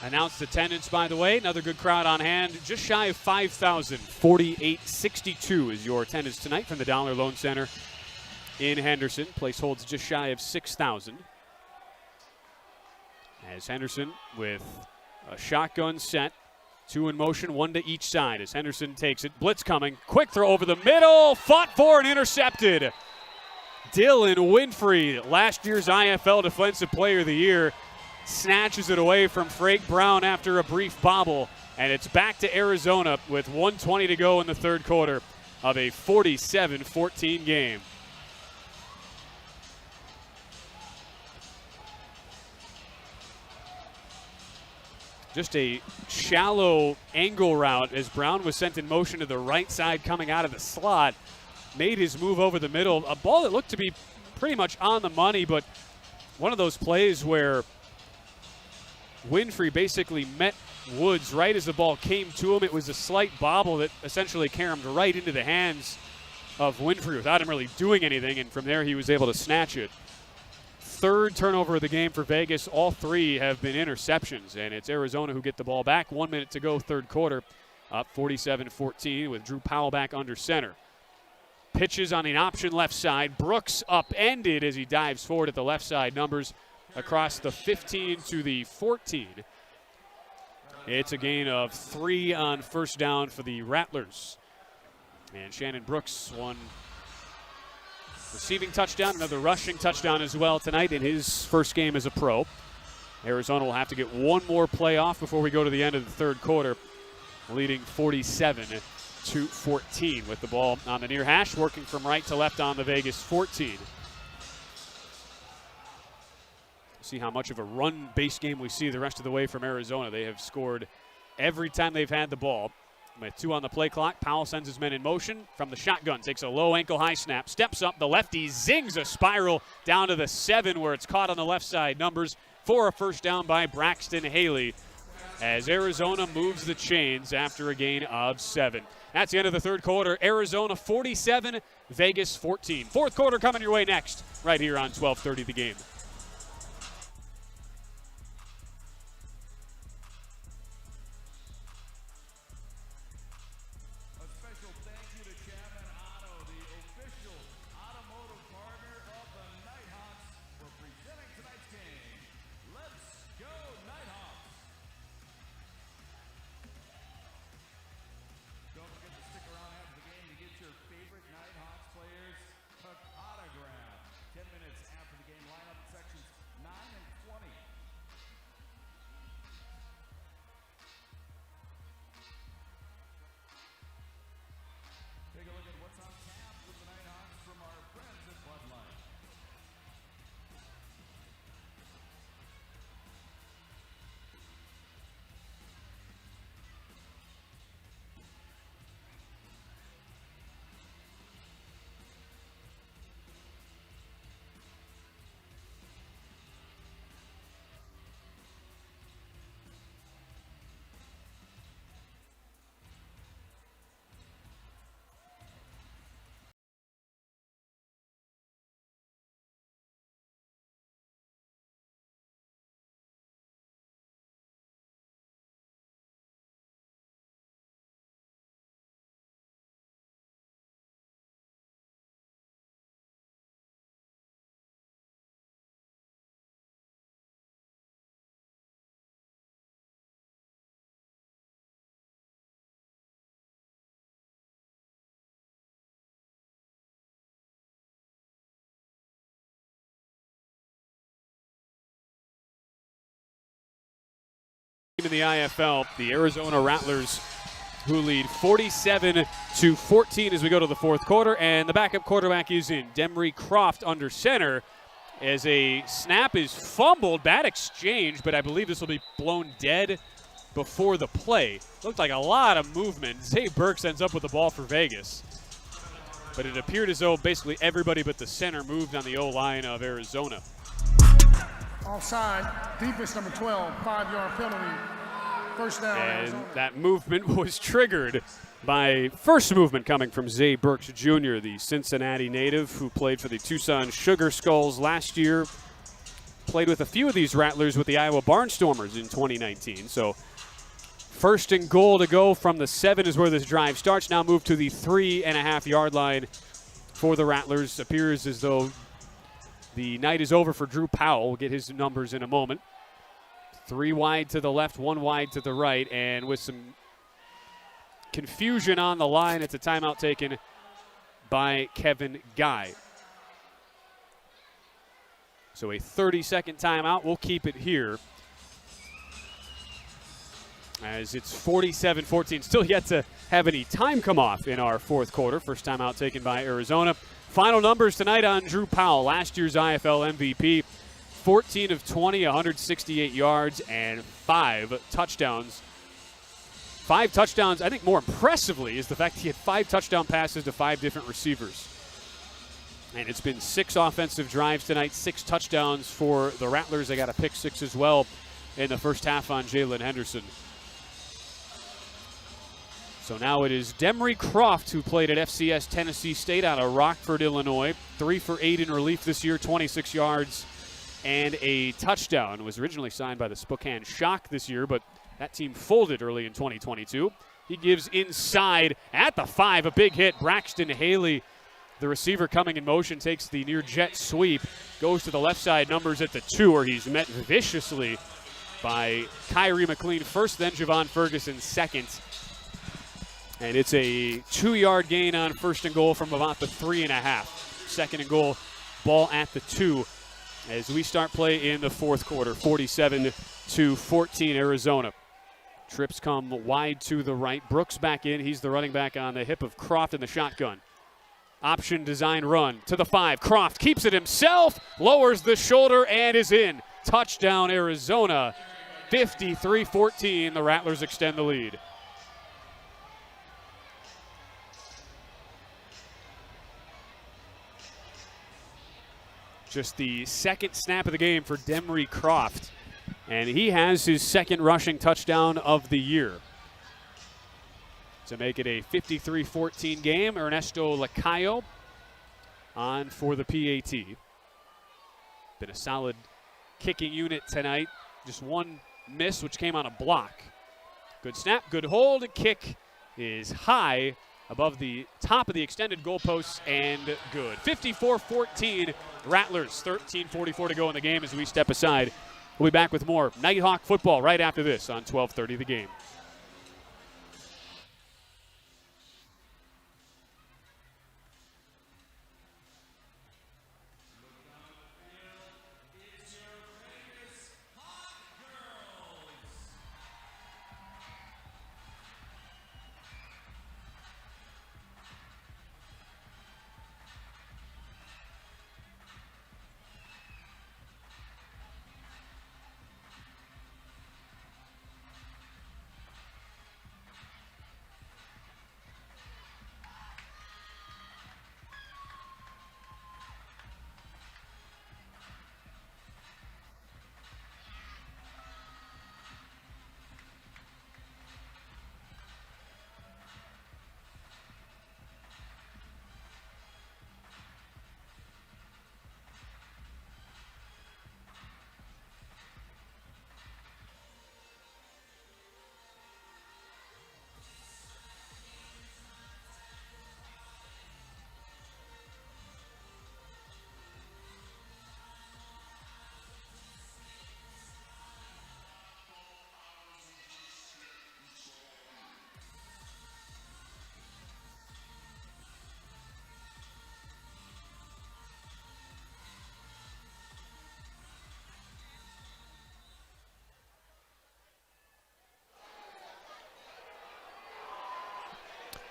Announced attendance, by the way. Another good crowd on hand. Just shy of 5,000. 4862 is your attendance tonight from the Dollar Loan Center in Henderson. Place holds just shy of 6,000. As Henderson with a shotgun set. 2 in motion, 1 to each side as Henderson takes it. Blitz coming. Quick throw over the middle. Fought for and intercepted. Dylan Winfrey, last year's IFL Defensive Player of the Year, snatches it away from Frank Brown after a brief bobble. And it's back to Arizona with 1:20 to go in the third quarter of a 47-14 game. Just a shallow angle route as Brown was sent in motion to the right side coming out of the slot. Made his move over the middle. A ball that looked to be pretty much on the money, but one of those plays where Winfrey basically met Woods right as the ball came to him. It was a slight bobble that essentially caromed right into the hands of Winfrey without him really doing anything, and from there he was able to snatch it. Third turnover of the game for Vegas. All 3 have been interceptions, and it's Arizona who get the ball back. 1 minute to go, third quarter, up 47-14 with Drew Powell back under center. Pitches on the option left side. Brooks upended as he dives forward at the left side. Numbers across the 15 to the 14. It's a gain of 3 on first down for the Rattlers. And Shannon Brooks, 1 receiving touchdown, another rushing touchdown as well tonight in his first game as a pro. Arizona will have to get 1 more play off before we go to the end of the third quarter, leading 47-14 with the ball on the near hash, working from right to left on the Vegas 14. See how much of a run-based game we see the rest of the way from Arizona. They have scored every time they've had the ball. With 2 on the play clock, Powell sends his men in motion from the shotgun, takes a low ankle high snap, steps up, the lefty zings a spiral down to the 7 where it's caught on the left side. Numbers for a first down by Braxton Haley as Arizona moves the chains after a gain of 7. That's the end of the third quarter. Arizona 47, Vegas 14. Fourth quarter coming your way next, right here on 1230 The Game. in the IFL. The Arizona Rattlers, who lead 47-14 as we go to the fourth quarter, and the backup quarterback is in. Demery Croft under center as a snap is fumbled. Bad exchange, but I believe this will be blown dead before the play. Looked like a lot of movement. Zay Burks ends up with the ball for Vegas. But it appeared as though basically everybody but the center moved on the O-line of Arizona. Offside, defense number 12, 5-yard penalty. First down, And Arizona. that movement was triggered by first movement coming from Zay Burks Jr., the Cincinnati native who played for the Tucson Sugar Skulls last year. Played with a few of these Rattlers with the Iowa Barnstormers in 2019. So first and goal to go from the 7 is where this drive starts. Now move to the 3.5-yard line for the Rattlers. Appears as though the night is over for Drew Powell. We'll get his numbers in a moment. 3 wide to the left, 1 wide to the right, and with some confusion on the line, it's a timeout taken by Kevin Guy. So a 30-second timeout. We'll keep it here as it's 47-14. Still yet to have any time come off in our fourth quarter. First timeout taken by Arizona. Final numbers tonight on Drew Powell, last year's IFL MVP. 14 of 20, 168 yards, and 5 touchdowns. 5 touchdowns, I think more impressively, is the fact he had 5 touchdown passes to 5 different receivers. And it's been 6 offensive drives tonight, 6 touchdowns for the Rattlers. They got a pick 6 as well in the first half on Jalen Henderson. So now it is Demery Croft, who played at FCS Tennessee State out of Rockford, Illinois. 3 for 8 in relief this year, 26 yards and a touchdown. Was originally signed by the Spokane Shock this year, but that team folded early in 2022. He gives inside at the 5, a big hit. Braxton Haley, the receiver coming in motion, takes the near jet sweep, goes to the left side, numbers at the 2, where he's met viciously by Kyrie McLean first, then Javon Ferguson second. And it's a 2-yard gain on first and goal from about the 3.5. Second and goal, ball at the 2 as we start play in the fourth quarter. 47-14 Arizona. Trips come wide to the right. Brooks back in. He's the running back on the hip of Croft in the shotgun. Option design run to the 5. Croft keeps it himself, lowers the shoulder, and is in. Touchdown Arizona. 53-14. The Rattlers extend the lead. Just the second snap of the game for Demery Croft. And he has his second rushing touchdown of the year. To make it a 53-14 game, Ernesto Lacayo on for the PAT. Been a solid kicking unit tonight. Just one miss, which came on a block. Good snap, good hold. Kick is high above the top of the extended goalposts and good. 54-14 Rattlers, 13:44 to go in the game as we step aside. We'll be back with more Nighthawk football right after this on 12:30 The Game.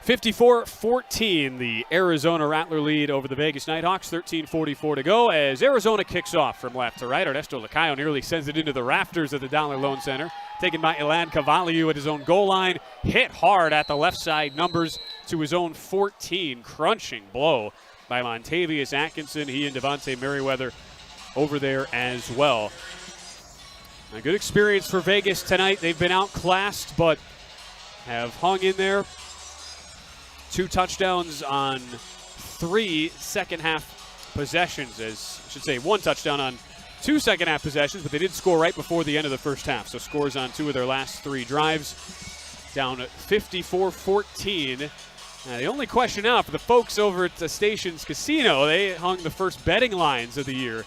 54-14, the Arizona Rattler lead over the Vegas Nighthawks. 13:44 to go as Arizona kicks off from left to right. Ernesto Lacayo nearly sends it into the rafters of the Dollar Loan Center. Taken by Ilan Cavaliu at his own goal line. Hit hard at the left side numbers to his own 14. Crunching blow by Montavious Atkinson. He and Devontae Merriweather over there as well. A good experience for Vegas tonight. They've been outclassed, but have hung in there. 2 touchdowns on 3 second-half possessions, as I should say 1 touchdown on 2 second-half possessions, but they did score right before the end of the first half. So scores on 2 of their last 3 drives. Down 54-14. The only question now for the folks over at the Stations Casino, they hung the first betting lines of the year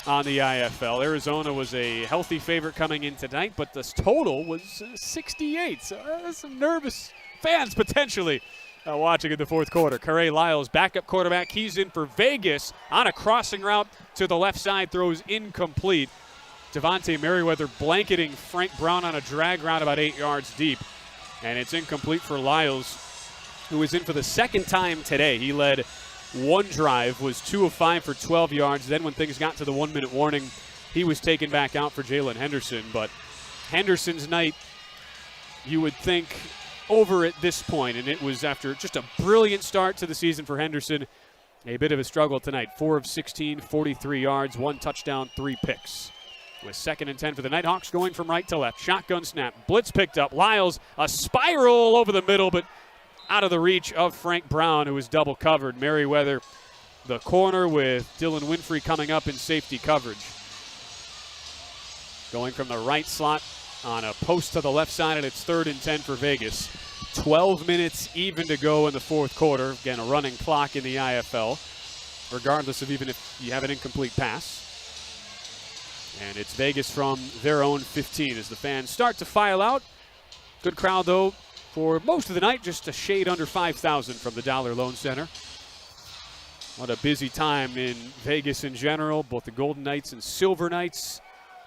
on the IFL. Arizona was a healthy favorite coming in tonight, but this total was 68. So some nervous fans potentially watching in the fourth quarter. Corey Lyles, backup quarterback. He's in for Vegas on a crossing route to the left side. Throws incomplete. Devontae Merriweather blanketing Frank Brown on a drag route about 8 yards deep. And it's incomplete for Lyles, who is in for the second time today. He led 1 drive, was 2 of 5 for 12 yards. Then when things got to the 1-minute warning, he was taken back out for Jalen Henderson. But Henderson's night, you would think, over at this point, and it was after just a brilliant start to the season for Henderson. A bit of a struggle tonight. 4 of 16, 43 yards, 1 touchdown, 3 picks. With 2nd and 10 for the Nighthawks, going from right to left. Shotgun snap, blitz picked up. Lyles, a spiral over the middle, but out of the reach of Frank Brown, who was double covered. Merriweather, the corner, with Dylan Winfrey coming up in safety coverage. Going from the right slot on a post to the left side, and it's 3rd and 10 for Vegas. 12 minutes even to go in the fourth quarter. Again, a running clock in the IFL, regardless of even if you have an incomplete pass. And it's Vegas from their own 15 as the fans start to file out. Good crowd, though, for most of the night. Just a shade under 5,000 from the Dollar Loan Center. What a busy time in Vegas in general. Both the Golden Knights and Silver Knights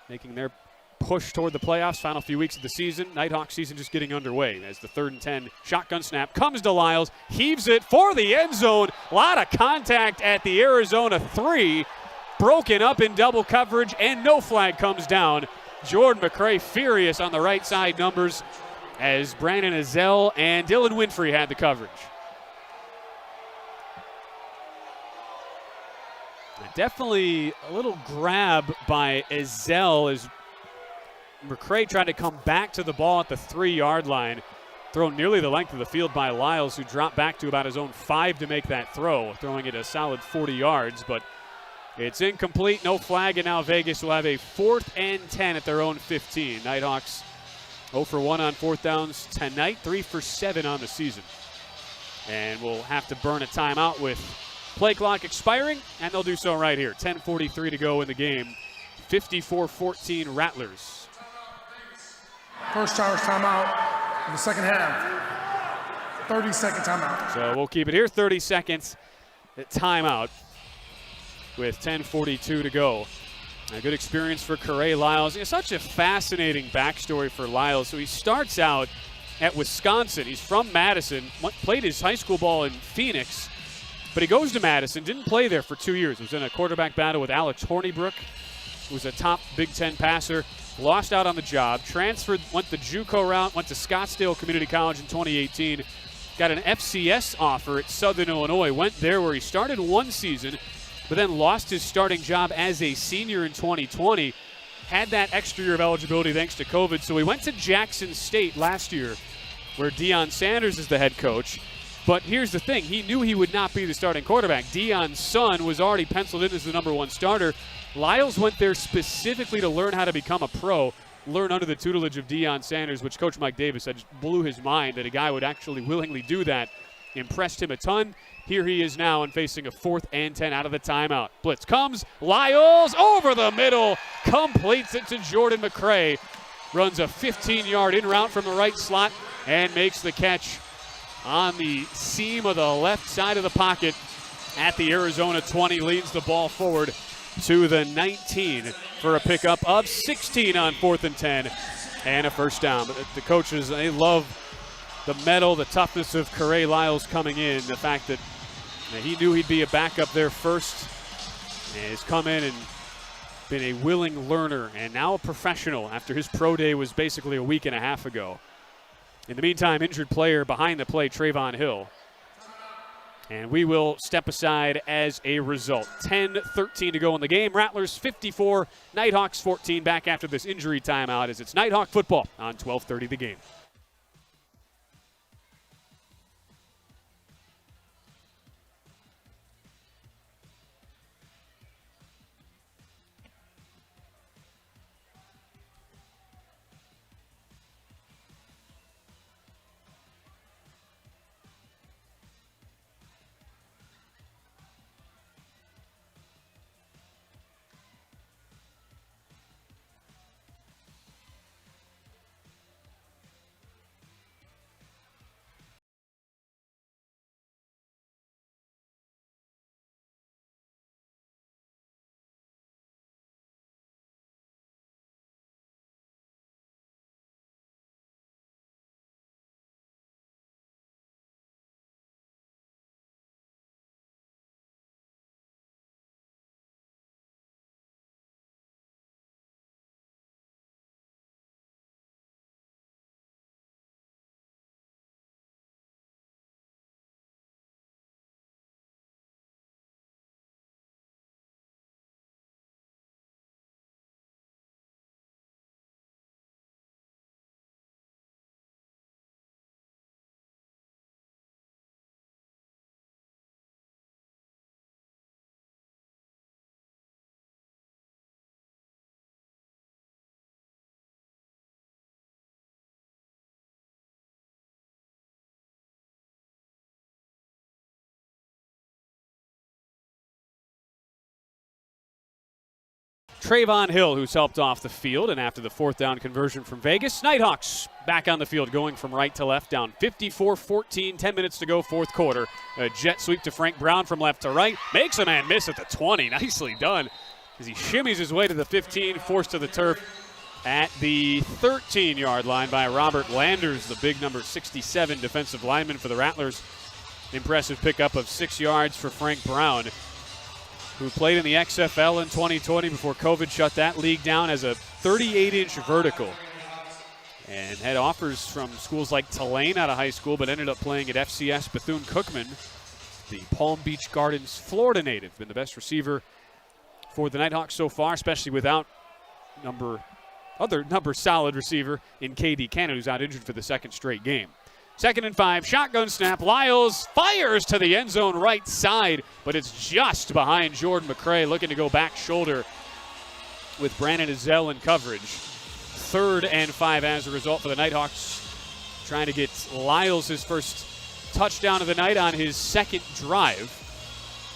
making their push toward the playoffs. Final few weeks of the season. Nighthawk season just getting underway as the 3rd and 10 shotgun snap comes to Lyles. Heaves it for the end zone. A lot of contact at the Arizona 3. Broken up in double coverage, and no flag comes down. Jordan McCray furious on the right side numbers as Brandon Ezell and Dylan Winfrey had the coverage. Definitely a little grab by Ezell as McCray tried to come back to the ball at the 3-yard line. Thrown nearly the length of the field by Lyles, who dropped back to about his own 5 to make that throw, throwing it a solid 40 yards, but it's incomplete, no flag, and now Vegas will have a 4th and 10 at their own 15. Nighthawks 0 for 1 on 4th downs tonight, 3 for 7 on the season. And we'll have to burn a timeout with play clock expiring, and they'll do so right here. 10:43 to go in the game. 54-14 Rattlers. First Towers timeout in the second half. 30-second timeout. So we'll keep it here, 30 seconds timeout with 10:42 to go. A good experience for Corey Lyles. It's such a fascinating backstory for Lyles. So he starts out at Wisconsin. He's from Madison, played his high school ball in Phoenix, but he goes to Madison, didn't play there for 2 years. Was in a quarterback battle with Alex Hornibrook, who was a top Big Ten passer. Lost out on the job, transferred, went the JUCO route, went to Scottsdale Community College in 2018, got an FCS offer at Southern Illinois, went there where he started 1 season, but then lost his starting job as a senior in 2020. Had that extra year of eligibility thanks to COVID, so he went to Jackson State last year, where Deion Sanders is the head coach. But here's the thing, he knew he would not be the starting quarterback. Deion's son was already penciled in as the #1 starter. Lyles went there specifically to learn how to become a pro, learn under the tutelage of Deion Sanders, which Coach Mike Davis said just blew his mind that a guy would actually willingly do that. Impressed him a ton. Here he is now and facing a 4th and 10 out of the timeout. Blitz comes, Lyles over the middle, completes it to Jordan McCray. Runs a 15-yard in route from the right slot and makes the catch on the seam of the left side of the pocket at the Arizona 20. Leads the ball forward to the 19 for a pickup of 16 on 4th and 10 and a first down. But the coaches, they love the mettle, the toughness of Corey Lyles coming in, the fact that he knew he'd be a backup there first, and has come in and been a willing learner and now a professional after his pro day was basically a week and a half ago. In the meantime, injured player behind the play, Trayvon Hill. And we will step aside as a result. 10-13 to go in the game. Rattlers 54, Nighthawks 14. Back after this injury timeout as it's Nighthawk football on 12:30 The Game. Trayvon Hill, who's helped off the field, and after the fourth down conversion from Vegas, Nighthawks back on the field going from right to left, down 54-14, 10 minutes to go, fourth quarter. A jet sweep to Frank Brown from left to right, makes a man miss at the 20. Nicely done as he shimmies his way to the 15, forced to the turf at the 13-yard line by Robert Landers, the big number 67 defensive lineman for the Rattlers. Impressive pickup of 6 yards for Frank Brown, who played in the XFL in 2020 before COVID shut that league down as a 38-inch vertical. And had offers from schools like Tulane out of high school, but ended up playing at FCS Bethune-Cookman, the Palm Beach Gardens, Florida native. Been the best receiver for the Nighthawks so far, especially without other solid receiver in KD Cannon, who's out injured for the second straight game. 2nd and 5, shotgun snap. Lyles fires to the end zone right side, but it's just behind Jordan McCray, looking to go back shoulder with Brandon Ezell in coverage. 3rd and 5 as a result for the Nighthawks, trying to get Lyles his first touchdown of the night on his second drive.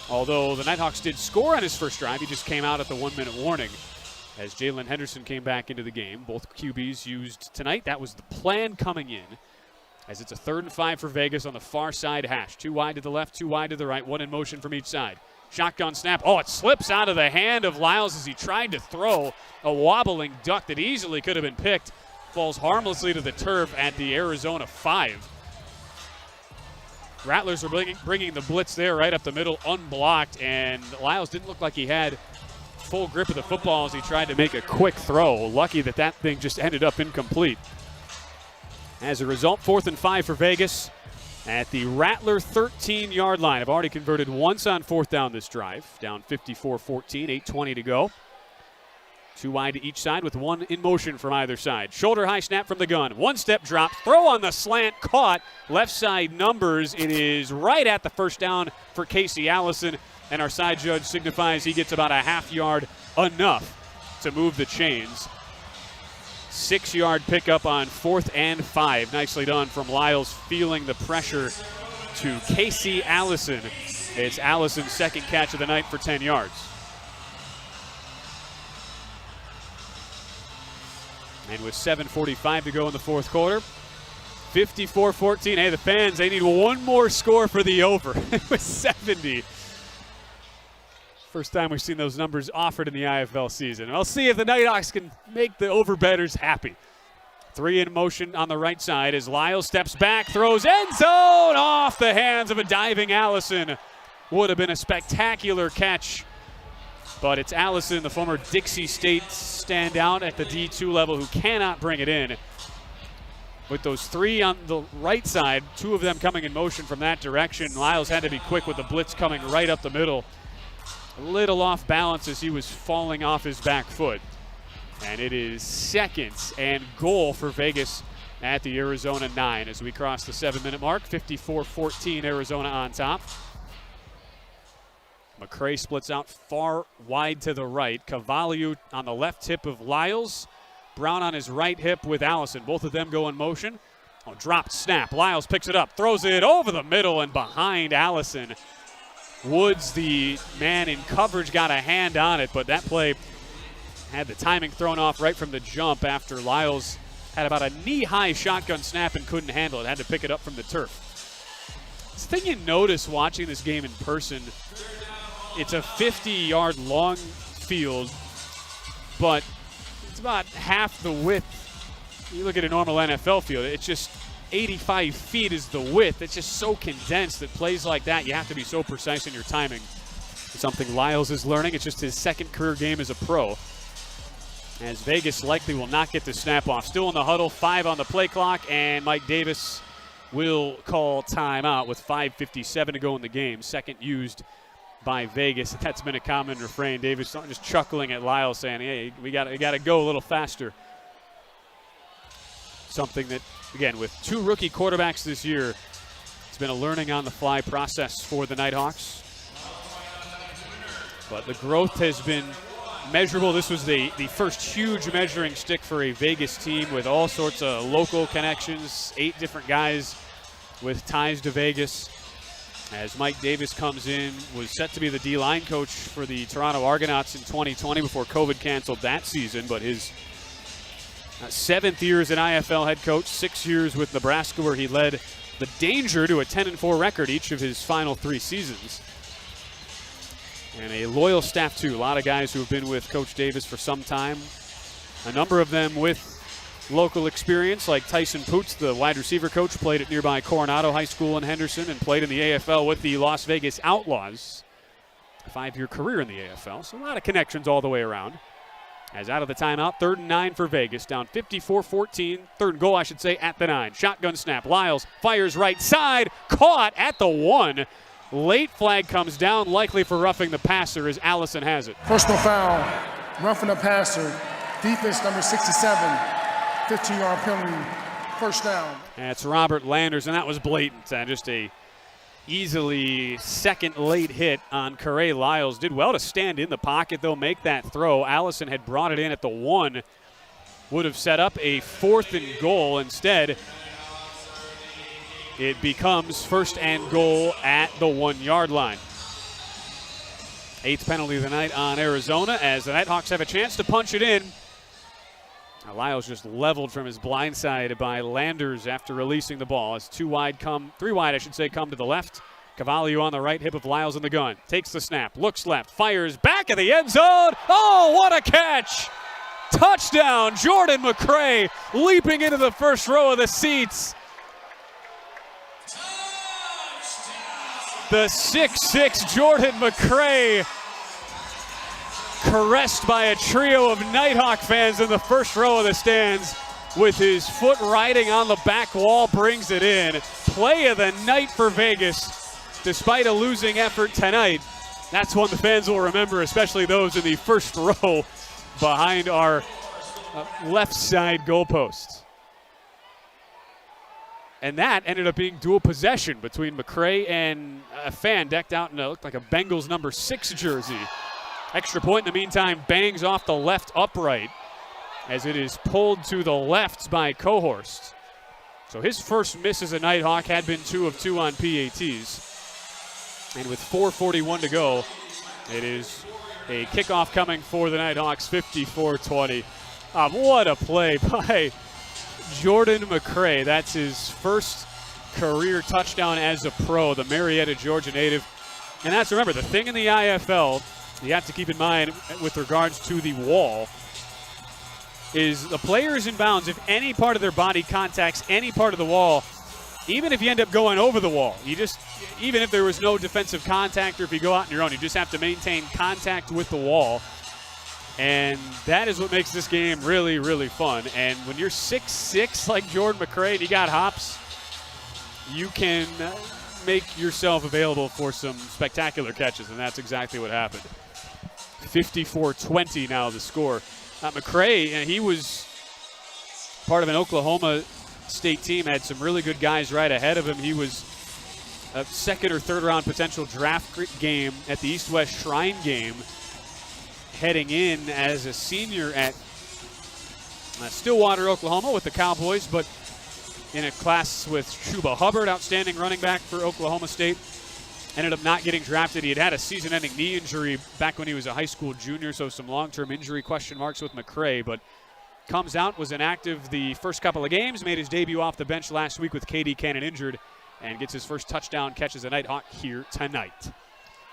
Although the Nighthawks did score on his first drive, he just came out at the 1-minute warning as Jalen Henderson came back into the game. Both QBs used tonight. That was the plan coming in, as it's a 3rd and 5 for Vegas on the far side hash. 2 wide to the left, 2 wide to the right, 1 in motion from each side. Shotgun snap. Oh, it slips out of the hand of Lyles as he tried to throw a wobbling duck that easily could have been picked. Falls harmlessly to the turf at the Arizona 5. Rattlers were bringing the blitz there right up the middle, unblocked, and Lyles didn't look like he had full grip of the football as he tried to make a quick throw. Lucky that thing just ended up incomplete. As a result, 4th and 5 for Vegas at the Rattler 13-yard line. I've already converted once on 4th down this drive. Down 54-14, 8:20 to go. 2 wide to each side with 1 in motion from either side. Shoulder high snap from the gun. 1-step drop, throw on the slant, caught. Left side numbers. It is right at the first down for Casey Allison, and our side judge signifies he gets about a half-yard, enough to move the chains. 6-yard pickup on 4th and 5. Nicely done from Lyles, feeling the pressure to Casey Allison. It's Allison's second catch of the night for 10 yards. And with 7:45 to go in the fourth quarter, 54-14. Hey, the fans, they need one more score for the over. It was 70. First time we've seen those numbers offered in the IFL season. I'll see if the Nighthawks can make the over-bettors happy. Three in motion on the right side as Lyles steps back, throws end zone off the hands of a diving Allison. Would have been a spectacular catch, but it's Allison, the former Dixie State standout at the D2 level, who cannot bring it in. With those three on the right side, two of them coming in motion from that direction, Lyles had to be quick with the blitz coming right up the middle. A little off balance as he was falling off his back foot. And it is 2nd and goal for Vegas at the Arizona 9 as we cross the 7-minute mark. 54-14, Arizona on top. McCray splits out far wide to the right. Cavallo on the left hip of Lyles. Brown on his right hip with Allison. Both of them go in motion. Oh, dropped snap. Lyles picks it up, throws it over the middle and behind Allison. Woods, the man in coverage, got a hand on it, but that play had the timing thrown off right from the jump after Lyles had about a knee-high shotgun snap and couldn't handle it. Had to pick it up from the turf. The thing you notice watching this game in person, it's a 50-yard long field, but it's about half the width. You look at a normal NFL field, it's just 85 feet is the width. It's just so condensed that plays like that, you have to be so precise in your timing. It's something Lyles is learning. It's just his 2nd career game as a pro. As Vegas likely will not get the snap off. Still in the huddle, 5 on the play clock, and Mike Davis will call timeout with 5:57 to go in the game. 2nd used by Vegas. That's been a common refrain. Davis just chuckling at Lyles, saying, hey, we got to go a little faster. Something that, again, with 2 rookie quarterbacks this year, it's been a learning on the fly process for the Nighthawks. But the growth has been measurable. This was the first huge measuring stick for a Vegas team with all sorts of local connections, 8 different guys with ties to Vegas. As Mike Davis comes in, was set to be the D-line coach for the Toronto Argonauts in 2020 before COVID canceled that season, but his 7th year as an IFL head coach, 6 years with Nebraska where he led the Danger to a 10-4 record each of his final 3 seasons. And a loyal staff, too. A lot of guys who have been with Coach Davis for some time. A number of them with local experience, like Tyson Poots, the wide receiver coach, played at nearby Coronado High School in Henderson and played in the AFL with the Las Vegas Outlaws. A 5-year career in the AFL, so a lot of connections all the way around. As out of the timeout, 3rd and 9 for Vegas, down 54-14. 3rd and goal, I should say, at the 9. Shotgun snap. Lyles fires right side, caught at the 1. Late flag comes down, likely for roughing the passer as Allison has it. Personal foul, roughing the passer, defense number 67, 15-yard penalty, 1st down. That's Robert Landers, and that was blatant. Just a easily 2nd late hit on Corey Lyles. Did well to stand in the pocket, though, make that throw. Allison had brought it in at the 1. Would have set up a 4th and goal. Instead, it becomes 1st and goal at the 1-yard line. 8th penalty of the night on Arizona as the Nighthawks have a chance to punch it in. Now Lyles just leveled from his blind side by Landers after releasing the ball. As 3 wide, come to the left. Cavallo on the right hip of Lyles in the gun. Takes the snap, looks left, fires back of the end zone. Oh, what a catch! Touchdown, Jordan McCray leaping into the first row of the seats. The 6'6" Jordan McCray, caressed by a trio of Nighthawk fans in the first row of the stands, with his foot riding on the back wall, brings it in. Play of the night for Vegas, despite a losing effort tonight. That's one the fans will remember, especially those in the first row behind our left side goalposts. And that ended up being dual possession between McCray and a fan decked out in looked like a Bengals number 6 jersey. Extra point in the meantime, bangs off the left upright as it is pulled to the left by Cohorst. So his first miss as a Nighthawk had been 2 of 2 on PATs. And with 4:41 to go, it is a kickoff coming for the Nighthawks, 54-20. What a play by Jordan McCray. That's his first career touchdown as a pro, the Marietta, Georgia native. And that's, remember, the thing in the IFL you have to keep in mind with regards to the wall is the player is in bounds. If any part of their body contacts any part of the wall, even if you end up going over the wall, even if there was no defensive contact or if you go out on your own, you just have to maintain contact with the wall. And that is what makes this game really, really fun. And when you're 6'6", like Jordan McCray, and you got hops, you can make yourself available for some spectacular catches, and that's exactly what happened. 54-20 now the score. McCray, he was part of an Oklahoma State team, had some really good guys right ahead of him. He was a second or third round potential draft game at the East-West Shrine game, heading in as a senior at Stillwater, Oklahoma with the Cowboys, but in a class with Chuba Hubbard, outstanding running back for Oklahoma State. Ended up not getting drafted. He had a season-ending knee injury back when he was a high school junior, so some long-term injury question marks with McCray, but comes out, was inactive the first couple of games, made his debut off the bench last week with KD Cannon injured, and gets his first touchdown catch as a Nighthawk here tonight.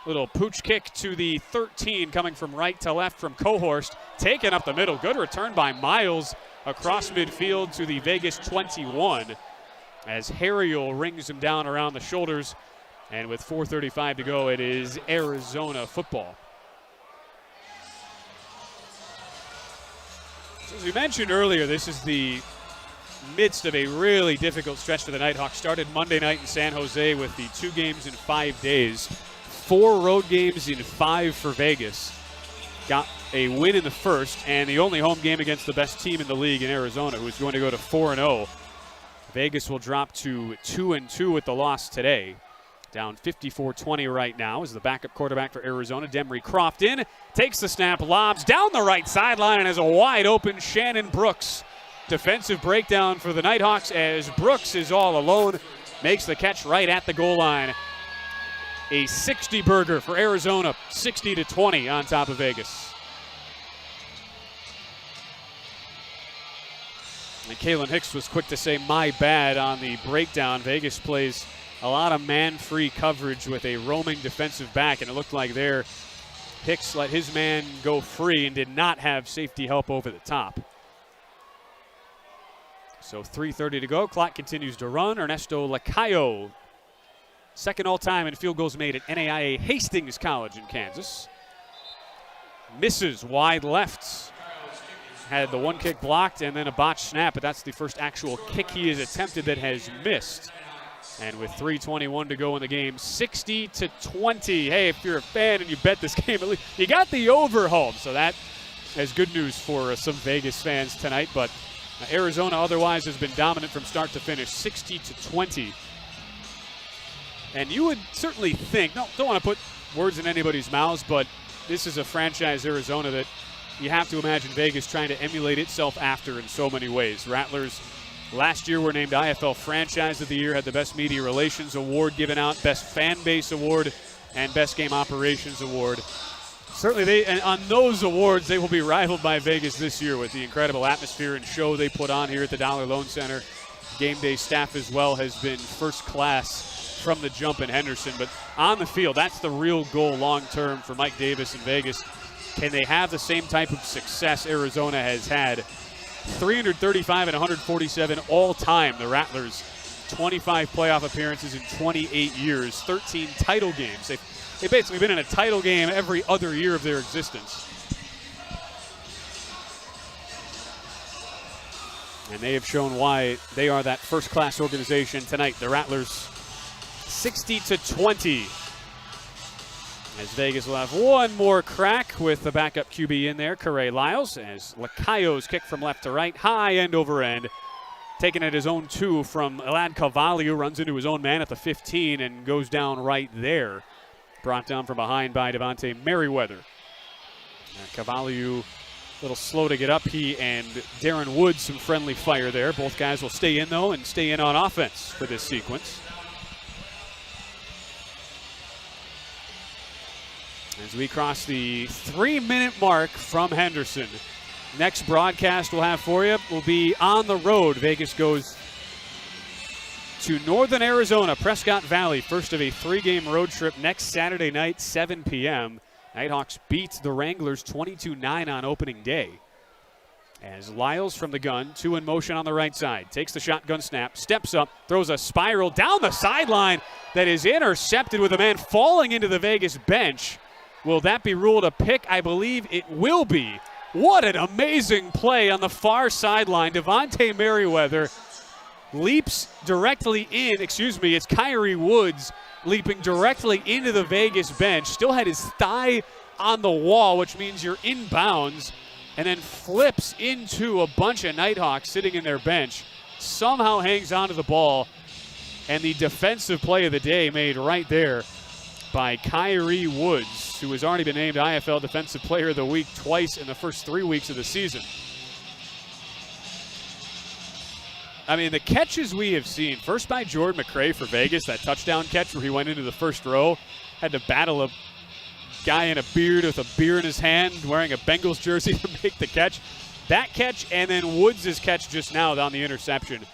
Little pooch kick to the 13 coming from right to left from Cohorst. Taken up the middle. Good return by Miles across midfield to the Vegas 21 as Harriel rings him down around the shoulders. And with 4:35 to go, it is Arizona football. So as we mentioned earlier, this is the midst of a really difficult stretch for the Nighthawks. Started Monday night in San Jose with the 2 games in 5 days. 4 road games in 5 for Vegas. Got a win in the first, and the only home game against the best team in the league in Arizona, who's going to go to 4-0. Vegas will drop to 2-2 with the loss today. Down 54-20 right now as the backup quarterback for Arizona, Demry Crofton, takes the snap, lobs down the right sideline, and has a wide open Shannon Brooks. Defensive breakdown for the Nighthawks as Brooks is all alone, makes the catch right at the goal line. A 60-burger for Arizona, 60-20 on top of Vegas. And Kalen Hicks was quick to say, my bad, on the breakdown. Vegas plays a lot of man-free coverage with a roaming defensive back, and it looked like there Hicks let his man go free and did not have safety help over the top. So 3:30 to go. Clock continues to run. Ernesto Lacayo, second all-time in field goals made at NAIA Hastings College in Kansas. Misses wide left. Had the one kick blocked and then a botched snap, but that's the first actual kick he has attempted that has missed. And with 3:21 to go in the game, 60-20. Hey, if you're a fan and you bet this game, at least you got the over home. So that is good news for some Vegas fans tonight. But Arizona otherwise has been dominant from start to finish, 60-20. And you would certainly think, don't want to put words in anybody's mouths, but this is a franchise, Arizona, that you have to imagine Vegas trying to emulate itself after in so many ways. Rattlers last year were named IFL Franchise of the Year, had the Best Media Relations Award given out, Best Fan Base Award, and Best Game Operations Award. Certainly, and on those awards, they will be rivaled by Vegas this year with the incredible atmosphere and show they put on here at the Dollar Loan Center. Game day staff as well has been first class from the jump in Henderson. But on the field, that's the real goal long term for Mike Davis and Vegas. Can they have the same type of success Arizona has had? 335 and 147 all time, the Rattlers. 25 playoff appearances in 28 years, 13 title games. They've basically been in a title game every other year of their existence. And they have shown why they are that first-class organization tonight. The Rattlers 60-20. As Vegas will have one more crack with the backup QB in there, Corey Lyles, as Lacayo's kick from left to right, high end over end. Taking it his own 2 from Elad Cavalli, who runs into his own man at the 15 and goes down right there. Brought down from behind by Devontae Merriweather. Cavalli, a little slow to get up. He and Darren Wood, some friendly fire there. Both guys will stay in, though, and stay in on offense for this sequence. As we cross the 3-minute mark from Henderson. Next broadcast we'll have for you will be on the road. Vegas goes to northern Arizona, Prescott Valley. First of a 3-game road trip next Saturday night, 7 p.m. Nighthawks beat the Wranglers 22-9 on opening day. As Lyles from the gun, 2 in motion on the right side. Takes the shotgun snap, steps up, throws a spiral down the sideline that is intercepted with a man falling into the Vegas bench. Will that be ruled a pick? I believe it will be. What an amazing play on the far sideline. Devontae Merriweather leaps directly in. It's Kyrie Woods leaping directly into the Vegas bench. Still had his thigh on the wall, which means you're inbounds, and then flips into a bunch of Nighthawks sitting in their bench. Somehow hangs onto the ball, and the defensive play of the day made right there by Kyrie Woods, who has already been named IFL Defensive Player of the Week twice in the first 3 weeks of the season. I mean, the catches we have seen, first by Jordan McRae for Vegas, that touchdown catch where he went into the first row, had to battle a guy in a beard with a beer in his hand wearing a Bengals jersey to make the catch. That catch, and then Woods' catch just now on the interception.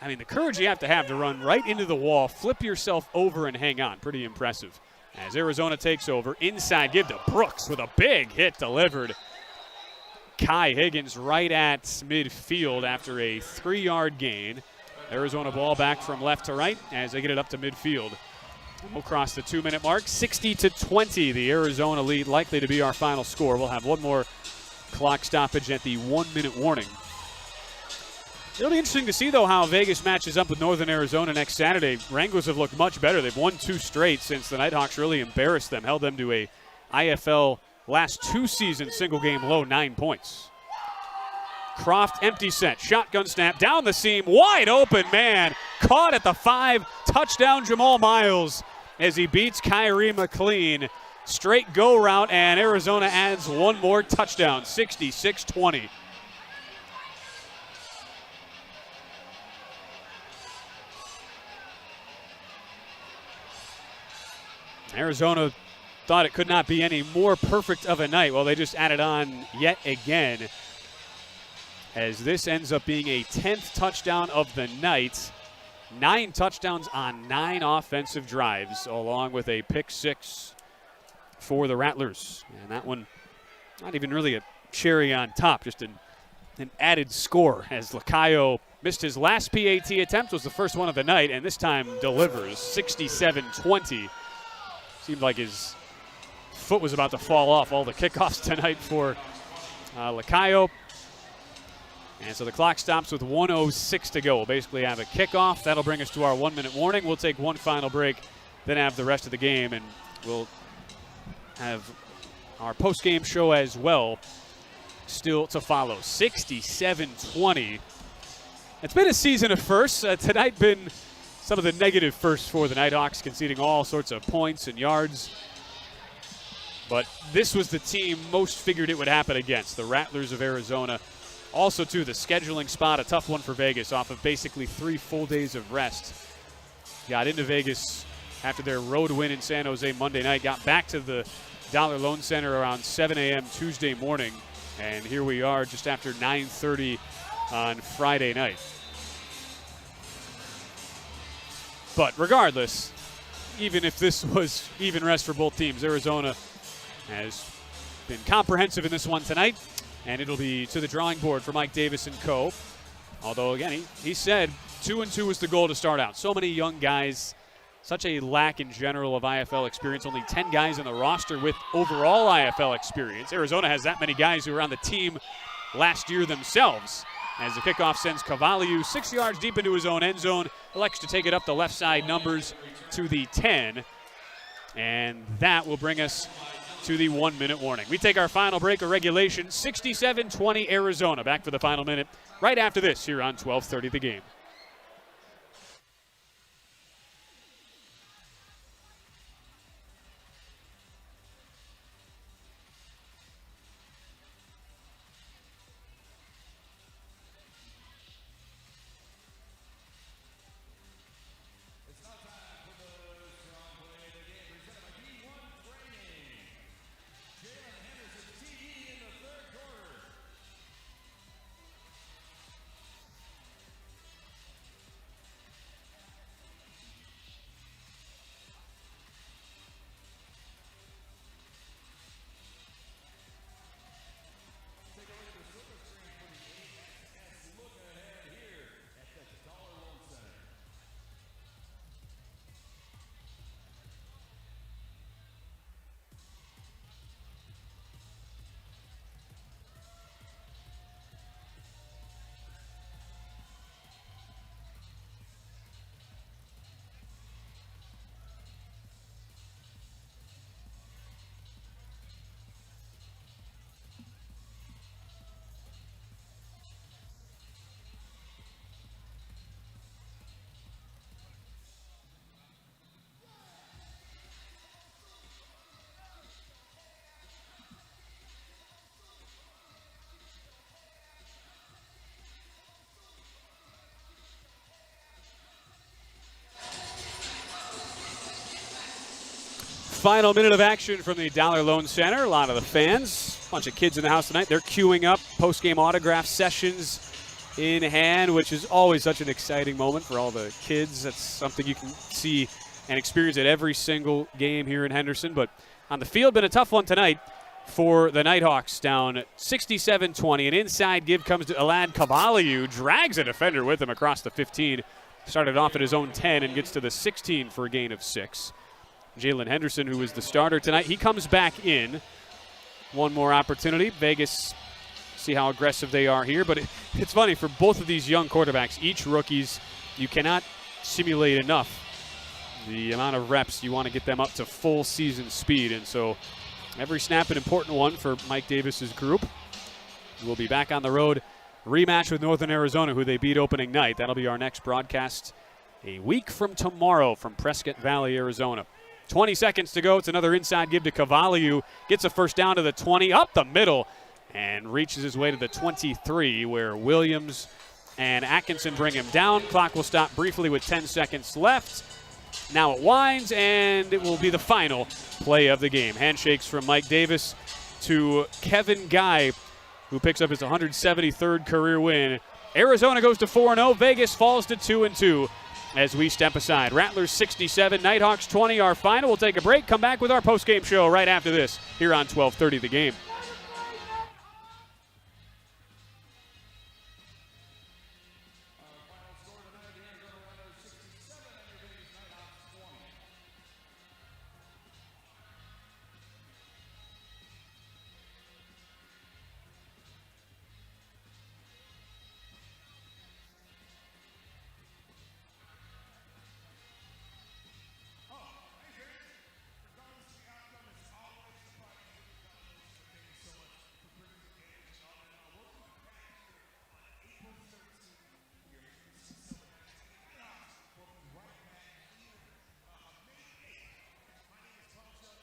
I mean, the courage you have to run right into the wall, flip yourself over, and hang on. Pretty impressive. As Arizona takes over, inside give to Brooks with a big hit delivered. Kai Higgins right at midfield after a 3-yard gain. Arizona ball back from left to right as they get it up to midfield. We'll cross the 2-minute mark. 60-20, the Arizona lead, likely to be our final score. We'll have one more clock stoppage at the 1-minute warning. It'll be interesting to see, though, how Vegas matches up with Northern Arizona next Saturday. Wranglers have looked much better. They've won 2 straight since the Nighthawks really embarrassed them, held them to a IFL last 2 seasons single-game low, 9 points. Croft, empty set, shotgun snap, down the seam, wide open man, caught at the 5, touchdown Jamal Miles as he beats Kyrie McLean. Straight go route, and Arizona adds one more touchdown, 66-20. Arizona thought it could not be any more perfect of a night. Well, they just added on yet again, as this ends up being a 10th touchdown of the night. 9 touchdowns on 9 offensive drives, along with a pick 6 for the Rattlers. And that one, not even really a cherry on top, just an added score, as Lacayo missed his last PAT attempt, was the first one of the night, and this time delivers. 67-20. Seemed like his foot was about to fall off all the kickoffs tonight for Lacayo. And so the clock stops with 1:06 to go. We'll basically have a kickoff. That'll bring us to our 1-minute warning. We'll take one final break, then have the rest of the game, and we'll have our post-game show as well still to follow. 67-20. It's been a season of firsts. Tonight been some of the negative firsts for the Nighthawks, conceding all sorts of points and yards. But this was the team most figured it would happen against, the Rattlers of Arizona. Also, too, the scheduling spot, a tough one for Vegas off of basically 3 full days of rest. Got into Vegas after their road win in San Jose Monday night, got back to the Dollar Loan Center around 7 a.m. Tuesday morning, and here we are just after 9:30 on Friday night. But regardless, even if this was even rest for both teams, Arizona has been comprehensive in this one tonight, and it'll be to the drawing board for Mike Davis and co. Although, again, he said 2-2 was the goal to start out. So many young guys, such a lack in general of IFL experience. Only 10 guys on the roster with overall IFL experience. Arizona has that many guys who were on the team last year themselves. As the kickoff sends Cavaliu 6 yards deep into his own end zone, elects to take it up the left side numbers to the 10. And that will bring us to the 1-minute warning. We take our final break of regulation, 67-20 Arizona. Back for the final minute right after this here on 1230 The Game. Final minute of action from the Dollar Loan Center. A lot of the fans, a bunch of kids in the house tonight. They're queuing up post-game autograph sessions in hand, which is always such an exciting moment for all the kids. That's something you can see and experience at every single game here in Henderson. But on the field, been a tough one tonight for the Nighthawks, down 67-20. An inside give comes to Elad Kavaliu, drags a defender with him across the 15. Started off at his own 10 and gets to the 16 for a gain of 6. Jalen Henderson, who is the starter tonight, he comes back in. One more opportunity. Vegas, see how aggressive they are here. But it's funny, for both of these young quarterbacks, each rookies, you cannot simulate enough the amount of reps. You want to get them up to full season speed. And so every snap an important one for Mike Davis's group. We'll be back on the road. Rematch with Northern Arizona, who they beat opening night. That'll be our next broadcast a week from tomorrow from Prescott Valley, Arizona. 20 seconds to go. It's another inside give to Kavaliu. Gets a first down to the 20, up the middle, and reaches his way to the 23, where Williams and Atkinson bring him down. Clock will stop briefly with 10 seconds left. Now it winds, and it will be the final play of the game. Handshakes from Mike Davis to Kevin Guy, who picks up his 173rd career win. Arizona goes to 4-0. Vegas falls to 2-2 as we step aside. Rattlers 67, Nighthawks 20, our final. We'll take a break, come back with our postgame show right after this here on 1230 The Game.